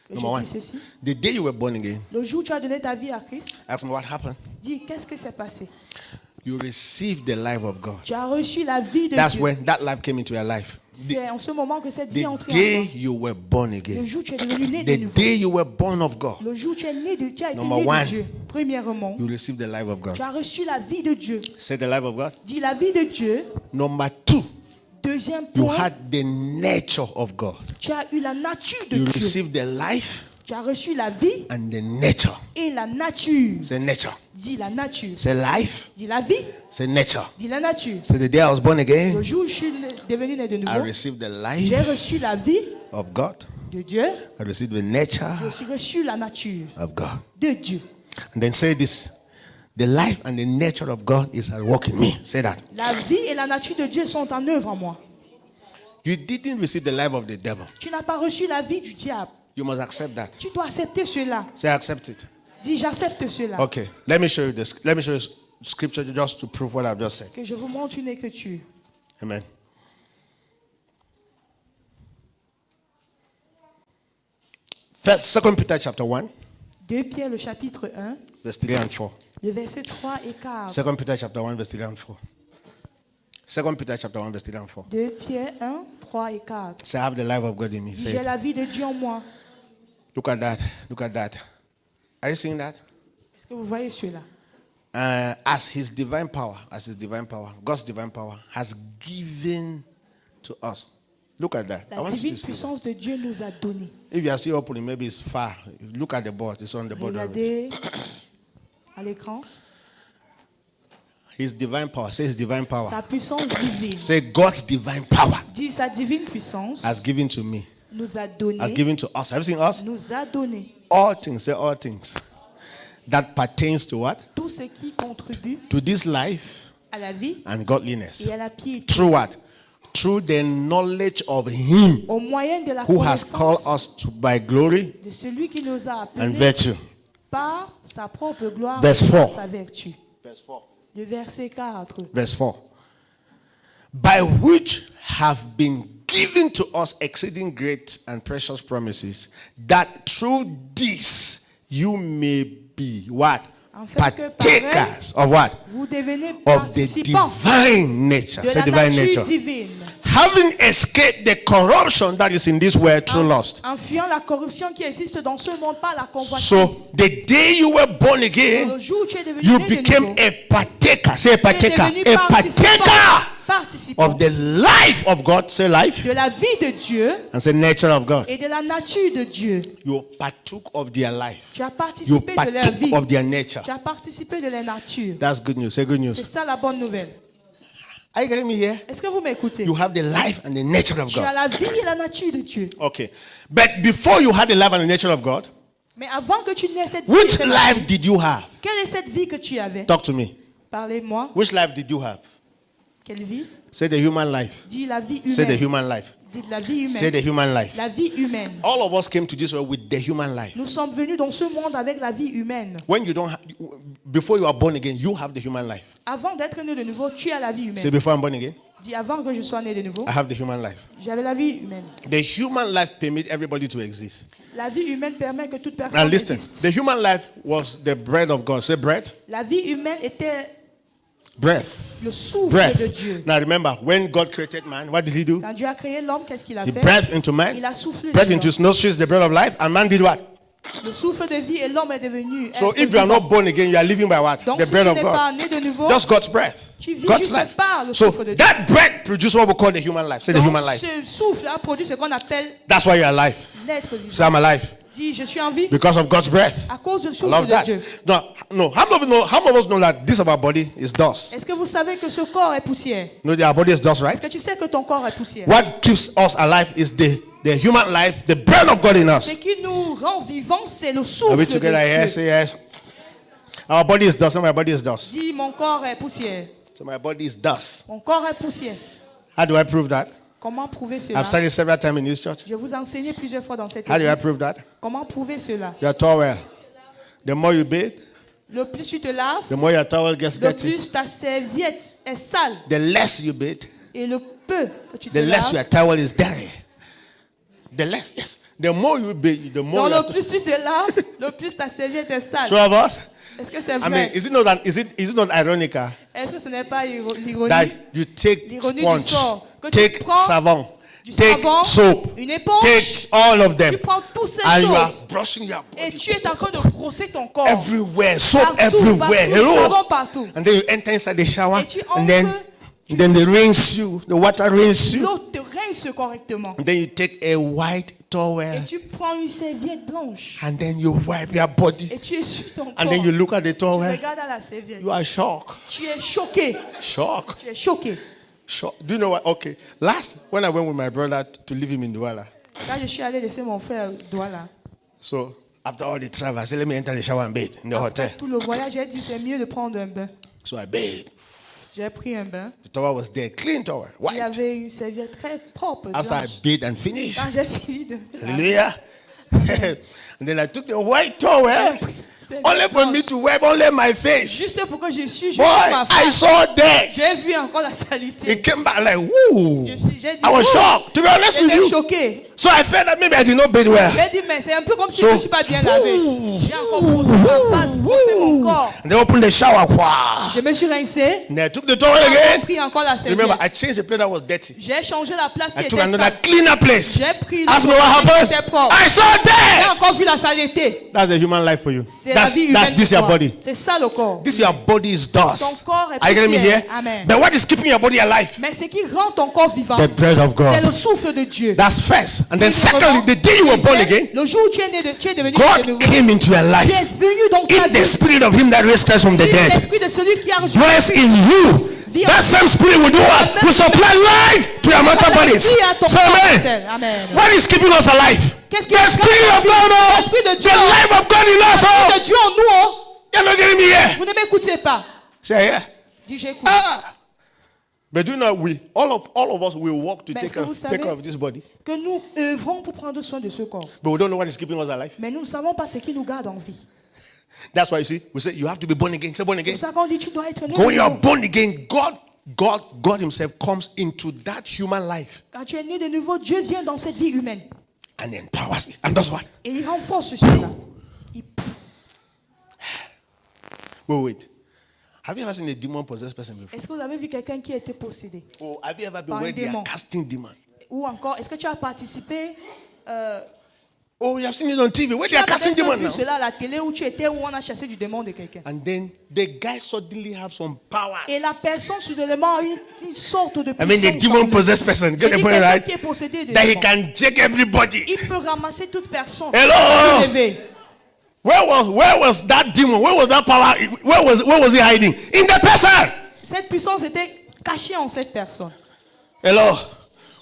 [SPEAKER 2] Que
[SPEAKER 1] Number
[SPEAKER 2] je
[SPEAKER 1] one.
[SPEAKER 2] dis ceci.
[SPEAKER 1] The day you were born again,
[SPEAKER 2] Le jour où tu as donné ta vie à Christ,
[SPEAKER 1] ask me what happened.
[SPEAKER 2] dis qu'est-ce que s'est passé?
[SPEAKER 1] You received the life of God.
[SPEAKER 2] Tu as reçu la vie de
[SPEAKER 1] That's
[SPEAKER 2] Dieu.
[SPEAKER 1] when that life came into your life.
[SPEAKER 2] C'est en ce moment que cette vie est
[SPEAKER 1] The
[SPEAKER 2] entrée en
[SPEAKER 1] day
[SPEAKER 2] toi.
[SPEAKER 1] you were born
[SPEAKER 2] Le
[SPEAKER 1] again.
[SPEAKER 2] jour où tu es devenu né de
[SPEAKER 1] The
[SPEAKER 2] nouveau.
[SPEAKER 1] day you were born of God.
[SPEAKER 2] Le jour où tu es né de, tu as été
[SPEAKER 1] Number
[SPEAKER 2] né
[SPEAKER 1] one.
[SPEAKER 2] de Dieu. Premièrement,
[SPEAKER 1] You received the life of God.
[SPEAKER 2] tu as reçu la vie de Dieu.
[SPEAKER 1] Say the life of God.
[SPEAKER 2] Dis la vie de Dieu.
[SPEAKER 1] Number two,
[SPEAKER 2] Deuxième
[SPEAKER 1] you
[SPEAKER 2] point,
[SPEAKER 1] had the nature of God.
[SPEAKER 2] tu as eu la nature de
[SPEAKER 1] You
[SPEAKER 2] Dieu.
[SPEAKER 1] received the life
[SPEAKER 2] Tu as reçu la vie
[SPEAKER 1] and the nature.
[SPEAKER 2] et la nature.
[SPEAKER 1] Say nature.
[SPEAKER 2] Dis la nature.
[SPEAKER 1] Say life.
[SPEAKER 2] Dis la vie.
[SPEAKER 1] Say nature.
[SPEAKER 2] Dis la nature.
[SPEAKER 1] So the day I was born again,
[SPEAKER 2] Le jour où je suis devenu né de
[SPEAKER 1] I
[SPEAKER 2] nouveau,
[SPEAKER 1] received the
[SPEAKER 2] j'ai
[SPEAKER 1] life
[SPEAKER 2] reçu la vie
[SPEAKER 1] of God.
[SPEAKER 2] de Dieu.
[SPEAKER 1] I received the nature
[SPEAKER 2] J'ai aussi reçu la nature
[SPEAKER 1] of God.
[SPEAKER 2] de Dieu.
[SPEAKER 1] And then say this. The life and the nature of God is at work in me. Say that.
[SPEAKER 2] La vie et la nature de Dieu sont en œuvre en moi.
[SPEAKER 1] You didn't receive the life of the devil.
[SPEAKER 2] Tu n'as pas reçu la vie du diable.
[SPEAKER 1] You must accept that.
[SPEAKER 2] Tu dois accepter cela.
[SPEAKER 1] Say accept it.
[SPEAKER 2] Dis j'accepte cela.
[SPEAKER 1] Okay. Let me show you this. Let me show you scripture just to prove what I've just said.
[SPEAKER 2] Que je vous montre une écriture.
[SPEAKER 1] Amen. Second Peter chapter 1,
[SPEAKER 2] 2 Pierre le chapitre 1,
[SPEAKER 1] verse 3 and 4.
[SPEAKER 2] le verset 3 et 4.
[SPEAKER 1] Second Peter chapter 1, verse 3 and 4. Second Peter chapter 1, verse 3 and 4.
[SPEAKER 2] 2 Pierre 1, 3 et 4.
[SPEAKER 1] Say, I have the life of God in me. Say
[SPEAKER 2] J'ai
[SPEAKER 1] it.
[SPEAKER 2] la vie de Dieu en moi.
[SPEAKER 1] Look at that. Look at that. Are you seeing that?
[SPEAKER 2] Est-ce que vous voyez cela?
[SPEAKER 1] As his divine power, God's divine power has given to us. Look at that. I
[SPEAKER 2] La
[SPEAKER 1] want you
[SPEAKER 2] divine
[SPEAKER 1] to see that.
[SPEAKER 2] puissance de Dieu nous a donné.
[SPEAKER 1] If you are still opening, maybe it's far. Look at the board. It's on the board already.
[SPEAKER 2] Regardez à l'écran.
[SPEAKER 1] His divine power. Say his divine power.
[SPEAKER 2] Sa puissance divine.
[SPEAKER 1] Say God's divine power
[SPEAKER 2] Dis sa divine puissance
[SPEAKER 1] has given to me.
[SPEAKER 2] nous a donné.
[SPEAKER 1] Has given to us. Have you seen us?
[SPEAKER 2] Nous a donné
[SPEAKER 1] All things. Say all things. That pertains to what?
[SPEAKER 2] tout ce qui contribue
[SPEAKER 1] To this life
[SPEAKER 2] à la vie
[SPEAKER 1] and godliness.
[SPEAKER 2] et à la piété.
[SPEAKER 1] Through what? Through the knowledge of him
[SPEAKER 2] Au moyen de la
[SPEAKER 1] who has called
[SPEAKER 2] connaissance
[SPEAKER 1] us to by glory
[SPEAKER 2] de celui qui nous a
[SPEAKER 1] and
[SPEAKER 2] appelés
[SPEAKER 1] virtue.
[SPEAKER 2] par sa propre gloire
[SPEAKER 1] Verse
[SPEAKER 2] et par
[SPEAKER 1] 4.
[SPEAKER 2] sa vertu.
[SPEAKER 1] Verse 4.
[SPEAKER 2] Le verset 4.
[SPEAKER 1] Verse 4. By which have been given to us exceeding great and precious promises, that through this you may be what?
[SPEAKER 2] En fait que
[SPEAKER 1] Partakers of what?
[SPEAKER 2] Vous devenez
[SPEAKER 1] Of the
[SPEAKER 2] participants
[SPEAKER 1] divine nature.
[SPEAKER 2] de
[SPEAKER 1] Say
[SPEAKER 2] la
[SPEAKER 1] divine
[SPEAKER 2] nature
[SPEAKER 1] nature.
[SPEAKER 2] divine.
[SPEAKER 1] Having escaped the corruption that is in this world through lust.
[SPEAKER 2] En fuyant la corruption qui existe dans ce monde par la
[SPEAKER 1] So
[SPEAKER 2] convoitise.
[SPEAKER 1] the day you were born again,
[SPEAKER 2] Le jour où tu es devenu
[SPEAKER 1] you
[SPEAKER 2] né de
[SPEAKER 1] became
[SPEAKER 2] nouveau,
[SPEAKER 1] a partaker. Say a
[SPEAKER 2] tu es
[SPEAKER 1] partaker.
[SPEAKER 2] devenu
[SPEAKER 1] A partaker
[SPEAKER 2] participant
[SPEAKER 1] of the life of God. Say life.
[SPEAKER 2] de la vie de Dieu
[SPEAKER 1] And say nature of God.
[SPEAKER 2] et de la nature de Dieu.
[SPEAKER 1] You partook of their life.
[SPEAKER 2] Tu as
[SPEAKER 1] You
[SPEAKER 2] participé de leur vie.
[SPEAKER 1] partook of their nature.
[SPEAKER 2] Tu as participé de leur nature.
[SPEAKER 1] That's good news. Say good
[SPEAKER 2] C'est
[SPEAKER 1] news.
[SPEAKER 2] ça la bonne nouvelle.
[SPEAKER 1] Are you getting me here?
[SPEAKER 2] Est-ce que vous m'écoutez?
[SPEAKER 1] You have the life and the nature of
[SPEAKER 2] Tu as
[SPEAKER 1] God.
[SPEAKER 2] la vie et la nature de Dieu.
[SPEAKER 1] Okay. But before you had the life and the nature of God,
[SPEAKER 2] Mais avant que tu n'aies cette vie,
[SPEAKER 1] which
[SPEAKER 2] cette nature,
[SPEAKER 1] life did you have?
[SPEAKER 2] quelle est cette vie que tu avais?
[SPEAKER 1] Talk to me.
[SPEAKER 2] Parlez-moi.
[SPEAKER 1] Which life did you have?
[SPEAKER 2] Quelle vie?
[SPEAKER 1] Say the human life.
[SPEAKER 2] Dis la vie
[SPEAKER 1] Say the
[SPEAKER 2] humaine.
[SPEAKER 1] human life.
[SPEAKER 2] Dis la vie
[SPEAKER 1] Say the
[SPEAKER 2] humaine.
[SPEAKER 1] human life.
[SPEAKER 2] La vie humaine.
[SPEAKER 1] All of us came to this world with the human life.
[SPEAKER 2] Nous sommes venus dans ce monde avec la vie humaine.
[SPEAKER 1] When you don't have, before you are born again, you have the human life.
[SPEAKER 2] Avant d'être né de nouveau, tu as la vie
[SPEAKER 1] Say
[SPEAKER 2] humaine.
[SPEAKER 1] before I'm born again,
[SPEAKER 2] Dis avant que je sois né de nouveau,
[SPEAKER 1] I have the human life.
[SPEAKER 2] j'avais la vie humaine.
[SPEAKER 1] The human life permits everybody to exist.
[SPEAKER 2] La vie humaine permet que toute
[SPEAKER 1] Now
[SPEAKER 2] personne
[SPEAKER 1] listen,
[SPEAKER 2] existe.
[SPEAKER 1] the human life was the breath of God. Say breath.
[SPEAKER 2] La vie humaine était
[SPEAKER 1] Breath.
[SPEAKER 2] le souffle de
[SPEAKER 1] Breath.
[SPEAKER 2] Dieu.
[SPEAKER 1] Now remember, when God created man, what did he do?
[SPEAKER 2] Quand Dieu a créé l'homme, qu'est-ce qu'il a
[SPEAKER 1] He
[SPEAKER 2] fait?
[SPEAKER 1] breathed into
[SPEAKER 2] Il
[SPEAKER 1] man,
[SPEAKER 2] a soufflé
[SPEAKER 1] breathed
[SPEAKER 2] dedans.
[SPEAKER 1] into his nostrils the breath of life, and man did what?
[SPEAKER 2] Le souffle de vie et l'homme est devenu.
[SPEAKER 1] So
[SPEAKER 2] être
[SPEAKER 1] if you are
[SPEAKER 2] vivant.
[SPEAKER 1] not born again, you are living by what?
[SPEAKER 2] Donc
[SPEAKER 1] The
[SPEAKER 2] si
[SPEAKER 1] breath
[SPEAKER 2] tu
[SPEAKER 1] of
[SPEAKER 2] n'es pas
[SPEAKER 1] God.
[SPEAKER 2] né de nouveau,
[SPEAKER 1] Just God's breath.
[SPEAKER 2] tu vis
[SPEAKER 1] God's
[SPEAKER 2] juste
[SPEAKER 1] life.
[SPEAKER 2] par le
[SPEAKER 1] So
[SPEAKER 2] souffle de Dieu.
[SPEAKER 1] that breath produces what we call the human life. Say the
[SPEAKER 2] Donc
[SPEAKER 1] human life.
[SPEAKER 2] ce souffle a produit ce qu'on appelle
[SPEAKER 1] That's why you're alive.
[SPEAKER 2] l'être
[SPEAKER 1] Say
[SPEAKER 2] vivant.
[SPEAKER 1] I'm alive
[SPEAKER 2] Dis, je suis en vie
[SPEAKER 1] because of God's breath.
[SPEAKER 2] à cause du
[SPEAKER 1] I
[SPEAKER 2] souffle
[SPEAKER 1] love
[SPEAKER 2] de
[SPEAKER 1] that.
[SPEAKER 2] Dieu.
[SPEAKER 1] No. How many of us know that this of our body is dust?
[SPEAKER 2] Est-ce que vous savez que ce corps est poussière?
[SPEAKER 1] No, our body is dust,
[SPEAKER 2] Est-ce
[SPEAKER 1] right?
[SPEAKER 2] que tu sais que ton corps est poussière?
[SPEAKER 1] What keeps us alive is the human life, the breath of God in
[SPEAKER 2] Ce
[SPEAKER 1] us.
[SPEAKER 2] qui nous rend vivants, c'est le
[SPEAKER 1] Are
[SPEAKER 2] souffle
[SPEAKER 1] we
[SPEAKER 2] de
[SPEAKER 1] together here?
[SPEAKER 2] Dieu.
[SPEAKER 1] Say yes. Our body is dust, and my body is dust.
[SPEAKER 2] Dis, mon corps est poussière.
[SPEAKER 1] So my body is dust.
[SPEAKER 2] Mon corps est poussière.
[SPEAKER 1] How do I prove that?
[SPEAKER 2] Comment prouver cela?
[SPEAKER 1] I've said it several times in this church.
[SPEAKER 2] Je vous ai enseigné plusieurs fois dans cette
[SPEAKER 1] How do I
[SPEAKER 2] église.
[SPEAKER 1] prove that?
[SPEAKER 2] Comment prouver cela?
[SPEAKER 1] Your towel. The more you bathe,
[SPEAKER 2] Le plus tu te laves,
[SPEAKER 1] the more your towel gets
[SPEAKER 2] le
[SPEAKER 1] dirty.
[SPEAKER 2] plus ta serviette est sale.
[SPEAKER 1] The less you bathe,
[SPEAKER 2] Et le peu que tu te
[SPEAKER 1] the less
[SPEAKER 2] laves,
[SPEAKER 1] your towel is dirty. The less, yes. The more you bathe, the more.
[SPEAKER 2] donc
[SPEAKER 1] your
[SPEAKER 2] le plus tu te laves, le plus ta serviette est sale.
[SPEAKER 1] Two of us.
[SPEAKER 2] Est-ce que c'est
[SPEAKER 1] I mean,
[SPEAKER 2] vrai?
[SPEAKER 1] is it not ironical
[SPEAKER 2] Est-ce que ce n'est pas
[SPEAKER 1] that
[SPEAKER 2] l'ironie?
[SPEAKER 1] you take
[SPEAKER 2] L'ironie du
[SPEAKER 1] sponge,
[SPEAKER 2] sort. Que tu
[SPEAKER 1] take
[SPEAKER 2] prends
[SPEAKER 1] savon,
[SPEAKER 2] du
[SPEAKER 1] take
[SPEAKER 2] savon,
[SPEAKER 1] soap,
[SPEAKER 2] une éponge,
[SPEAKER 1] take all of them,
[SPEAKER 2] tu prends toutes ces
[SPEAKER 1] and you are
[SPEAKER 2] choses
[SPEAKER 1] brushing your
[SPEAKER 2] et
[SPEAKER 1] body
[SPEAKER 2] tu es en train de brosser ton corps.
[SPEAKER 1] everywhere, soap
[SPEAKER 2] Partout,
[SPEAKER 1] everywhere.
[SPEAKER 2] partout,
[SPEAKER 1] Hello.
[SPEAKER 2] savon partout.
[SPEAKER 1] And then you enter inside the shower,
[SPEAKER 2] Et tu
[SPEAKER 1] and then they rinse you. The water rinse you.
[SPEAKER 2] L'eau te rince correctement.
[SPEAKER 1] And then you take a white towel,
[SPEAKER 2] Et tu prends une serviette blanche
[SPEAKER 1] and then you wipe your body,
[SPEAKER 2] et tu essuies ton corps.
[SPEAKER 1] and then you look at the
[SPEAKER 2] Tu
[SPEAKER 1] towel.
[SPEAKER 2] regardes à la serviette.
[SPEAKER 1] You are shocked.
[SPEAKER 2] Tu es choqué.
[SPEAKER 1] Shocked.
[SPEAKER 2] Tu es choqué.
[SPEAKER 1] Shocked. Do you know what? Okay. Last, when I went with my brother to leave him in Douala,
[SPEAKER 2] Quand je suis allé laisser mon frère Douala,
[SPEAKER 1] so after all the travel, I said, let me enter the shower and bathe in the hotel.
[SPEAKER 2] tout le voyage, j'ai dit c'est mieux de prendre un bain.
[SPEAKER 1] So I bathed.
[SPEAKER 2] J'ai pris un bain.
[SPEAKER 1] The towel was there, clean towel,
[SPEAKER 2] Il y
[SPEAKER 1] white.
[SPEAKER 2] avait une serviette très propre.
[SPEAKER 1] After I
[SPEAKER 2] blanche.
[SPEAKER 1] bathed and finished,
[SPEAKER 2] Quand j'ai fini de me laver,
[SPEAKER 1] hallelujah. And then I took the white towel,
[SPEAKER 2] c'est
[SPEAKER 1] only for me
[SPEAKER 2] blanche.
[SPEAKER 1] to wipe only my face.
[SPEAKER 2] Juste pour que je suis
[SPEAKER 1] Boy,
[SPEAKER 2] ma
[SPEAKER 1] I
[SPEAKER 2] face.
[SPEAKER 1] saw that.
[SPEAKER 2] J'ai vu encore la salité.
[SPEAKER 1] It came back like, woo.
[SPEAKER 2] J'ai dit,
[SPEAKER 1] I was
[SPEAKER 2] oh,
[SPEAKER 1] shocked, to be honest with
[SPEAKER 2] j'étais
[SPEAKER 1] you.
[SPEAKER 2] choqué.
[SPEAKER 1] So I felt that maybe I did not bathe well.
[SPEAKER 2] J'ai dit, mais c'est un peu comme si
[SPEAKER 1] So,
[SPEAKER 2] je ne suis pas bien lavé. J'ai encore brossé ma face, brossé mon corps.
[SPEAKER 1] And they opened the shower. Wow.
[SPEAKER 2] Je me suis rincé.
[SPEAKER 1] And I took the towel
[SPEAKER 2] J'ai
[SPEAKER 1] again.
[SPEAKER 2] pris encore la serviette.
[SPEAKER 1] Remember, I changed the place that was dirty.
[SPEAKER 2] J'ai changé la place
[SPEAKER 1] I
[SPEAKER 2] qui
[SPEAKER 1] took
[SPEAKER 2] était
[SPEAKER 1] another
[SPEAKER 2] sale.
[SPEAKER 1] cleaner place.
[SPEAKER 2] J'ai pris
[SPEAKER 1] Ask
[SPEAKER 2] le
[SPEAKER 1] me what
[SPEAKER 2] qui
[SPEAKER 1] happened.
[SPEAKER 2] était propre.
[SPEAKER 1] I saw
[SPEAKER 2] J'ai
[SPEAKER 1] that.
[SPEAKER 2] encore vu la saleté.
[SPEAKER 1] That's the human life for you.
[SPEAKER 2] C'est la vie humaine.
[SPEAKER 1] That's this
[SPEAKER 2] pour
[SPEAKER 1] your
[SPEAKER 2] toi.
[SPEAKER 1] body.
[SPEAKER 2] C'est ça le corps.
[SPEAKER 1] This your body is dust.
[SPEAKER 2] Ton corps est
[SPEAKER 1] Are you getting me
[SPEAKER 2] poussière.
[SPEAKER 1] here?
[SPEAKER 2] Amen.
[SPEAKER 1] But what is keeping your body alive?
[SPEAKER 2] Mais ce qui rend ton corps vivant,
[SPEAKER 1] The breath of
[SPEAKER 2] c'est
[SPEAKER 1] God.
[SPEAKER 2] le souffle de Dieu.
[SPEAKER 1] That's first. And then
[SPEAKER 2] Et
[SPEAKER 1] secondly,
[SPEAKER 2] deuxièmement,
[SPEAKER 1] the day you were born again,
[SPEAKER 2] le jour où tu es devenu né de
[SPEAKER 1] God
[SPEAKER 2] nouveau,
[SPEAKER 1] came into your
[SPEAKER 2] tu
[SPEAKER 1] life.
[SPEAKER 2] es venu dans ta
[SPEAKER 1] In the
[SPEAKER 2] vie.
[SPEAKER 1] spirit of him that raised Christ from the dead.
[SPEAKER 2] L'esprit de celui qui a reçu
[SPEAKER 1] Dwells in you. That same spirit will do what? Will supply life to your mortal bodies.
[SPEAKER 2] vie à ton
[SPEAKER 1] So
[SPEAKER 2] corps
[SPEAKER 1] amen.
[SPEAKER 2] mortel. Amen.
[SPEAKER 1] What is keeping us alive?
[SPEAKER 2] Qu'est-ce qui
[SPEAKER 1] The spirit of God. Oh.
[SPEAKER 2] L'esprit de
[SPEAKER 1] The
[SPEAKER 2] Dieu.
[SPEAKER 1] life of God in us.
[SPEAKER 2] L'esprit
[SPEAKER 1] Oh.
[SPEAKER 2] de Dieu en nous. Oh.
[SPEAKER 1] You're not getting me here.
[SPEAKER 2] Vous ne m'écoutez pas.
[SPEAKER 1] Say yeah.
[SPEAKER 2] Dis j'écoute.
[SPEAKER 1] Ah. But do you know all of us will walk to
[SPEAKER 2] Mais
[SPEAKER 1] take
[SPEAKER 2] est-ce que vous
[SPEAKER 1] care
[SPEAKER 2] savez
[SPEAKER 1] of this body.
[SPEAKER 2] que nous œuvrons pour prendre soin de ce corps.
[SPEAKER 1] But we don't know what is keeping us alive.
[SPEAKER 2] Mais nous ne savons pas ce qui nous garde en vie.
[SPEAKER 1] That's why you see, we say you have to be born again. Say born
[SPEAKER 2] C'est
[SPEAKER 1] again.
[SPEAKER 2] pour ça qu'on dit tu dois être né.
[SPEAKER 1] When
[SPEAKER 2] de
[SPEAKER 1] you are
[SPEAKER 2] nouveau.
[SPEAKER 1] born again, God Himself comes into that human life
[SPEAKER 2] Quand tu es né de nouveau, Dieu vient dans cette vie humaine.
[SPEAKER 1] and empowers it. And that's what?
[SPEAKER 2] Et il renforce cela. Il-
[SPEAKER 1] Wait. Have you ever seen a demon-possessed person before?
[SPEAKER 2] Est-ce que vous avez vu quelqu'un qui a été possédé?
[SPEAKER 1] Or have you ever been
[SPEAKER 2] Par
[SPEAKER 1] where
[SPEAKER 2] un
[SPEAKER 1] they are
[SPEAKER 2] démon.
[SPEAKER 1] casting demons?
[SPEAKER 2] Ou encore, est-ce que tu as participé
[SPEAKER 1] Oh, you have seen it on TV where
[SPEAKER 2] tu
[SPEAKER 1] they
[SPEAKER 2] as
[SPEAKER 1] are casting
[SPEAKER 2] peut-être
[SPEAKER 1] demons
[SPEAKER 2] vu
[SPEAKER 1] now.
[SPEAKER 2] cela à la télé où tu étais, où on a chassé du démon de quelqu'un.
[SPEAKER 1] And then the guy suddenly have some power.
[SPEAKER 2] Et la personne soudainement a une sorte de
[SPEAKER 1] I mean,
[SPEAKER 2] puissance.
[SPEAKER 1] the demon-possessed person.
[SPEAKER 2] Je
[SPEAKER 1] Get the
[SPEAKER 2] dis
[SPEAKER 1] point
[SPEAKER 2] quelqu'un
[SPEAKER 1] right?
[SPEAKER 2] qui est possédé de
[SPEAKER 1] That he
[SPEAKER 2] démon.
[SPEAKER 1] can take everybody.
[SPEAKER 2] Il peut ramasser toute personne.
[SPEAKER 1] Hello?
[SPEAKER 2] Se lever.
[SPEAKER 1] Where was that demon? Where was that power? Where was he hiding? In the person.
[SPEAKER 2] Cette puissance était caché en cette personne.
[SPEAKER 1] Hello.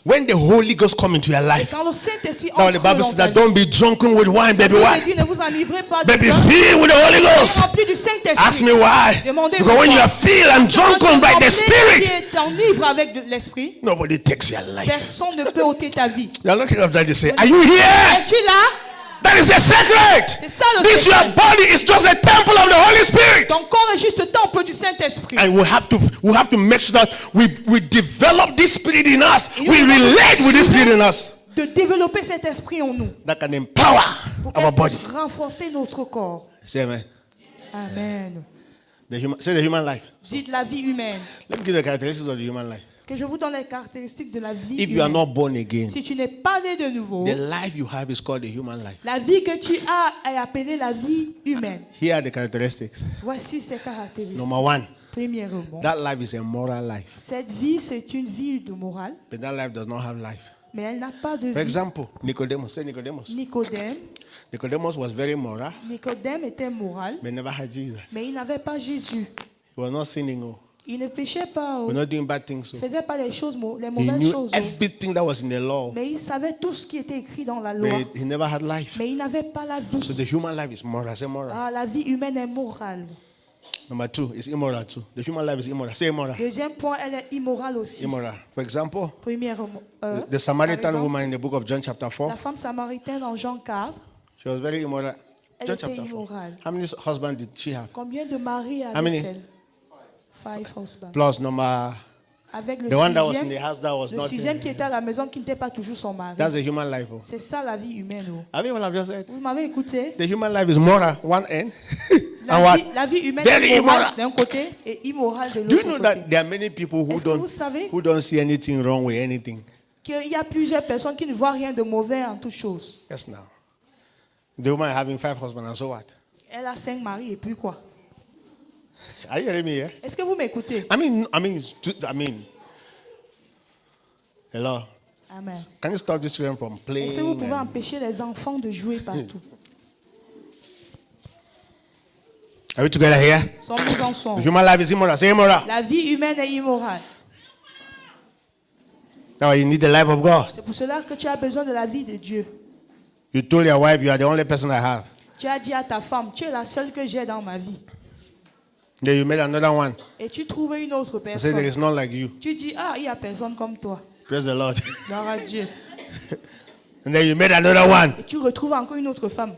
[SPEAKER 1] When the Holy Ghost come into your
[SPEAKER 2] Et
[SPEAKER 1] life,
[SPEAKER 2] quand le Saint-Esprit
[SPEAKER 1] now
[SPEAKER 2] entre
[SPEAKER 1] the Bible
[SPEAKER 2] dans
[SPEAKER 1] says
[SPEAKER 2] ta
[SPEAKER 1] that
[SPEAKER 2] vie,
[SPEAKER 1] don't be drunken with wine, baby.
[SPEAKER 2] la Bible
[SPEAKER 1] Why?
[SPEAKER 2] dit, ne vous enivrez pas de
[SPEAKER 1] Baby,
[SPEAKER 2] vin,
[SPEAKER 1] filled with the Holy Ghost.
[SPEAKER 2] rempli du Saint-Esprit.
[SPEAKER 1] Ask me why.
[SPEAKER 2] Demandez-moi
[SPEAKER 1] Because when you
[SPEAKER 2] pourquoi.
[SPEAKER 1] are filled and
[SPEAKER 2] Parce que quand
[SPEAKER 1] drunken
[SPEAKER 2] tu es
[SPEAKER 1] by the
[SPEAKER 2] rempli,
[SPEAKER 1] Spirit,
[SPEAKER 2] tu t'enivres avec de l'Esprit,
[SPEAKER 1] nobody takes your life.
[SPEAKER 2] personne ne peut ôter ta vie.
[SPEAKER 1] You're looking up there and say, are you here?
[SPEAKER 2] Es-tu là?
[SPEAKER 1] That is the secret.
[SPEAKER 2] C'est ça le
[SPEAKER 1] This your
[SPEAKER 2] secret.
[SPEAKER 1] body is just a temple of the Holy Spirit.
[SPEAKER 2] Ton corps est juste le temple du Saint-Esprit.
[SPEAKER 1] And we have to make sure that we develop this spirit in us.
[SPEAKER 2] Et nous
[SPEAKER 1] We
[SPEAKER 2] devons
[SPEAKER 1] relate with this spirit in us.
[SPEAKER 2] de développer cet esprit en nous
[SPEAKER 1] That can empower
[SPEAKER 2] pour
[SPEAKER 1] our
[SPEAKER 2] qu'elle
[SPEAKER 1] body.
[SPEAKER 2] puisse renforcer notre corps.
[SPEAKER 1] Say amen.
[SPEAKER 2] Amen.
[SPEAKER 1] Say the human life.
[SPEAKER 2] Dites la vie humaine.
[SPEAKER 1] Let me give you the characteristics of the human life.
[SPEAKER 2] Que je vous donne les caractéristiques de la vie
[SPEAKER 1] If you are
[SPEAKER 2] humaine.
[SPEAKER 1] not born again,
[SPEAKER 2] Si tu n'es pas né de nouveau,
[SPEAKER 1] the life you have is called the human life.
[SPEAKER 2] la vie que tu as est appelée la vie humaine.
[SPEAKER 1] Here are the characteristics.
[SPEAKER 2] Voici ses caractéristiques.
[SPEAKER 1] Number one,
[SPEAKER 2] Premièrement,
[SPEAKER 1] that life is a moral life.
[SPEAKER 2] cette vie, c'est une vie de morale,
[SPEAKER 1] But that life does not have life.
[SPEAKER 2] mais elle n'a pas de
[SPEAKER 1] For
[SPEAKER 2] vie.
[SPEAKER 1] example, Nicodemus. Say Nicodemus.
[SPEAKER 2] Nicodème.
[SPEAKER 1] Nicodemus was very moral,
[SPEAKER 2] Nicodème était moral,
[SPEAKER 1] but never had Jesus.
[SPEAKER 2] mais il n'avait pas Jésus.
[SPEAKER 1] He was not sinning. Oh.
[SPEAKER 2] Il ne péchait pas.
[SPEAKER 1] He was not doing bad things.
[SPEAKER 2] Il
[SPEAKER 1] Oh.
[SPEAKER 2] ne faisait pas les choses, les
[SPEAKER 1] He
[SPEAKER 2] mauvaises
[SPEAKER 1] knew
[SPEAKER 2] choses.
[SPEAKER 1] everything that was in the law,
[SPEAKER 2] Mais il savait tout ce qui était écrit dans la loi.
[SPEAKER 1] but he never had life.
[SPEAKER 2] Mais il n'avait pas la
[SPEAKER 1] So
[SPEAKER 2] vie.
[SPEAKER 1] the human life is moral. Say moral.
[SPEAKER 2] Ah, la vie humaine est morale.
[SPEAKER 1] Number two, it's immoral too. The human life is immoral. Say immoral.
[SPEAKER 2] Deuxième point, elle est immorale aussi.
[SPEAKER 1] Immoral. For example,
[SPEAKER 2] Premièrement,
[SPEAKER 1] the Samaritan
[SPEAKER 2] par exemple,
[SPEAKER 1] woman in the book of John chapter 4,
[SPEAKER 2] la femme samaritaine en Jean 4,
[SPEAKER 1] she was very immoral.
[SPEAKER 2] elle
[SPEAKER 1] John
[SPEAKER 2] était
[SPEAKER 1] chapter 4.
[SPEAKER 2] immorale.
[SPEAKER 1] How many husbands did she have?
[SPEAKER 2] Combien de maris
[SPEAKER 1] How many?
[SPEAKER 2] avait-elle? 5 husbands.
[SPEAKER 1] Plus number,
[SPEAKER 2] Avec le
[SPEAKER 1] the one that was in the
[SPEAKER 2] sixième,
[SPEAKER 1] house that was
[SPEAKER 2] le
[SPEAKER 1] not.
[SPEAKER 2] sixième qui était à la maison qui n'était pas toujours son mari.
[SPEAKER 1] That's the human life. Oh.
[SPEAKER 2] C'est ça la vie humaine. Oh.
[SPEAKER 1] I mean what I've just said.
[SPEAKER 2] Vous m'avez écouté?
[SPEAKER 1] The human life is moral, one end. And what?
[SPEAKER 2] La vie humaine
[SPEAKER 1] Very
[SPEAKER 2] est morale
[SPEAKER 1] immoral.
[SPEAKER 2] d'un côté et immorale de
[SPEAKER 1] Do you
[SPEAKER 2] l'autre
[SPEAKER 1] know
[SPEAKER 2] côté.
[SPEAKER 1] that there are many people
[SPEAKER 2] Est-ce que vous savez
[SPEAKER 1] who don't see anything wrong with anything?
[SPEAKER 2] qu'il y a plusieurs personnes qui ne voient rien de mauvais en toutes choses?
[SPEAKER 1] Yes, now. The woman having 5 husbands and so what?
[SPEAKER 2] Elle a 5 maris et puis quoi?
[SPEAKER 1] Are you hearing me here?
[SPEAKER 2] Est-ce que vous m'écoutez?
[SPEAKER 1] Hello.
[SPEAKER 2] Amen.
[SPEAKER 1] Can you stop these children from playing?
[SPEAKER 2] Est-ce que vous pouvez
[SPEAKER 1] and-
[SPEAKER 2] empêcher les enfants de jouer partout?
[SPEAKER 1] Are we together here?
[SPEAKER 2] Sommes-nous
[SPEAKER 1] The
[SPEAKER 2] ensemble?
[SPEAKER 1] human life is immoral. Say immoral.
[SPEAKER 2] La vie humaine est immorale.
[SPEAKER 1] Now you need the life of God.
[SPEAKER 2] C'est pour cela que tu as besoin de la vie de Dieu.
[SPEAKER 1] You told your wife you are the only person I have.
[SPEAKER 2] Tu as dit à ta femme, tu es la seule que j'ai dans ma vie.
[SPEAKER 1] Then you made another one.
[SPEAKER 2] Et tu trouves une autre
[SPEAKER 1] You say there
[SPEAKER 2] personne.
[SPEAKER 1] is none like you.
[SPEAKER 2] Tu dis, ah, il n'y a personne comme toi.
[SPEAKER 1] Praise the Lord.
[SPEAKER 2] Gloire à Dieu.
[SPEAKER 1] And then you made another one.
[SPEAKER 2] Et tu retrouves encore une autre femme.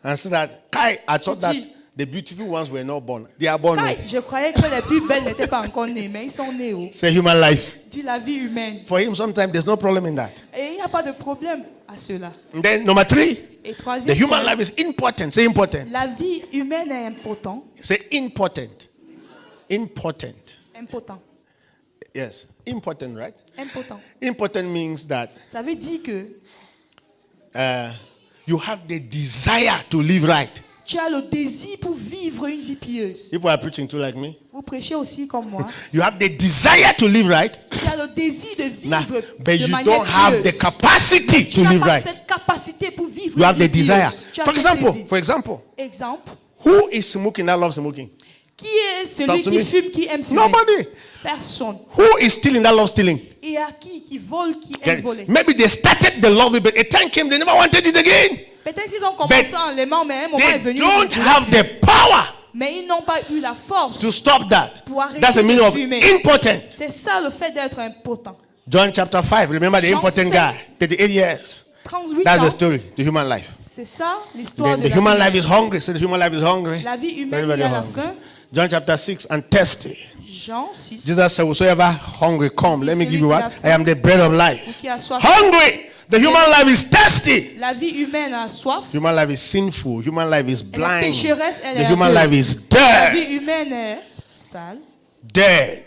[SPEAKER 1] And so that Kai, I thought that
[SPEAKER 2] dis-
[SPEAKER 1] the beautiful ones were not born. They are born.
[SPEAKER 2] Kai, je croyais que les plus belles n'étaient pas encore nées, mais ils sont nés. Oh.
[SPEAKER 1] Say human life.
[SPEAKER 2] Dis la vie humaine.
[SPEAKER 1] For him, sometimes there's no problem in that.
[SPEAKER 2] Et il n'y a pas de problème à cela.
[SPEAKER 1] And then number 3,
[SPEAKER 2] Et
[SPEAKER 1] the
[SPEAKER 2] troisième,
[SPEAKER 1] human life is important. Say important.
[SPEAKER 2] la vie humaine est importante.
[SPEAKER 1] Say important. Important.
[SPEAKER 2] Important.
[SPEAKER 1] Yes. Important, right?
[SPEAKER 2] Important.
[SPEAKER 1] Important means that
[SPEAKER 2] Ça veut dire que
[SPEAKER 1] you have the desire to live right.
[SPEAKER 2] tu as le désir pour vivre une vie pieuse.
[SPEAKER 1] People are preaching too like me.
[SPEAKER 2] Vous prêchez aussi comme moi.
[SPEAKER 1] You have the desire to live right,
[SPEAKER 2] Tu as le désir de
[SPEAKER 1] nah,
[SPEAKER 2] vivre
[SPEAKER 1] but
[SPEAKER 2] de
[SPEAKER 1] you
[SPEAKER 2] manière
[SPEAKER 1] don't have the
[SPEAKER 2] pieuse.
[SPEAKER 1] capacity
[SPEAKER 2] Tu
[SPEAKER 1] to
[SPEAKER 2] n'as
[SPEAKER 1] live
[SPEAKER 2] pas
[SPEAKER 1] right.
[SPEAKER 2] cette capacité pour vivre
[SPEAKER 1] You
[SPEAKER 2] une
[SPEAKER 1] have
[SPEAKER 2] vie
[SPEAKER 1] the desire.
[SPEAKER 2] pieuse. Tu as
[SPEAKER 1] For
[SPEAKER 2] ce
[SPEAKER 1] example,
[SPEAKER 2] désir. Exemple,
[SPEAKER 1] who is smoking that loves smoking?
[SPEAKER 2] qui est celui
[SPEAKER 1] Talk to
[SPEAKER 2] qui
[SPEAKER 1] me.
[SPEAKER 2] fume, qui aime fumer?
[SPEAKER 1] Nobody.
[SPEAKER 2] Personne.
[SPEAKER 1] Who is stealing that loves stealing?
[SPEAKER 2] Et à qui vole, qui aime voler?
[SPEAKER 1] Maybe they started the love, but a time came they never wanted it again.
[SPEAKER 2] Peut-être qu'ils ont commencé en l'aimant, mais un moment est
[SPEAKER 1] They
[SPEAKER 2] venu.
[SPEAKER 1] don't
[SPEAKER 2] où ils
[SPEAKER 1] have
[SPEAKER 2] voulaient
[SPEAKER 1] the power
[SPEAKER 2] Mais ils n'ont pas eu la force.
[SPEAKER 1] to stop that.
[SPEAKER 2] Pour arrêter
[SPEAKER 1] That's the
[SPEAKER 2] de
[SPEAKER 1] meaning of
[SPEAKER 2] fumer.
[SPEAKER 1] important.
[SPEAKER 2] C'est ça le fait d'être important.
[SPEAKER 1] John chapter 5. Remember the
[SPEAKER 2] Jean
[SPEAKER 1] important
[SPEAKER 2] 5.
[SPEAKER 1] guy, 38 years.
[SPEAKER 2] 38
[SPEAKER 1] That's the
[SPEAKER 2] ans.
[SPEAKER 1] story, the human life.
[SPEAKER 2] C'est ça l'histoire
[SPEAKER 1] The
[SPEAKER 2] de la
[SPEAKER 1] human
[SPEAKER 2] vie.
[SPEAKER 1] life is hungry. So the human life is hungry.
[SPEAKER 2] La vie
[SPEAKER 1] Very,
[SPEAKER 2] humaine,
[SPEAKER 1] very
[SPEAKER 2] il y a la
[SPEAKER 1] hungry.
[SPEAKER 2] faim.
[SPEAKER 1] John chapter 6 and thirsty.
[SPEAKER 2] Jean 6.
[SPEAKER 1] Jesus said, whosoever hungry, come. Let me give you what? I am the bread of
[SPEAKER 2] Ou
[SPEAKER 1] life.
[SPEAKER 2] qui a soif.
[SPEAKER 1] Hungry. The human life is thirsty.
[SPEAKER 2] La vie humaine a soif.
[SPEAKER 1] Human life is sinful. Human life is
[SPEAKER 2] Elle est
[SPEAKER 1] blind.
[SPEAKER 2] pécheresse, elle
[SPEAKER 1] The
[SPEAKER 2] est
[SPEAKER 1] human
[SPEAKER 2] aveugle.
[SPEAKER 1] life is
[SPEAKER 2] La
[SPEAKER 1] dead.
[SPEAKER 2] vie humaine est sale.
[SPEAKER 1] Dead.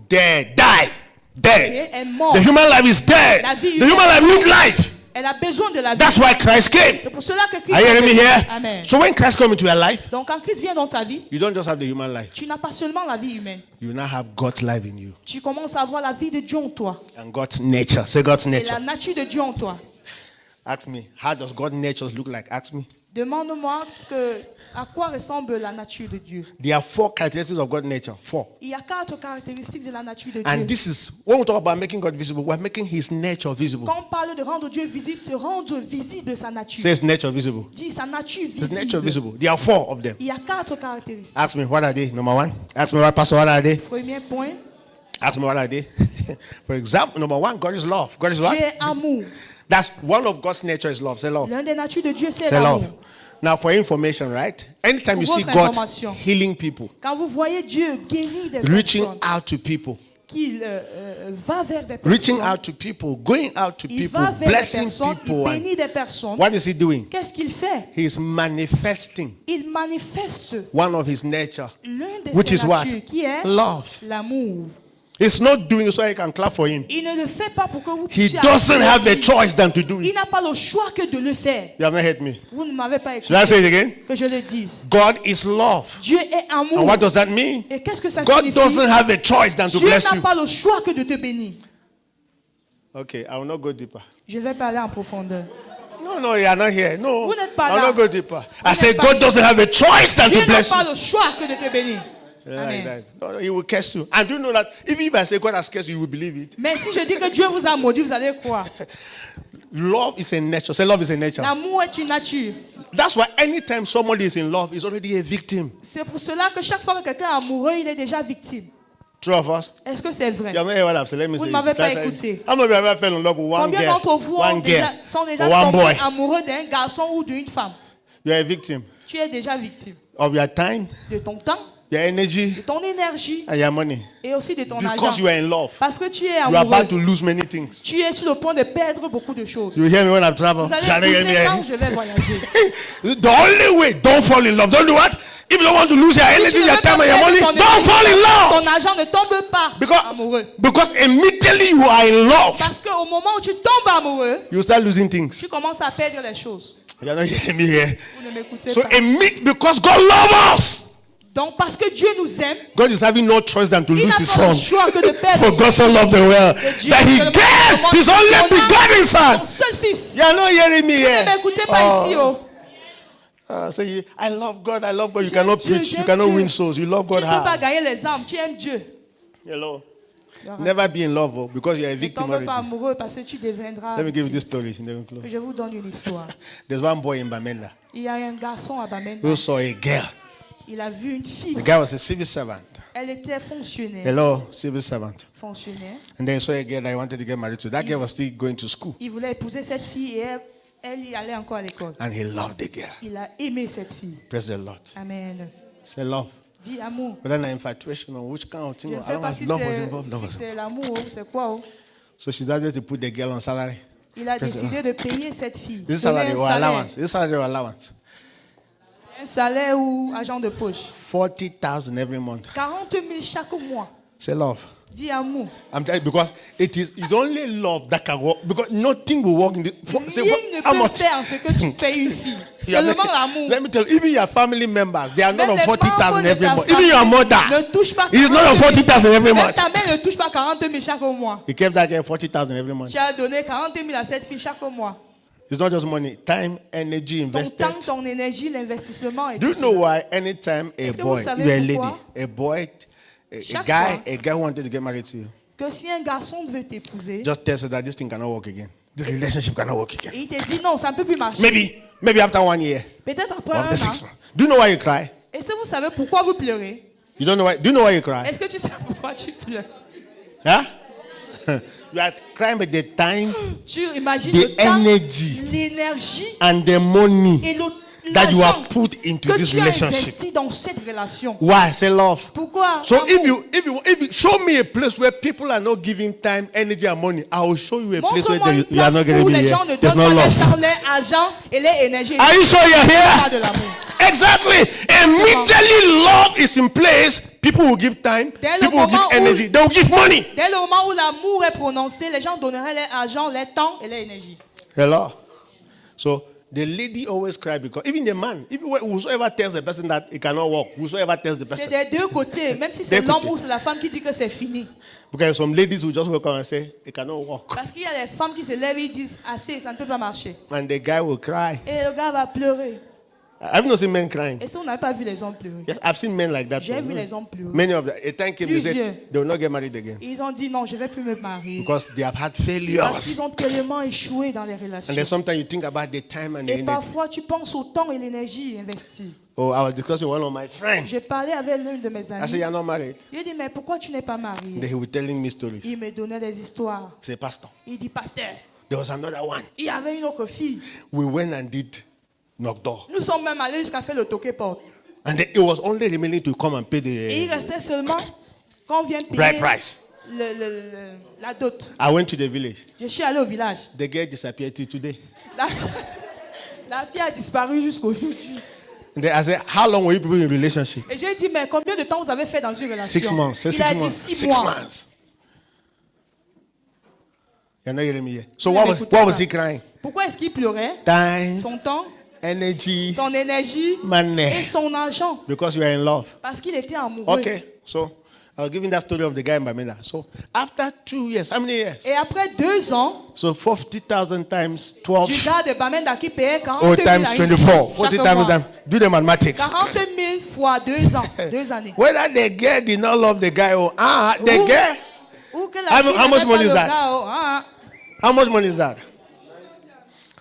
[SPEAKER 1] Dead. Die. Dead.
[SPEAKER 2] Et est morte.
[SPEAKER 1] The human life is dead.
[SPEAKER 2] La vie
[SPEAKER 1] The human life
[SPEAKER 2] humaine-
[SPEAKER 1] needs life.
[SPEAKER 2] Elle a besoin de la vie.
[SPEAKER 1] That's why Christ came.
[SPEAKER 2] C'est pour cela que Christ
[SPEAKER 1] Are you hearing me
[SPEAKER 2] est venu.
[SPEAKER 1] here?
[SPEAKER 2] Amen.
[SPEAKER 1] So when Christ comes into your life,
[SPEAKER 2] Donc quand Christ vient dans ta vie,
[SPEAKER 1] you don't just have the human life.
[SPEAKER 2] tu n'as pas seulement la vie humaine.
[SPEAKER 1] You now have God's life in you.
[SPEAKER 2] Tu commences à avoir la vie de Dieu en toi.
[SPEAKER 1] And God's nature. Say God's
[SPEAKER 2] Et
[SPEAKER 1] nature.
[SPEAKER 2] la nature de Dieu en toi.
[SPEAKER 1] Ask me, how does God's nature look like? Ask me.
[SPEAKER 2] Demande-moi à quoi ressemble la nature de Dieu.
[SPEAKER 1] There are 4 characteristics of God's nature. 4.
[SPEAKER 2] Il y a 4 caractéristiques de la nature de
[SPEAKER 1] And
[SPEAKER 2] Dieu.
[SPEAKER 1] this is, when we talk about making God visible, we're making his nature visible.
[SPEAKER 2] Quand on parle de rendre Dieu visible, c'est rendre visible sa nature.
[SPEAKER 1] Say his nature visible.
[SPEAKER 2] Dis sa nature
[SPEAKER 1] His nature
[SPEAKER 2] visible.
[SPEAKER 1] visible. There are 4 of them.
[SPEAKER 2] Il y a 4 caractéristiques.
[SPEAKER 1] Ask me, what are they? Number 1. Ask me, Pastor, what are they?
[SPEAKER 2] Premier point,
[SPEAKER 1] Ask me, what are they? For example, number 1, God is love. God is what?
[SPEAKER 2] Dieu est amour.
[SPEAKER 1] That's one of God's nature is love. Say love.
[SPEAKER 2] L'un des natures de Dieu, c'est
[SPEAKER 1] Say
[SPEAKER 2] l'amour.
[SPEAKER 1] love. Now, for information, right? Anytime you
[SPEAKER 2] Pour
[SPEAKER 1] see
[SPEAKER 2] votre
[SPEAKER 1] God
[SPEAKER 2] information.
[SPEAKER 1] healing people,
[SPEAKER 2] Quand vous voyez Dieu guérir des
[SPEAKER 1] reaching
[SPEAKER 2] personnes,
[SPEAKER 1] out to people,
[SPEAKER 2] qu'il va vers des
[SPEAKER 1] reaching
[SPEAKER 2] personnes,
[SPEAKER 1] out to people, going out to
[SPEAKER 2] il
[SPEAKER 1] people,
[SPEAKER 2] va vers des
[SPEAKER 1] blessing
[SPEAKER 2] personnes, il
[SPEAKER 1] people, and
[SPEAKER 2] bénit des personnes.
[SPEAKER 1] what is he doing?
[SPEAKER 2] Qu'est-ce qu'il fait?
[SPEAKER 1] He's manifesting
[SPEAKER 2] Il manifeste
[SPEAKER 1] one of his nature,
[SPEAKER 2] l'un de
[SPEAKER 1] which
[SPEAKER 2] ses
[SPEAKER 1] is what?
[SPEAKER 2] natures, qui est
[SPEAKER 1] Love.
[SPEAKER 2] l'amour.
[SPEAKER 1] He's not doing it so you can clap for him.
[SPEAKER 2] Il ne le fait pas pour que vous
[SPEAKER 1] He
[SPEAKER 2] puissiez
[SPEAKER 1] doesn't have the
[SPEAKER 2] applaudir.
[SPEAKER 1] choice than to do
[SPEAKER 2] Il
[SPEAKER 1] it.
[SPEAKER 2] n'a pas le choix que de le faire.
[SPEAKER 1] You have not heard me.
[SPEAKER 2] Vous ne m'avez pas
[SPEAKER 1] Should I
[SPEAKER 2] écouté.
[SPEAKER 1] say it again?
[SPEAKER 2] Que je le dise.
[SPEAKER 1] God is love.
[SPEAKER 2] Dieu est amour.
[SPEAKER 1] And what does that mean?
[SPEAKER 2] Et qu'est-ce que ça
[SPEAKER 1] God
[SPEAKER 2] signifie?
[SPEAKER 1] doesn't have a choice than to
[SPEAKER 2] Dieu
[SPEAKER 1] bless
[SPEAKER 2] n'a
[SPEAKER 1] you.
[SPEAKER 2] pas le choix que de te bénir.
[SPEAKER 1] Okay, I will not go deeper.
[SPEAKER 2] Je ne vais pas aller en profondeur.
[SPEAKER 1] No, you are not here. No,
[SPEAKER 2] Vous n'êtes pas
[SPEAKER 1] I will
[SPEAKER 2] là.
[SPEAKER 1] not go deeper. I
[SPEAKER 2] n'êtes
[SPEAKER 1] said
[SPEAKER 2] pas
[SPEAKER 1] God
[SPEAKER 2] ici.
[SPEAKER 1] doesn't have a choice than
[SPEAKER 2] Dieu
[SPEAKER 1] to
[SPEAKER 2] n'a
[SPEAKER 1] bless
[SPEAKER 2] pas
[SPEAKER 1] you.
[SPEAKER 2] le choix que de te bénir.
[SPEAKER 1] Like
[SPEAKER 2] Amen.
[SPEAKER 1] that. No, he will curse you. And do you know that even if I say God has cursed you, you will believe it.
[SPEAKER 2] Mais si je dis que Dieu vous a maudit, vous allez croire.
[SPEAKER 1] Love is a nature. Say love is a nature.
[SPEAKER 2] L'amour est une nature.
[SPEAKER 1] That's why anytime somebody is in love, he's already a victim.
[SPEAKER 2] C'est pour cela que chaque fois que quelqu'un est amoureux, il est déjà victime.
[SPEAKER 1] True of us.
[SPEAKER 2] Est-ce que c'est vrai?
[SPEAKER 1] You have not heard what I've said. Let me
[SPEAKER 2] Vous
[SPEAKER 1] say
[SPEAKER 2] ne m'avez
[SPEAKER 1] it.
[SPEAKER 2] pas
[SPEAKER 1] That's why-
[SPEAKER 2] écouté.
[SPEAKER 1] How many of you have ever fell in love with one
[SPEAKER 2] Combien
[SPEAKER 1] girl,
[SPEAKER 2] d'entre vous sont déjà
[SPEAKER 1] or one
[SPEAKER 2] tombés
[SPEAKER 1] boy?
[SPEAKER 2] amoureux d'un garçon ou d'une femme?
[SPEAKER 1] You're a victim
[SPEAKER 2] Tu es déjà victime
[SPEAKER 1] of your time,
[SPEAKER 2] de ton temps,
[SPEAKER 1] your energy,
[SPEAKER 2] de ton énergie
[SPEAKER 1] and your money.
[SPEAKER 2] et aussi de ton
[SPEAKER 1] Because
[SPEAKER 2] argent.
[SPEAKER 1] you are in love,
[SPEAKER 2] Parce que tu es
[SPEAKER 1] you are
[SPEAKER 2] amoureux.
[SPEAKER 1] about to lose many things.
[SPEAKER 2] Tu es sur le point de perdre beaucoup de choses.
[SPEAKER 1] You hear me when I travel?
[SPEAKER 2] Vous allez
[SPEAKER 1] Can you hear
[SPEAKER 2] écouter quand
[SPEAKER 1] me?
[SPEAKER 2] je vais voyager.
[SPEAKER 1] The only way, don't fall in love. Don't do what? If you don't want to lose your
[SPEAKER 2] Si
[SPEAKER 1] energy,
[SPEAKER 2] tu ne
[SPEAKER 1] your
[SPEAKER 2] veux pas
[SPEAKER 1] time, and your money,
[SPEAKER 2] perdre ton
[SPEAKER 1] don't fall in
[SPEAKER 2] énergie,
[SPEAKER 1] love.
[SPEAKER 2] ton argent ne tombe pas amoureux.
[SPEAKER 1] Because immediately you are in love,
[SPEAKER 2] Parce qu'au moment où tu tombes amoureux,
[SPEAKER 1] you start losing things.
[SPEAKER 2] tu commences à perdre les choses.
[SPEAKER 1] You're not hearing me here.
[SPEAKER 2] Vous ne m'écoutez
[SPEAKER 1] So
[SPEAKER 2] pas.
[SPEAKER 1] because God loves us,
[SPEAKER 2] Donc parce que Dieu nous aime,
[SPEAKER 1] God is having no choice than to
[SPEAKER 2] il
[SPEAKER 1] lose
[SPEAKER 2] n'a
[SPEAKER 1] his
[SPEAKER 2] pas le
[SPEAKER 1] son.
[SPEAKER 2] choix que de perdre
[SPEAKER 1] For God so loved the world
[SPEAKER 2] Dieu
[SPEAKER 1] that he
[SPEAKER 2] tellement
[SPEAKER 1] gave
[SPEAKER 2] aimé
[SPEAKER 1] his
[SPEAKER 2] le
[SPEAKER 1] only
[SPEAKER 2] monde,
[SPEAKER 1] begotten son.
[SPEAKER 2] son seul fils.
[SPEAKER 1] You're not hearing me
[SPEAKER 2] Vous
[SPEAKER 1] here.
[SPEAKER 2] ne m'écoutez pas ici. Oh.
[SPEAKER 1] Say, I love God. You
[SPEAKER 2] J'aime
[SPEAKER 1] cannot
[SPEAKER 2] Dieu,
[SPEAKER 1] preach. You
[SPEAKER 2] j'aime
[SPEAKER 1] cannot
[SPEAKER 2] Dieu.
[SPEAKER 1] win souls. You love
[SPEAKER 2] Tu ne
[SPEAKER 1] God
[SPEAKER 2] peux pas
[SPEAKER 1] hard.
[SPEAKER 2] gagner les âmes, tu aimes Dieu.
[SPEAKER 1] Hello.
[SPEAKER 2] Ne
[SPEAKER 1] Never be in love because you're a victim
[SPEAKER 2] tombe pas
[SPEAKER 1] already.
[SPEAKER 2] amoureux parce que tu deviendras
[SPEAKER 1] Let me give you
[SPEAKER 2] victime.
[SPEAKER 1] this story. Then we close.
[SPEAKER 2] Je vous donne une histoire.
[SPEAKER 1] There's one boy in Bamenda
[SPEAKER 2] Il y a un garçon à Bamenda.
[SPEAKER 1] who saw a girl.
[SPEAKER 2] Il a vu une fille.
[SPEAKER 1] The guy was a civil servant.
[SPEAKER 2] Elle était fonctionnaire.
[SPEAKER 1] Hello, civil servant.
[SPEAKER 2] Fonctionnaire.
[SPEAKER 1] And then he saw a girl that he wanted to get married to. That girl was still going to school.
[SPEAKER 2] Il voulait épouser cette fille et elle y allait encore à l'école.
[SPEAKER 1] And he loved the girl.
[SPEAKER 2] Il a aimé cette fille.
[SPEAKER 1] Praise the Lord.
[SPEAKER 2] Amen.
[SPEAKER 1] Say love.
[SPEAKER 2] Dis amour.
[SPEAKER 1] Whether an infatuation or which kind of
[SPEAKER 2] Je
[SPEAKER 1] thing.
[SPEAKER 2] ne
[SPEAKER 1] I
[SPEAKER 2] sais
[SPEAKER 1] don't know
[SPEAKER 2] pas
[SPEAKER 1] if
[SPEAKER 2] si
[SPEAKER 1] love was involved. Love was involved.
[SPEAKER 2] c'est l'amour ou c'est quoi. Oh.
[SPEAKER 1] So she decided to put the girl on salary.
[SPEAKER 2] Il a
[SPEAKER 1] Praise the
[SPEAKER 2] décidé de payer cette fille.
[SPEAKER 1] Is it
[SPEAKER 2] Donner
[SPEAKER 1] salary
[SPEAKER 2] un
[SPEAKER 1] or
[SPEAKER 2] salaire.
[SPEAKER 1] allowance? Is it salary or allowance?
[SPEAKER 2] Un salaire ou argent de poche.
[SPEAKER 1] 40,000 every month.
[SPEAKER 2] 40 000 chaque mois.
[SPEAKER 1] Say love.
[SPEAKER 2] Dis amour.
[SPEAKER 1] I'm telling you because it's only love that can work. Because nothing will work in the. Say,
[SPEAKER 2] Rien ne
[SPEAKER 1] how
[SPEAKER 2] peut
[SPEAKER 1] much?
[SPEAKER 2] faire ce que tu payes une fille.
[SPEAKER 1] Yeah,
[SPEAKER 2] Seulement l'amour.
[SPEAKER 1] Let me tell you, even your family members, they are not
[SPEAKER 2] Même
[SPEAKER 1] on
[SPEAKER 2] les
[SPEAKER 1] 40,000
[SPEAKER 2] membres de
[SPEAKER 1] every
[SPEAKER 2] ta
[SPEAKER 1] month. Even your
[SPEAKER 2] famille
[SPEAKER 1] mother
[SPEAKER 2] ne touche pas
[SPEAKER 1] is not
[SPEAKER 2] 40
[SPEAKER 1] on
[SPEAKER 2] 000.
[SPEAKER 1] 40,000 every
[SPEAKER 2] Même
[SPEAKER 1] month.
[SPEAKER 2] ta mère ne touche pas 40 000 chaque mois.
[SPEAKER 1] He kept that girl 40,000 every month.
[SPEAKER 2] Tu as donné 40 000 à cette fille chaque mois.
[SPEAKER 1] It's not just money, time, energy
[SPEAKER 2] Ton
[SPEAKER 1] invested.
[SPEAKER 2] temps, ton énergie, l'investissement et
[SPEAKER 1] Do you
[SPEAKER 2] tout
[SPEAKER 1] know
[SPEAKER 2] cela.
[SPEAKER 1] why anytime a
[SPEAKER 2] Est-ce que vous
[SPEAKER 1] boy,
[SPEAKER 2] savez
[SPEAKER 1] you are a lady,
[SPEAKER 2] pourquoi?
[SPEAKER 1] a boy, a
[SPEAKER 2] Chaque
[SPEAKER 1] guy
[SPEAKER 2] fois.
[SPEAKER 1] wanted to get married to you,
[SPEAKER 2] Que si un garçon veut t'épouser,
[SPEAKER 1] just tells you that this thing cannot work again. The relationship cannot work again.
[SPEAKER 2] et il te dit non, ça ne peut plus marcher.
[SPEAKER 1] Maybe after 1 year
[SPEAKER 2] Peut-être après
[SPEAKER 1] or
[SPEAKER 2] un
[SPEAKER 1] after 6
[SPEAKER 2] an.
[SPEAKER 1] months. Do you know why you cry?
[SPEAKER 2] Est-ce que vous savez pourquoi vous pleurez?
[SPEAKER 1] You don't know why? Do you know why you cry?
[SPEAKER 2] Est-ce que tu sais pourquoi tu pleures?
[SPEAKER 1] Huh? You are crying by the time
[SPEAKER 2] Tu imagines
[SPEAKER 1] The
[SPEAKER 2] le temps,
[SPEAKER 1] energy
[SPEAKER 2] l'énergie
[SPEAKER 1] and the money
[SPEAKER 2] et
[SPEAKER 1] that you
[SPEAKER 2] l'argent
[SPEAKER 1] have put into
[SPEAKER 2] que
[SPEAKER 1] this
[SPEAKER 2] tu as
[SPEAKER 1] relationship.
[SPEAKER 2] investi dans cette relation.
[SPEAKER 1] Why? Say love.
[SPEAKER 2] Pourquoi?
[SPEAKER 1] So
[SPEAKER 2] Amour.
[SPEAKER 1] if you show me a place where people are not giving time, energy, and money, I will show you a place where
[SPEAKER 2] Montre-moi une
[SPEAKER 1] you are
[SPEAKER 2] place
[SPEAKER 1] not going
[SPEAKER 2] où
[SPEAKER 1] to be
[SPEAKER 2] les
[SPEAKER 1] here.
[SPEAKER 2] gens ne
[SPEAKER 1] There's
[SPEAKER 2] donnent
[SPEAKER 1] no
[SPEAKER 2] pas leur
[SPEAKER 1] love.
[SPEAKER 2] temps, leur argent et leur énergie.
[SPEAKER 1] Are you sure you're
[SPEAKER 2] Pas de
[SPEAKER 1] here?
[SPEAKER 2] l'amour.
[SPEAKER 1] Exactly. Immediately love is in place. People will give time.
[SPEAKER 2] Dès le
[SPEAKER 1] People will give
[SPEAKER 2] moment où-
[SPEAKER 1] energy. They will give money.
[SPEAKER 2] Dès le moment où l'amour est prononcé, les gens donneraient leur argent, leur temps et leur énergie.
[SPEAKER 1] Hello. So The lady always cry because even the man, even whosoever tells the person that he cannot walk, whosoever tells the
[SPEAKER 2] C'est
[SPEAKER 1] person.
[SPEAKER 2] des deux côtés, même si c'est l'homme ou c'est la femme qui dit que c'est fini.
[SPEAKER 1] Because some ladies will just wake up and say, he cannot walk.
[SPEAKER 2] Parce qu'il y a des femmes qui se lèvent et disent, assez, ça ne peut pas marcher.
[SPEAKER 1] And the guy will cry.
[SPEAKER 2] Et le gars va pleurer.
[SPEAKER 1] I've not seen men crying.
[SPEAKER 2] Et si on n'a pas vu les hommes pleurer?
[SPEAKER 1] Yes, I've seen men like that.
[SPEAKER 2] J'ai vu les hommes pleurer.
[SPEAKER 1] Many of them. A time came, they
[SPEAKER 2] Plusieurs.
[SPEAKER 1] said they will not get married again.
[SPEAKER 2] Ils ont dit non, je ne vais plus me marier.
[SPEAKER 1] Because they have had
[SPEAKER 2] Parce
[SPEAKER 1] failures.
[SPEAKER 2] qu'ils ont tellement échoué dans les
[SPEAKER 1] And then
[SPEAKER 2] relations.
[SPEAKER 1] sometimes you think about the time and the
[SPEAKER 2] Et
[SPEAKER 1] energy.
[SPEAKER 2] parfois, tu penses au temps et l'énergie investie.
[SPEAKER 1] Oh, I was discussing with one of my friends.
[SPEAKER 2] J'ai parlé avec l'un de mes
[SPEAKER 1] I said,
[SPEAKER 2] amis.
[SPEAKER 1] you're not married?
[SPEAKER 2] Je lui ai dit, mais pourquoi tu n'es pas marié?
[SPEAKER 1] Then he was telling me stories.
[SPEAKER 2] Il me donnait des histoires.
[SPEAKER 1] I said, Pastor,
[SPEAKER 2] Il dit, pasteur,
[SPEAKER 1] there was another one.
[SPEAKER 2] il y avait une autre fille.
[SPEAKER 1] We went and did knock door.
[SPEAKER 2] Nous sommes même allés jusqu'à faire le toqué porte.
[SPEAKER 1] And then it was only remaining to come and pay
[SPEAKER 2] Et il
[SPEAKER 1] the
[SPEAKER 2] restait seulement quand on vient
[SPEAKER 1] bride
[SPEAKER 2] payer
[SPEAKER 1] price.
[SPEAKER 2] la dot.
[SPEAKER 1] I went to the village.
[SPEAKER 2] Je suis allé au village.
[SPEAKER 1] The girl disappeared till today.
[SPEAKER 2] La fille a disparu jusqu'aujourd'hui.
[SPEAKER 1] And then I said, how long were you people in a relationship?
[SPEAKER 2] Et j'ai dit, mais combien de temps vous avez fait dans une relation?
[SPEAKER 1] 6 months. Say
[SPEAKER 2] Il
[SPEAKER 1] 6
[SPEAKER 2] a
[SPEAKER 1] months.
[SPEAKER 2] dit 6
[SPEAKER 1] 6
[SPEAKER 2] mois.
[SPEAKER 1] months. You're not hearing me here. So
[SPEAKER 2] Ne
[SPEAKER 1] what
[SPEAKER 2] m'écoutez
[SPEAKER 1] was
[SPEAKER 2] pas.
[SPEAKER 1] he crying?
[SPEAKER 2] Pourquoi est-ce qu'il pleurait?
[SPEAKER 1] Time,
[SPEAKER 2] Son temps,
[SPEAKER 1] energy,
[SPEAKER 2] son énergie et
[SPEAKER 1] money.
[SPEAKER 2] son argent.
[SPEAKER 1] Because you are in love.
[SPEAKER 2] Parce qu'il était amoureux.
[SPEAKER 1] Okay. So I was giving that story of the guy in Bamenda. So after 2 years, how many years?
[SPEAKER 2] Et après 2 ans,
[SPEAKER 1] So 40,000 times 12.
[SPEAKER 2] du gars de Bamenda qui payait 40
[SPEAKER 1] Oh,
[SPEAKER 2] 000
[SPEAKER 1] times
[SPEAKER 2] à une
[SPEAKER 1] 24.
[SPEAKER 2] fois,
[SPEAKER 1] 40
[SPEAKER 2] chaque
[SPEAKER 1] times,
[SPEAKER 2] mois.
[SPEAKER 1] do the mathematics.
[SPEAKER 2] 40 000 fois 2 ans, 2 années.
[SPEAKER 1] Whether the girl did not love the guy or the
[SPEAKER 2] Ou-
[SPEAKER 1] girl.
[SPEAKER 2] Ou que la
[SPEAKER 1] How
[SPEAKER 2] fille
[SPEAKER 1] much
[SPEAKER 2] n'aimait
[SPEAKER 1] money
[SPEAKER 2] pas
[SPEAKER 1] is
[SPEAKER 2] le
[SPEAKER 1] that?
[SPEAKER 2] gars, oh, ah.
[SPEAKER 1] How much money is that?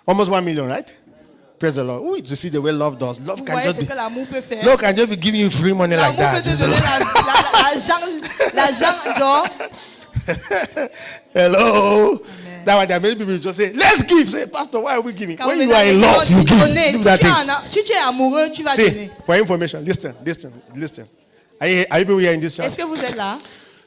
[SPEAKER 1] Almost 1 million, right? Praise the Lord. Ooh, to see the way love does. Love
[SPEAKER 2] Vous
[SPEAKER 1] can
[SPEAKER 2] voyez
[SPEAKER 1] just
[SPEAKER 2] ce
[SPEAKER 1] be.
[SPEAKER 2] que l'amour peut faire.
[SPEAKER 1] Love can just be giving you free money like
[SPEAKER 2] L'amour peut
[SPEAKER 1] that.
[SPEAKER 2] te
[SPEAKER 1] Praise the
[SPEAKER 2] donner
[SPEAKER 1] Lord.
[SPEAKER 2] l'argent d'or.
[SPEAKER 1] Hello. That's why there are many people who just say, let's give. Say, Pastor, why are we giving?
[SPEAKER 2] Quand
[SPEAKER 1] When
[SPEAKER 2] on
[SPEAKER 1] you
[SPEAKER 2] est
[SPEAKER 1] are in
[SPEAKER 2] dans
[SPEAKER 1] love,
[SPEAKER 2] les
[SPEAKER 1] you give.
[SPEAKER 2] donner.
[SPEAKER 1] Do that thing.
[SPEAKER 2] Si tu es amoureux, tu vas
[SPEAKER 1] See,
[SPEAKER 2] donner.
[SPEAKER 1] for information, listen. Are you people here in this church?
[SPEAKER 2] Est-ce que vous êtes là?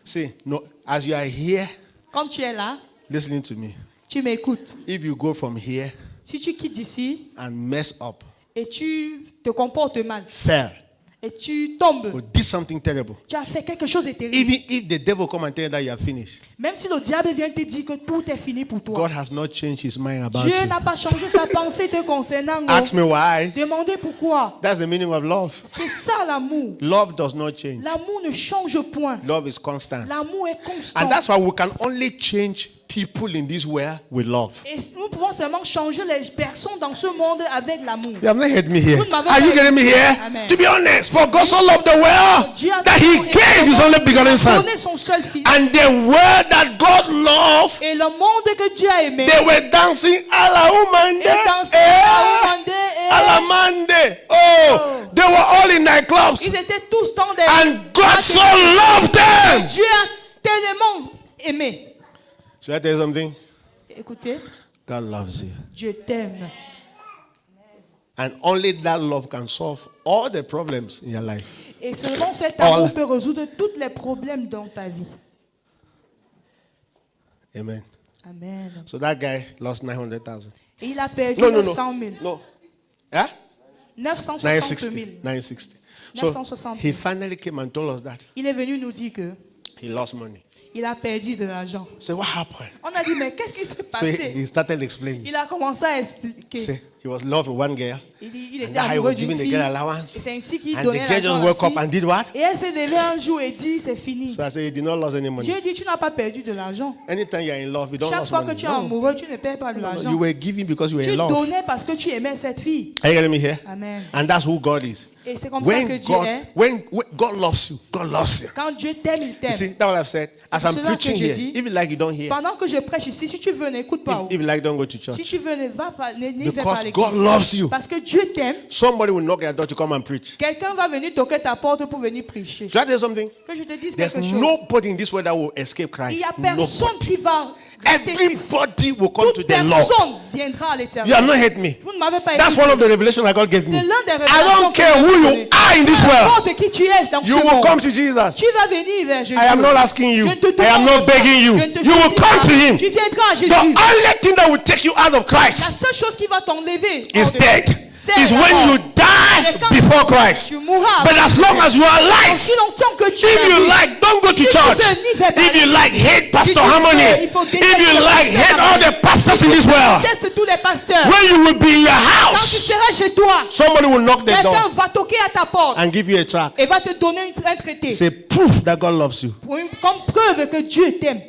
[SPEAKER 1] See, no, as you are here,
[SPEAKER 2] Comme tu es là,
[SPEAKER 1] listening to me,
[SPEAKER 2] tu m'écoutes.
[SPEAKER 1] if you go from here
[SPEAKER 2] Si tu quittes d'ici
[SPEAKER 1] and mess up,
[SPEAKER 2] et tu te comportes mal
[SPEAKER 1] fail,
[SPEAKER 2] et tu tombes,
[SPEAKER 1] or did something terrible,
[SPEAKER 2] tu as fait quelque chose de terrible.
[SPEAKER 1] even if the devil come and tell you that you are finished,
[SPEAKER 2] Même si le diable vient te dire que tout est fini pour toi.
[SPEAKER 1] God has not changed his mind about
[SPEAKER 2] Dieu
[SPEAKER 1] you.
[SPEAKER 2] n'a pas changé sa pensée te concernant.
[SPEAKER 1] Ask me why.
[SPEAKER 2] Demandez pourquoi.
[SPEAKER 1] That's the meaning of love.
[SPEAKER 2] C'est ça l'amour.
[SPEAKER 1] Love does not change.
[SPEAKER 2] L'amour ne change point.
[SPEAKER 1] Love is constant.
[SPEAKER 2] L'amour est constant.
[SPEAKER 1] And that's why we can only change people in this world with love.
[SPEAKER 2] Et nous pouvons seulement changer les personnes dans ce monde avec l'amour.
[SPEAKER 1] You have not heard me here.
[SPEAKER 2] Vous ne m'avez
[SPEAKER 1] Are you
[SPEAKER 2] pas
[SPEAKER 1] getting me here?
[SPEAKER 2] Amen.
[SPEAKER 1] To be honest, for God so loved the world
[SPEAKER 2] Dieu a
[SPEAKER 1] that he gave his only begotten son.
[SPEAKER 2] donné son seul fils.
[SPEAKER 1] And the world that God loved,
[SPEAKER 2] Et le monde que Dieu a aimé.
[SPEAKER 1] they were dancing a la umande.
[SPEAKER 2] Et dansé
[SPEAKER 1] A la mande. Oh, they were all in nightclubs.
[SPEAKER 2] Ils étaient tous dans des.
[SPEAKER 1] And God so loved them.
[SPEAKER 2] Dieu a tellement aimé.
[SPEAKER 1] Should I tell you something?
[SPEAKER 2] Écoutez,
[SPEAKER 1] God loves you.
[SPEAKER 2] Dieu t'aime.
[SPEAKER 1] And only that love can solve all the problems in your life.
[SPEAKER 2] Et seulement cet
[SPEAKER 1] All.
[SPEAKER 2] amour peut résoudre tous les problèmes dans ta vie.
[SPEAKER 1] Amen.
[SPEAKER 2] Amen.
[SPEAKER 1] So that guy lost 900,000.
[SPEAKER 2] Et il a perdu
[SPEAKER 1] No, no,
[SPEAKER 2] 900
[SPEAKER 1] no.
[SPEAKER 2] 000.
[SPEAKER 1] No. Yeah?
[SPEAKER 2] 960
[SPEAKER 1] 960.
[SPEAKER 2] 000.
[SPEAKER 1] 960. So
[SPEAKER 2] 960.
[SPEAKER 1] he finally came and told us that
[SPEAKER 2] Il est venu nous dire que
[SPEAKER 1] he lost money.
[SPEAKER 2] il a perdu de l'argent.
[SPEAKER 1] So what happened?
[SPEAKER 2] On a dit, mais qu'est-ce qui s'est
[SPEAKER 1] So
[SPEAKER 2] passé?
[SPEAKER 1] he started explaining.
[SPEAKER 2] Il a commencé à expliquer.
[SPEAKER 1] See, he was in love with one girl.
[SPEAKER 2] Il
[SPEAKER 1] And
[SPEAKER 2] était
[SPEAKER 1] that he
[SPEAKER 2] amoureux
[SPEAKER 1] was
[SPEAKER 2] d'une
[SPEAKER 1] giving the
[SPEAKER 2] fille.
[SPEAKER 1] girl allowance.
[SPEAKER 2] Et c'est ainsi qu'il
[SPEAKER 1] And
[SPEAKER 2] donnait
[SPEAKER 1] the girl
[SPEAKER 2] l'argent
[SPEAKER 1] just
[SPEAKER 2] à la
[SPEAKER 1] woke up
[SPEAKER 2] fille.
[SPEAKER 1] and did what?
[SPEAKER 2] Et elle s'est levée un jour et dit, c'est fini.
[SPEAKER 1] So I said, he did not lose any money.
[SPEAKER 2] J'ai dit, tu n'as pas perdu de l'argent.
[SPEAKER 1] Anytime you are in love, you don't
[SPEAKER 2] Chaque
[SPEAKER 1] lose
[SPEAKER 2] fois que
[SPEAKER 1] money.
[SPEAKER 2] tu es
[SPEAKER 1] No.
[SPEAKER 2] amoureux, tu ne perds pas de
[SPEAKER 1] No,
[SPEAKER 2] l'argent.
[SPEAKER 1] you were giving because you were
[SPEAKER 2] Tu
[SPEAKER 1] in love.
[SPEAKER 2] donnais parce que tu aimais cette fille.
[SPEAKER 1] Are you getting me here?
[SPEAKER 2] Amen.
[SPEAKER 1] And that's who God is.
[SPEAKER 2] Et c'est comme ça que
[SPEAKER 1] When
[SPEAKER 2] Dieu
[SPEAKER 1] God,
[SPEAKER 2] est.
[SPEAKER 1] when God loves you, God loves you.
[SPEAKER 2] Quand Dieu t'aime, il
[SPEAKER 1] You
[SPEAKER 2] t'aime.
[SPEAKER 1] see, that's what I've said. As
[SPEAKER 2] C'est
[SPEAKER 1] I'm
[SPEAKER 2] cela que
[SPEAKER 1] preaching
[SPEAKER 2] je
[SPEAKER 1] here,
[SPEAKER 2] dis.
[SPEAKER 1] if you like, you don't hear.
[SPEAKER 2] Pendant que je prêche ici, si tu veux, n'écoute pas.
[SPEAKER 1] If you like, don't go to church.
[SPEAKER 2] Si tu veux, ne va pas, n'y vais pas à
[SPEAKER 1] Because
[SPEAKER 2] l'église.
[SPEAKER 1] God loves you.
[SPEAKER 2] Parce que Dieu t'aime.
[SPEAKER 1] Somebody will knock at your door to come and preach.
[SPEAKER 2] Quelqu'un va venir toquer ta porte pour venir prêcher.
[SPEAKER 1] Should I tell you something?
[SPEAKER 2] Que je te dise
[SPEAKER 1] There's
[SPEAKER 2] quelque chose.
[SPEAKER 1] nobody in this world that will escape
[SPEAKER 2] Il
[SPEAKER 1] Christ.
[SPEAKER 2] n'y a personne
[SPEAKER 1] Nobody.
[SPEAKER 2] qui va rester Christ.
[SPEAKER 1] Everybody will come to
[SPEAKER 2] Toute
[SPEAKER 1] the Lord.
[SPEAKER 2] personne viendra à
[SPEAKER 1] You
[SPEAKER 2] l'éternel.
[SPEAKER 1] have not heard me.
[SPEAKER 2] Vous ne m'avez pas
[SPEAKER 1] That's
[SPEAKER 2] écouté.
[SPEAKER 1] one of the revelations that God gave me.
[SPEAKER 2] C'est l'un des
[SPEAKER 1] I
[SPEAKER 2] révélations
[SPEAKER 1] don't
[SPEAKER 2] que
[SPEAKER 1] care
[SPEAKER 2] Dieu
[SPEAKER 1] who
[SPEAKER 2] m'a
[SPEAKER 1] you
[SPEAKER 2] donné.
[SPEAKER 1] are in this
[SPEAKER 2] Peu
[SPEAKER 1] world.
[SPEAKER 2] importe qui tu es dans
[SPEAKER 1] You
[SPEAKER 2] ce
[SPEAKER 1] will
[SPEAKER 2] monde.
[SPEAKER 1] come to Jesus.
[SPEAKER 2] Tu vas venir vers Jésus.
[SPEAKER 1] I am not asking you.
[SPEAKER 2] Je ne te
[SPEAKER 1] I am
[SPEAKER 2] demande
[SPEAKER 1] not
[SPEAKER 2] pas.
[SPEAKER 1] begging you.
[SPEAKER 2] Je ne te
[SPEAKER 1] You will
[SPEAKER 2] supplie
[SPEAKER 1] come
[SPEAKER 2] pas.
[SPEAKER 1] to Him.
[SPEAKER 2] Tu viendras à Jésus.
[SPEAKER 1] The only thing that will take you out of
[SPEAKER 2] La
[SPEAKER 1] Christ
[SPEAKER 2] seule chose qui va t'enlever
[SPEAKER 1] is
[SPEAKER 2] hors de
[SPEAKER 1] death.
[SPEAKER 2] Christ,
[SPEAKER 1] is when you die before Christ.
[SPEAKER 2] Tu mourras.
[SPEAKER 1] But as long as you are alive,
[SPEAKER 2] Aussi longtemps que tu
[SPEAKER 1] if
[SPEAKER 2] es
[SPEAKER 1] you
[SPEAKER 2] vivant,
[SPEAKER 1] like, don't go to
[SPEAKER 2] si tu
[SPEAKER 1] church.
[SPEAKER 2] veux, n'y vais pas.
[SPEAKER 1] If you like, hate Pastor
[SPEAKER 2] Si tu veux,
[SPEAKER 1] Harmony.
[SPEAKER 2] il faut
[SPEAKER 1] If
[SPEAKER 2] détester
[SPEAKER 1] you
[SPEAKER 2] le
[SPEAKER 1] like,
[SPEAKER 2] pasteur
[SPEAKER 1] hate all the pastors in this world.
[SPEAKER 2] Déteste tous les pasteurs.
[SPEAKER 1] When you will be in your
[SPEAKER 2] Quand tu
[SPEAKER 1] house,
[SPEAKER 2] seras chez toi,
[SPEAKER 1] somebody will knock the
[SPEAKER 2] quelqu'un
[SPEAKER 1] door
[SPEAKER 2] va toquer à ta porte
[SPEAKER 1] and give you a tract.
[SPEAKER 2] et va te donner un traité
[SPEAKER 1] It's a proof that God loves you.
[SPEAKER 2] comme preuve que Dieu t'aime.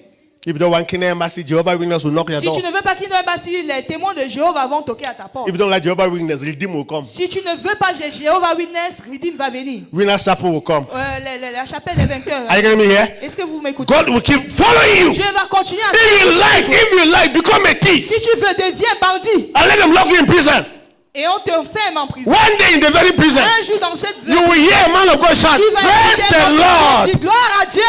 [SPEAKER 1] If you don't want Kingdom Embassy, Jehovah Witness will knock your
[SPEAKER 2] Si
[SPEAKER 1] door.
[SPEAKER 2] tu ne veux pas qu'il y ait un bâti, les témoins de Jéhovah vont toquer à ta porte.
[SPEAKER 1] If you don't like Jehovah Witness, Redeem will come.
[SPEAKER 2] Si tu ne veux pas Jéhovah Witness, Redeem va venir.
[SPEAKER 1] Winners Chapel will come.
[SPEAKER 2] La chapelle des vainqueurs.
[SPEAKER 1] Are you getting me here?
[SPEAKER 2] Est-ce que vous m'écoutez?
[SPEAKER 1] God will keep following you.
[SPEAKER 2] Dieu va continuer à
[SPEAKER 1] If you like, become a thief.
[SPEAKER 2] Si tu veux, deviens bandit.
[SPEAKER 1] And let them lock you in prison.
[SPEAKER 2] Et on te ferme en prison.
[SPEAKER 1] One day in the very prison,
[SPEAKER 2] Un jour dans cette
[SPEAKER 1] you will hear a man of God shout,
[SPEAKER 2] tu vas
[SPEAKER 1] praise
[SPEAKER 2] écouter
[SPEAKER 1] the
[SPEAKER 2] un homme
[SPEAKER 1] Lord.
[SPEAKER 2] qui dit, gloire à Dieu.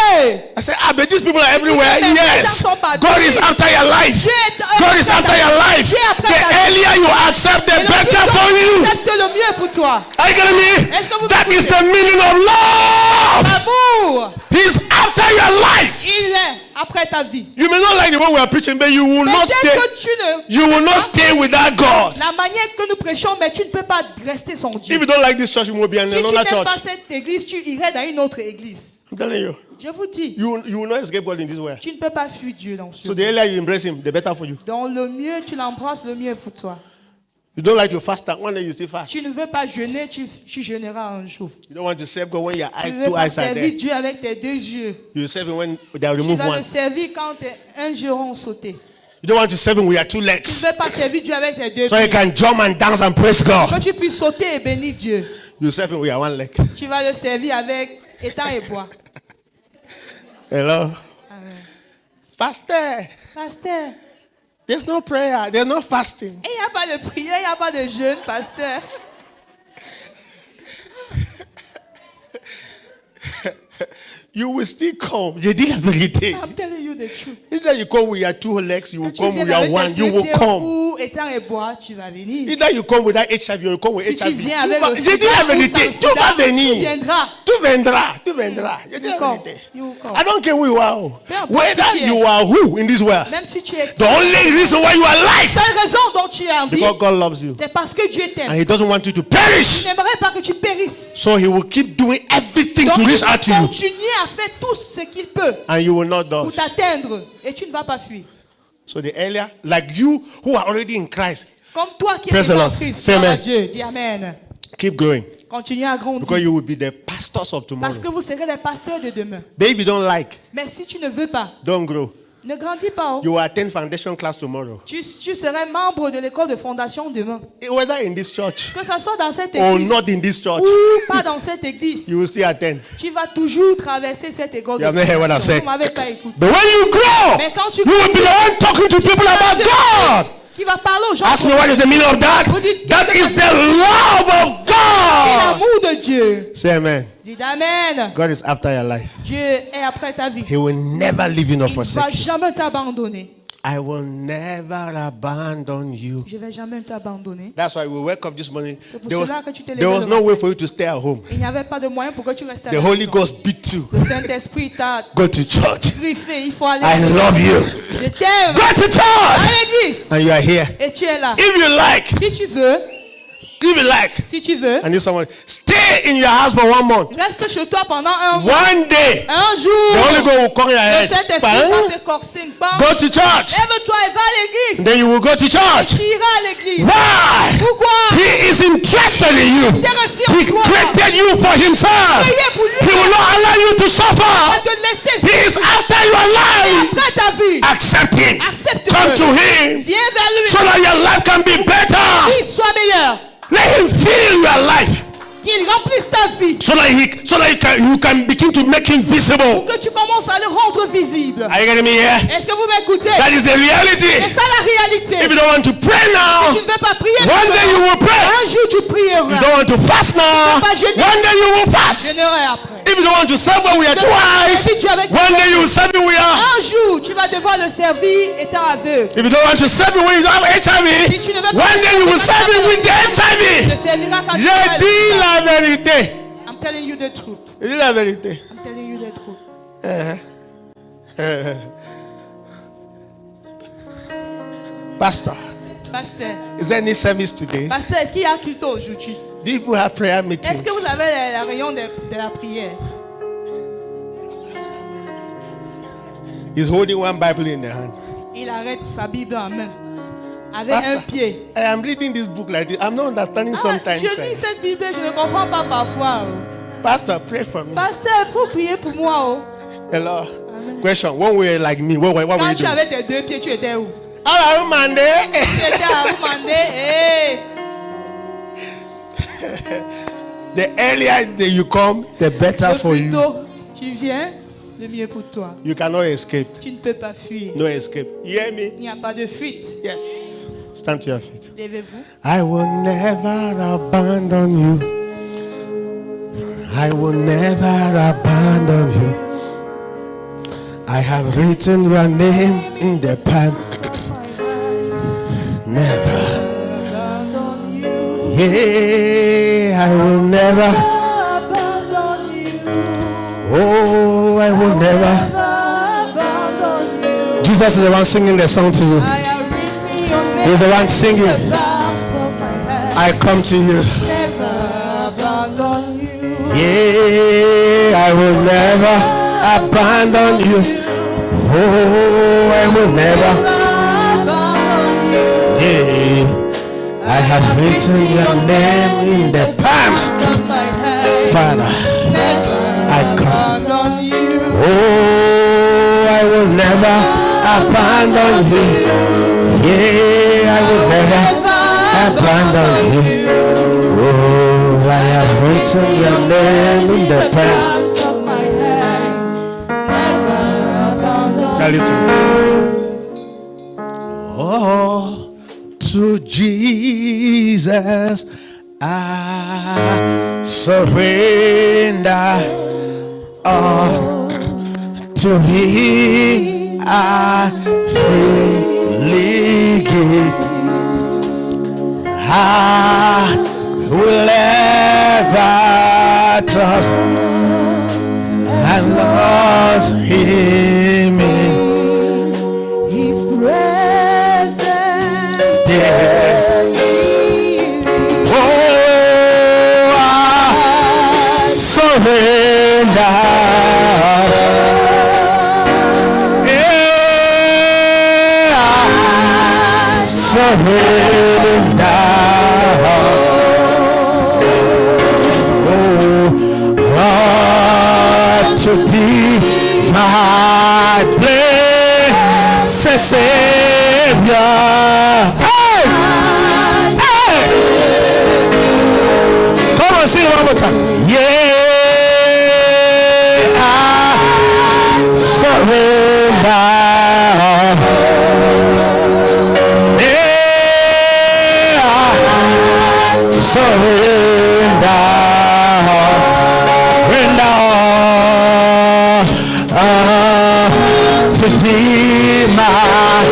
[SPEAKER 1] I said, but these people are everywhere.
[SPEAKER 2] Mais les gens
[SPEAKER 1] Yes.
[SPEAKER 2] sont partout.
[SPEAKER 1] God is after your life.
[SPEAKER 2] Dieu est
[SPEAKER 1] God is after your life.
[SPEAKER 2] Dieu est après
[SPEAKER 1] The
[SPEAKER 2] ta vie.
[SPEAKER 1] earlier you accept, the
[SPEAKER 2] Et le plus
[SPEAKER 1] better
[SPEAKER 2] tôt
[SPEAKER 1] for
[SPEAKER 2] tu
[SPEAKER 1] you.
[SPEAKER 2] acceptes le mieux pour toi.
[SPEAKER 1] Are you getting me?
[SPEAKER 2] Est-ce que vous
[SPEAKER 1] That is
[SPEAKER 2] m'écoutez?
[SPEAKER 1] the meaning of love.
[SPEAKER 2] L'amour,
[SPEAKER 1] He's after your life.
[SPEAKER 2] il est après ta vie.
[SPEAKER 1] You may not like the way we are preaching, but you will
[SPEAKER 2] Mais
[SPEAKER 1] not
[SPEAKER 2] dès
[SPEAKER 1] stay.
[SPEAKER 2] que tu ne...
[SPEAKER 1] You will not stay without God.
[SPEAKER 2] La manière que nous prêchons, mais tu ne peux pas rester sans
[SPEAKER 1] If
[SPEAKER 2] Dieu.
[SPEAKER 1] you don't like this church, you will be in
[SPEAKER 2] Si tu
[SPEAKER 1] another
[SPEAKER 2] n'aimes
[SPEAKER 1] church.
[SPEAKER 2] pas cette église, tu irais dans une autre église.
[SPEAKER 1] I'm telling you.
[SPEAKER 2] Je vous dis,
[SPEAKER 1] You will not escape God in this way.
[SPEAKER 2] tu ne peux pas fuir Dieu dans ce
[SPEAKER 1] So the
[SPEAKER 2] monde.
[SPEAKER 1] earlier you embrace Him, the better for you.
[SPEAKER 2] Donc le mieux tu l'embrasses, le mieux pour toi.
[SPEAKER 1] You don't like to fast, one day you still fast.
[SPEAKER 2] Tu ne veux pas jeûner, tu jeûneras un jour.
[SPEAKER 1] You don't want to serve God when your
[SPEAKER 2] Tu
[SPEAKER 1] eyes,
[SPEAKER 2] ne veux
[SPEAKER 1] two
[SPEAKER 2] pas
[SPEAKER 1] eyes are
[SPEAKER 2] servir
[SPEAKER 1] there.
[SPEAKER 2] Dieu avec tes deux yeux.
[SPEAKER 1] You serve Him when they
[SPEAKER 2] Tu
[SPEAKER 1] remove
[SPEAKER 2] vas le
[SPEAKER 1] one.
[SPEAKER 2] servir quand un jour on sauté.
[SPEAKER 1] You don't want to serve Him with your two
[SPEAKER 2] Tu
[SPEAKER 1] legs,
[SPEAKER 2] ne veux pas servir Dieu avec tes deux
[SPEAKER 1] so you
[SPEAKER 2] pieds.
[SPEAKER 1] can jump and dance and praise God.
[SPEAKER 2] Que tu puisses sauter et bénir Dieu.
[SPEAKER 1] You serve Him with your one leg.
[SPEAKER 2] Tu vas le servir avec étang et bois.
[SPEAKER 1] Hello,
[SPEAKER 2] Amen.
[SPEAKER 1] Pastor.
[SPEAKER 2] Pasteur,
[SPEAKER 1] There's no prayer. There's no fasting.
[SPEAKER 2] il n'y a pas de prière, il n'y a pas de jeûne, pasteur.
[SPEAKER 1] You will still come. J'ai dit la vérité.
[SPEAKER 2] I'm telling you the truth.
[SPEAKER 1] Either you come with your two legs, you will
[SPEAKER 2] Quand tu
[SPEAKER 1] come
[SPEAKER 2] viens
[SPEAKER 1] with your
[SPEAKER 2] avec
[SPEAKER 1] one.
[SPEAKER 2] tes
[SPEAKER 1] You
[SPEAKER 2] deux
[SPEAKER 1] will
[SPEAKER 2] pieds
[SPEAKER 1] come.
[SPEAKER 2] ou étang et bois, tu vas venir.
[SPEAKER 1] Either you come without HIV, you will come with
[SPEAKER 2] Si tu
[SPEAKER 1] HIV.
[SPEAKER 2] viens avec le
[SPEAKER 1] J'ai dit
[SPEAKER 2] sida
[SPEAKER 1] la
[SPEAKER 2] ou
[SPEAKER 1] vérité.
[SPEAKER 2] sans
[SPEAKER 1] Tu vas
[SPEAKER 2] sida,
[SPEAKER 1] venir.
[SPEAKER 2] tu viendras.
[SPEAKER 1] Tu viendras. Tu viendras. J'ai dit
[SPEAKER 2] You
[SPEAKER 1] la
[SPEAKER 2] come.
[SPEAKER 1] vérité.
[SPEAKER 2] You come.
[SPEAKER 1] I don't care who you are.
[SPEAKER 2] Peu importe
[SPEAKER 1] Whether
[SPEAKER 2] qui tu es.
[SPEAKER 1] you are who in this world.
[SPEAKER 2] Même si tu es
[SPEAKER 1] The only reason why you are alive,
[SPEAKER 2] seule raison dont tu es en vie,
[SPEAKER 1] because God loves you.
[SPEAKER 2] c'est parce que Dieu
[SPEAKER 1] And
[SPEAKER 2] t'aime.
[SPEAKER 1] He doesn't want you to
[SPEAKER 2] Il
[SPEAKER 1] perish.
[SPEAKER 2] n'aimerait pas que tu périsses.
[SPEAKER 1] So He will keep doing everything
[SPEAKER 2] Donc
[SPEAKER 1] to
[SPEAKER 2] il
[SPEAKER 1] reach
[SPEAKER 2] va
[SPEAKER 1] out to you.
[SPEAKER 2] continuer à faire tout ce qu'il peut
[SPEAKER 1] And you will not
[SPEAKER 2] pour
[SPEAKER 1] dodge.
[SPEAKER 2] t'atteindre. Et tu ne vas pas fuir.
[SPEAKER 1] So the earlier, like you who are already in Christ,
[SPEAKER 2] Comme toi qui es
[SPEAKER 1] Praise the
[SPEAKER 2] déjà en
[SPEAKER 1] Lord.
[SPEAKER 2] Christ.
[SPEAKER 1] Say
[SPEAKER 2] Gloire à
[SPEAKER 1] amen.
[SPEAKER 2] Dieu. Dis Amen.
[SPEAKER 1] keep growing.
[SPEAKER 2] Continuez à
[SPEAKER 1] Because
[SPEAKER 2] grandir.
[SPEAKER 1] you will be the pastors of tomorrow.
[SPEAKER 2] Parce que vous serez les pasteurs de demain.
[SPEAKER 1] But if you don't like,
[SPEAKER 2] Mais si tu ne veux pas,
[SPEAKER 1] don't grow.
[SPEAKER 2] ne grandis pas. Oh.
[SPEAKER 1] You will attend foundation class tomorrow.
[SPEAKER 2] Tu serais membre de l'école de fondation demain.
[SPEAKER 1] Whether in this church
[SPEAKER 2] Que ça soit dans cette
[SPEAKER 1] or
[SPEAKER 2] église
[SPEAKER 1] not in this church,
[SPEAKER 2] ou pas dans cette église,
[SPEAKER 1] you will still attend.
[SPEAKER 2] tu vas toujours traverser cette école
[SPEAKER 1] You
[SPEAKER 2] de
[SPEAKER 1] have not heard what I've
[SPEAKER 2] fondation.
[SPEAKER 1] said.
[SPEAKER 2] Vous m'avez pas écouté.
[SPEAKER 1] But when you grow,
[SPEAKER 2] Mais quand tu
[SPEAKER 1] you will be the one talking to people about God.
[SPEAKER 2] Qui va parler aux gens.
[SPEAKER 1] Ask me what is the meaning of that?
[SPEAKER 2] Vous dites,
[SPEAKER 1] That is the love of
[SPEAKER 2] C'est
[SPEAKER 1] God.
[SPEAKER 2] l'amour de Dieu.
[SPEAKER 1] Say amen.
[SPEAKER 2] Dites Amen.
[SPEAKER 1] God is after your life.
[SPEAKER 2] Dieu est après ta vie.
[SPEAKER 1] He will never leave you nor
[SPEAKER 2] Il ne va
[SPEAKER 1] forsake you.
[SPEAKER 2] jamais t'abandonner.
[SPEAKER 1] I will never abandon you.
[SPEAKER 2] Je ne vais jamais t'abandonner.
[SPEAKER 1] That's why we wake up this morning.
[SPEAKER 2] C'est pour
[SPEAKER 1] There was,
[SPEAKER 2] cela que tu t'es levé
[SPEAKER 1] there was
[SPEAKER 2] le
[SPEAKER 1] no
[SPEAKER 2] matin.
[SPEAKER 1] way for you to stay at home.
[SPEAKER 2] Il n'y avait pas de moyen pour que tu restes à
[SPEAKER 1] The
[SPEAKER 2] la
[SPEAKER 1] Holy
[SPEAKER 2] maison.
[SPEAKER 1] Ghost beat you.
[SPEAKER 2] Le Saint-Esprit t'a
[SPEAKER 1] Go to church.
[SPEAKER 2] griffé. Il faut aller.
[SPEAKER 1] I love you.
[SPEAKER 2] Je t'aime.
[SPEAKER 1] Go to
[SPEAKER 2] À
[SPEAKER 1] church.
[SPEAKER 2] l'église.
[SPEAKER 1] And you are here.
[SPEAKER 2] Et tu es là.
[SPEAKER 1] If you like,
[SPEAKER 2] Si tu veux, si tu veux,
[SPEAKER 1] I need someone. Stay in your house for 1 month.
[SPEAKER 2] reste chez toi pendant un mois.
[SPEAKER 1] One day,
[SPEAKER 2] Un
[SPEAKER 1] the
[SPEAKER 2] jour.
[SPEAKER 1] Holy Ghost will come in your
[SPEAKER 2] Le
[SPEAKER 1] head.
[SPEAKER 2] Saint-Esprit
[SPEAKER 1] Bang.
[SPEAKER 2] va te corser. Bam.
[SPEAKER 1] Go to church.
[SPEAKER 2] Lève-toi et va à l'église.
[SPEAKER 1] Then you will go to
[SPEAKER 2] Et
[SPEAKER 1] church.
[SPEAKER 2] tu iras à l'église.
[SPEAKER 1] Why?
[SPEAKER 2] Pourquoi?
[SPEAKER 1] He is interested in you.
[SPEAKER 2] Intéressé en
[SPEAKER 1] He
[SPEAKER 2] toi.
[SPEAKER 1] created you for himself.
[SPEAKER 2] Priez pour lui.
[SPEAKER 1] He will not allow you to
[SPEAKER 2] Va
[SPEAKER 1] suffer.
[SPEAKER 2] te laisser.
[SPEAKER 1] He is after your life.
[SPEAKER 2] Après ta vie.
[SPEAKER 1] Accept him.
[SPEAKER 2] Accepte-le.
[SPEAKER 1] Come to him
[SPEAKER 2] Viens vers lui.
[SPEAKER 1] so that your life can be better.
[SPEAKER 2] Qu'il soit meilleur.
[SPEAKER 1] Let him fill your life
[SPEAKER 2] Qu'il remplisse ta vie.
[SPEAKER 1] so that you can begin to make him
[SPEAKER 2] Pour
[SPEAKER 1] visible.
[SPEAKER 2] que tu commences à le rendre visible.
[SPEAKER 1] Are you getting me here?
[SPEAKER 2] Est-ce que vous m'écoutez?
[SPEAKER 1] That is the
[SPEAKER 2] C'est
[SPEAKER 1] reality.
[SPEAKER 2] ça la réalité.
[SPEAKER 1] If you don't want to pray now,
[SPEAKER 2] Si tu ne veux pas prier,
[SPEAKER 1] one day you will pray.
[SPEAKER 2] un jour tu
[SPEAKER 1] You
[SPEAKER 2] prieras.
[SPEAKER 1] don't want to fast now,
[SPEAKER 2] pas jeûner.
[SPEAKER 1] one day you will fast.
[SPEAKER 2] J'aimerais après.
[SPEAKER 1] If you don't want to serve God with your two eyes,
[SPEAKER 2] Si tu es avec
[SPEAKER 1] one day you will serve him with your.
[SPEAKER 2] un jour, tu vas devoir le servir étant aveugle.
[SPEAKER 1] If you don't want to serve him when you don't have HIV,
[SPEAKER 2] Si tu ne veux pas
[SPEAKER 1] one day you will serve him with the
[SPEAKER 2] Tu
[SPEAKER 1] HIV.
[SPEAKER 2] le serviras quand tu
[SPEAKER 1] J'ai
[SPEAKER 2] auras le
[SPEAKER 1] dit
[SPEAKER 2] sida.
[SPEAKER 1] la vérité.
[SPEAKER 2] I'm telling you the truth.
[SPEAKER 1] J'ai dit la vérité.
[SPEAKER 2] I'm telling you the truth.
[SPEAKER 1] Pastor,
[SPEAKER 2] Pasteur,
[SPEAKER 1] Is there any service today?
[SPEAKER 2] pasteur, est-ce qu'il y a culte aujourd'hui?
[SPEAKER 1] Do people have prayer
[SPEAKER 2] Est-ce
[SPEAKER 1] meetings?
[SPEAKER 2] que vous avez la réunion de la prière?
[SPEAKER 1] He's holding one Bible in the hand.
[SPEAKER 2] Il arrête sa Bible en main. Avec
[SPEAKER 1] Pastor,
[SPEAKER 2] un pied.
[SPEAKER 1] I am reading this book like this. I'm not understanding sometimes.
[SPEAKER 2] Je lis cette Bible, je ne comprends pas parfois. Oh.
[SPEAKER 1] Pastor, pray for me.
[SPEAKER 2] Pasteur, il faut prier pour moi. Oh.
[SPEAKER 1] Hello.
[SPEAKER 2] Amen.
[SPEAKER 1] Question. One way like me. What were
[SPEAKER 2] Quand
[SPEAKER 1] you
[SPEAKER 2] tu
[SPEAKER 1] doing?
[SPEAKER 2] avais tes deux pieds, tu étais où?
[SPEAKER 1] Hello, Monday.
[SPEAKER 2] Tu étais à Oumandé. Hey.
[SPEAKER 1] The earlier that you come, the better
[SPEAKER 2] Le
[SPEAKER 1] for
[SPEAKER 2] plus
[SPEAKER 1] you.
[SPEAKER 2] tôt tu viens, le mieux pour toi.
[SPEAKER 1] You cannot escape.
[SPEAKER 2] Tu ne peux pas fuir.
[SPEAKER 1] No escape. You hear me?
[SPEAKER 2] Il n'y a pas de fuite.
[SPEAKER 1] Yes. Stand to your feet.
[SPEAKER 2] Levez-vous.
[SPEAKER 1] I will never abandon you. I will never abandon you. I have written your name in the past. Never.
[SPEAKER 2] Abandon you.
[SPEAKER 1] Yeah, I will never.
[SPEAKER 2] Abandon you.
[SPEAKER 1] Oh, I will never.
[SPEAKER 2] Abandon you.
[SPEAKER 1] Jesus is the one singing the song to you.
[SPEAKER 2] I have written your name.
[SPEAKER 1] He's the one singing.
[SPEAKER 2] in the palms of my hand.
[SPEAKER 1] I come to you.
[SPEAKER 2] Never abandon you.
[SPEAKER 1] Yeah, I will never abandon you. Oh, I will never.
[SPEAKER 2] Abandon you.
[SPEAKER 1] Yeah, I have written your name in the palms.
[SPEAKER 2] of my hand.
[SPEAKER 1] Father,
[SPEAKER 2] Never
[SPEAKER 1] I come.
[SPEAKER 2] abandon you.
[SPEAKER 1] Oh, I will never abandon you. Yeah, I will never abandon you. Oh, I have written your name in the palms.
[SPEAKER 2] Palms of my hands. Never abandon
[SPEAKER 1] Now listen. Oh, to Jesus I surrender. Oh, to Him I freely give. I will ever trust and lost Him in
[SPEAKER 2] His presence.
[SPEAKER 1] death. Oh, I surrender. Yeah, I surrender. Oh, to Thee, my blessed Savior. Hey! Hey! Come on, sing it one more time. Yeah, I surrender. Yeah, I surrender. To Thee, my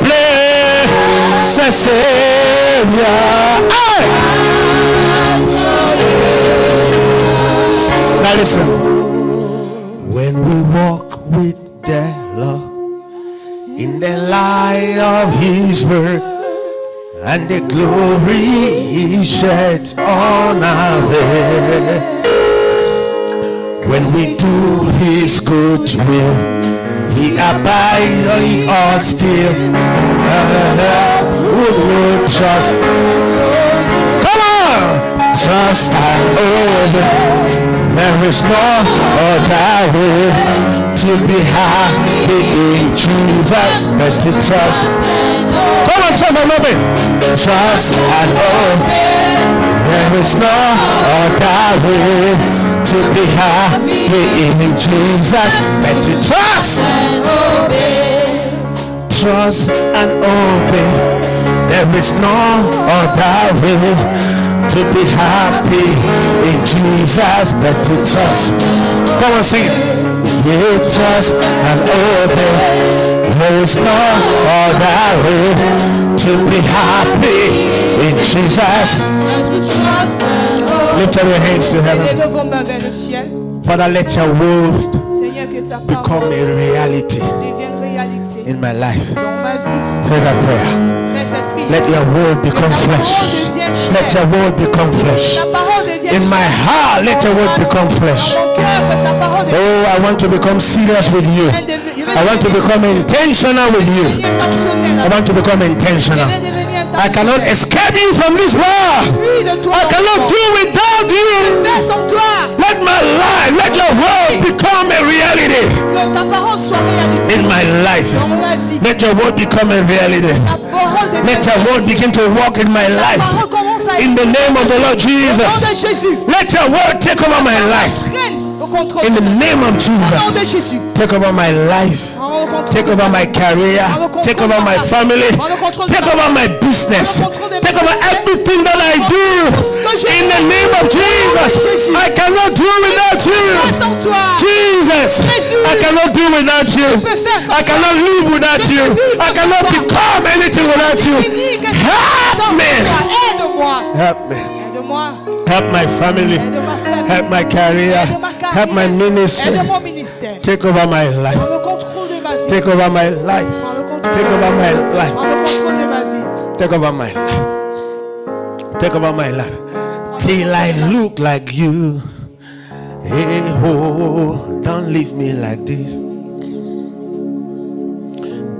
[SPEAKER 1] blessed Savior. Hey! Now listen. When we walk with the Lord in the light of His word, and the glory He sheds on our way, when we do His good will, He abides on us still. Who would trust? Come on! Trust and obey. There is no other way to be happy in Jesus but to trust. Come on, trust and obey. Trust and obey. There is no other way to be happy in Jesus but to trust and obey. Trust and obey. There is no other way to be happy in Jesus but to trust. Come on, sing it. Yeah, trust and obey. There is no other way to be happy in Jesus. Lift up your hands to heaven.
[SPEAKER 2] Levez vos mains vers le ciel.
[SPEAKER 1] Father, let your word
[SPEAKER 2] Seigneur, que ta
[SPEAKER 1] become
[SPEAKER 2] parole
[SPEAKER 1] a reality.
[SPEAKER 2] devienne réalité.
[SPEAKER 1] in my life.
[SPEAKER 2] dans ma vie.
[SPEAKER 1] Pray that prayer.
[SPEAKER 2] Fais cette prière.
[SPEAKER 1] Let your word become flesh. Let your word become flesh.
[SPEAKER 2] Ta parole devienne
[SPEAKER 1] In my heart, let your word become flesh.
[SPEAKER 2] Dans mon cœur, que ta parole devienne
[SPEAKER 1] Oh, I want to become serious with you. I want to become intentional with you. I want to become intentional. I cannot escape you from this world. I cannot do without you.
[SPEAKER 2] Fais sans toi.
[SPEAKER 1] Let my life, let your word become a reality
[SPEAKER 2] Que ta parole soit réalité
[SPEAKER 1] in my life.
[SPEAKER 2] dans ma vie.
[SPEAKER 1] Let your word become a reality.
[SPEAKER 2] Ta parole devienne
[SPEAKER 1] Let your word begin to walk in my
[SPEAKER 2] Ta
[SPEAKER 1] life.
[SPEAKER 2] parole commence à
[SPEAKER 1] In the name of the Lord
[SPEAKER 2] Au nom
[SPEAKER 1] Jesus.
[SPEAKER 2] de Jésus.
[SPEAKER 1] Let your word take over my life.
[SPEAKER 2] Règne au contrôle.
[SPEAKER 1] In the name of
[SPEAKER 2] Au nom de
[SPEAKER 1] Jesus.
[SPEAKER 2] Jésus.
[SPEAKER 1] Take over my life.
[SPEAKER 2] Au contrôle.
[SPEAKER 1] Take over my career. Take over my family. Take over my business. Take over everything that I do. In the name of Jesus. I cannot do without
[SPEAKER 2] Fais
[SPEAKER 1] you.
[SPEAKER 2] sans toi.
[SPEAKER 1] Jesus. I cannot do without you. I cannot live without you. I cannot become anything without you. Help me.
[SPEAKER 2] Aide-moi.
[SPEAKER 1] Help me.
[SPEAKER 2] Aide-moi.
[SPEAKER 1] Help my family.
[SPEAKER 2] Aide ma famille.
[SPEAKER 1] Help my career.
[SPEAKER 2] Aide ma carrière.
[SPEAKER 1] Help my ministry.
[SPEAKER 2] Aide mon ministère.
[SPEAKER 1] Take over my life.
[SPEAKER 2] Prends le contrôle de ma vie.
[SPEAKER 1] Take over my life.
[SPEAKER 2] Prends le contrôle.
[SPEAKER 1] Take over my life.
[SPEAKER 2] Prends le contrôle de ma vie.
[SPEAKER 1] Take over my life. Take over my life. Till I look like you. Hey, oh, don't leave me like this.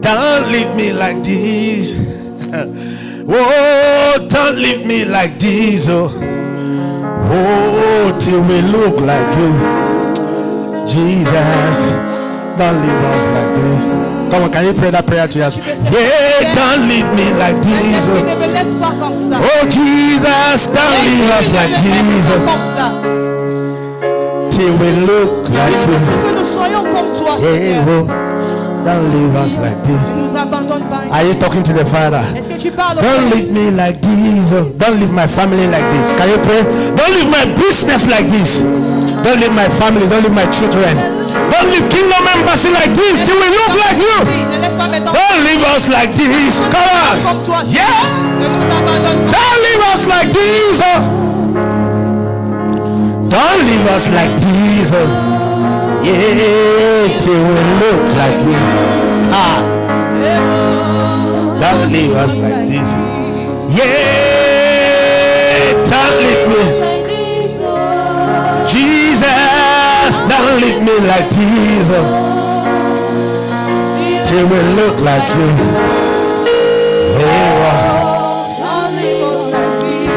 [SPEAKER 1] Don't leave me like this. Oh, don't leave me like this. Oh, oh, till we look like you. Jesus, don't leave us like this. Come on, can you pray that prayer to us? Yeah, don't leave me like this.
[SPEAKER 2] Saint-Esprit, ne me laisse pas comme ça.
[SPEAKER 1] Oh, Jesus, don't leave us like
[SPEAKER 2] Ne me laisse
[SPEAKER 1] this.
[SPEAKER 2] pas comme ça.
[SPEAKER 1] Till we look like
[SPEAKER 2] C'est
[SPEAKER 1] you.
[SPEAKER 2] que nous soyons comme toi,
[SPEAKER 1] Hey,
[SPEAKER 2] Seigneur.
[SPEAKER 1] oh, don't leave us like this.
[SPEAKER 2] Ne nous abandonne pas.
[SPEAKER 1] Are you talking to the Father?
[SPEAKER 2] Est-ce que tu parles au
[SPEAKER 1] Don't
[SPEAKER 2] Père?
[SPEAKER 1] leave me like this. Don't leave my family like this. Can you pray? Don't leave my business like this. Don't leave my family. Don't leave my children. Don't leave Kingdom Embassy like this till we look like you.
[SPEAKER 2] Ne laisse pas mes enfants
[SPEAKER 1] Don't leave us like this. Come
[SPEAKER 2] comme
[SPEAKER 1] on.
[SPEAKER 2] toi, Seigneur.
[SPEAKER 1] Yeah.
[SPEAKER 2] Ne nous abandonne pas.
[SPEAKER 1] Don't leave us like this. Don't leave us like this. Yeah, till we look like you. Ah. Don't leave us like this. Yeah, don't leave me. Jesus, don't leave me like this. Till we look like you. Hey, wow.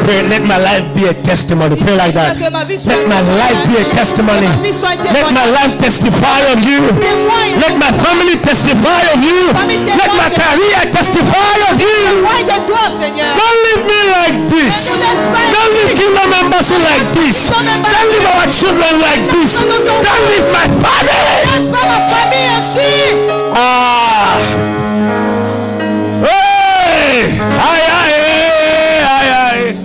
[SPEAKER 1] Pray, let my life be a testimony. Pray like that. Let my life be a testimony. Let my life testify of you. Let my family testify of you. Let my career testify of you.
[SPEAKER 2] Témoigne de toi, Seigneur.
[SPEAKER 1] Don't leave me like this. Don't leave Kingdom Embassy like this. Don't leave our children like this. Don't leave my family.
[SPEAKER 2] Laisse pas ma famille ainsi.
[SPEAKER 1] Ah. Hey. Aye, aye, aye, aye.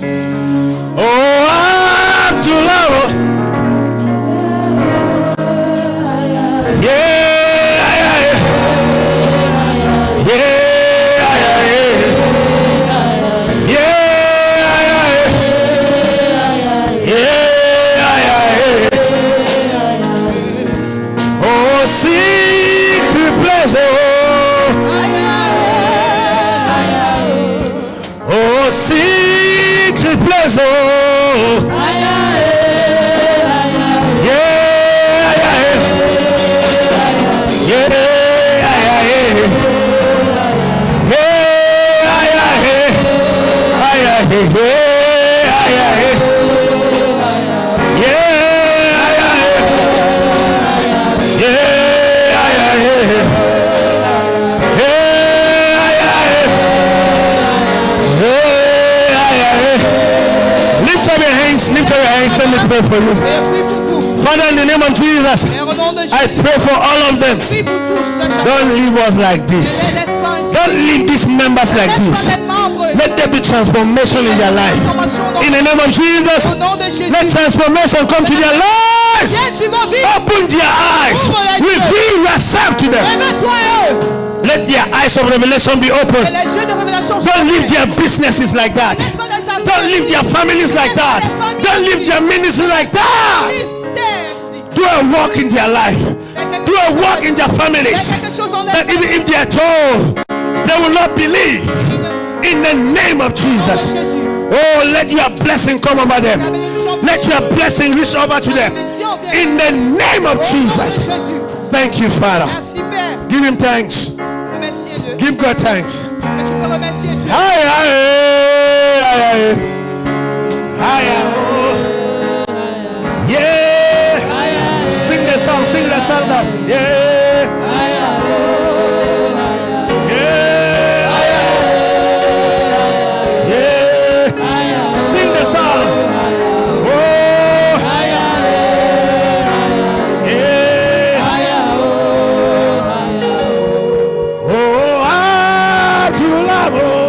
[SPEAKER 1] Oh, I'm to love. Yeah, aye, aye. Yeah, aye, aye. Yeah, aye, aye. Yeah, aye, aye. Oh, secret place, oh, secret place, oh, yeah, yeah, yeah, yeah, lift up your hands, let me pray for you.
[SPEAKER 2] Et prie pour vous.
[SPEAKER 1] Father, in the name of Jesus,
[SPEAKER 2] Et au nom de
[SPEAKER 1] I
[SPEAKER 2] Jésus,
[SPEAKER 1] pray for all of them.
[SPEAKER 2] prie pour tous.
[SPEAKER 1] Don't leave us like this.
[SPEAKER 2] Ne laisse pas ainsi.
[SPEAKER 1] Don't leave these members like
[SPEAKER 2] Laisse
[SPEAKER 1] this.
[SPEAKER 2] pas les membres ainsi.
[SPEAKER 1] Let there be transformation in their life. In the name of Jesus,
[SPEAKER 2] Au nom de Jésus.
[SPEAKER 1] let transformation come to their lives.
[SPEAKER 2] Viens sur ma vie.
[SPEAKER 1] Open their eyes. Reveal yourself to them.
[SPEAKER 2] Révèle-toi à eux.
[SPEAKER 1] Let their eyes of revelation be
[SPEAKER 2] Que
[SPEAKER 1] open.
[SPEAKER 2] les yeux de révélation soient
[SPEAKER 1] Don't leave
[SPEAKER 2] ouverts.
[SPEAKER 1] their businesses like that.
[SPEAKER 2] Laisse pas les affaires
[SPEAKER 1] Don't leave their families like that. Don't leave their ministry like that.
[SPEAKER 2] ministères ainsi.
[SPEAKER 1] Do a work in their life.
[SPEAKER 2] Fais quelque
[SPEAKER 1] Do do a work in their families that even if they are told, they will not believe. In the name of Jesus. Oh, let your blessing come over them. Let your blessing reach over to them. In the name of Jesus. Thank you, Father. Give him thanks. Give God thanks. Yeah. Sing the song now. Yeah. Yeah. Sing the song. Oh, I do love.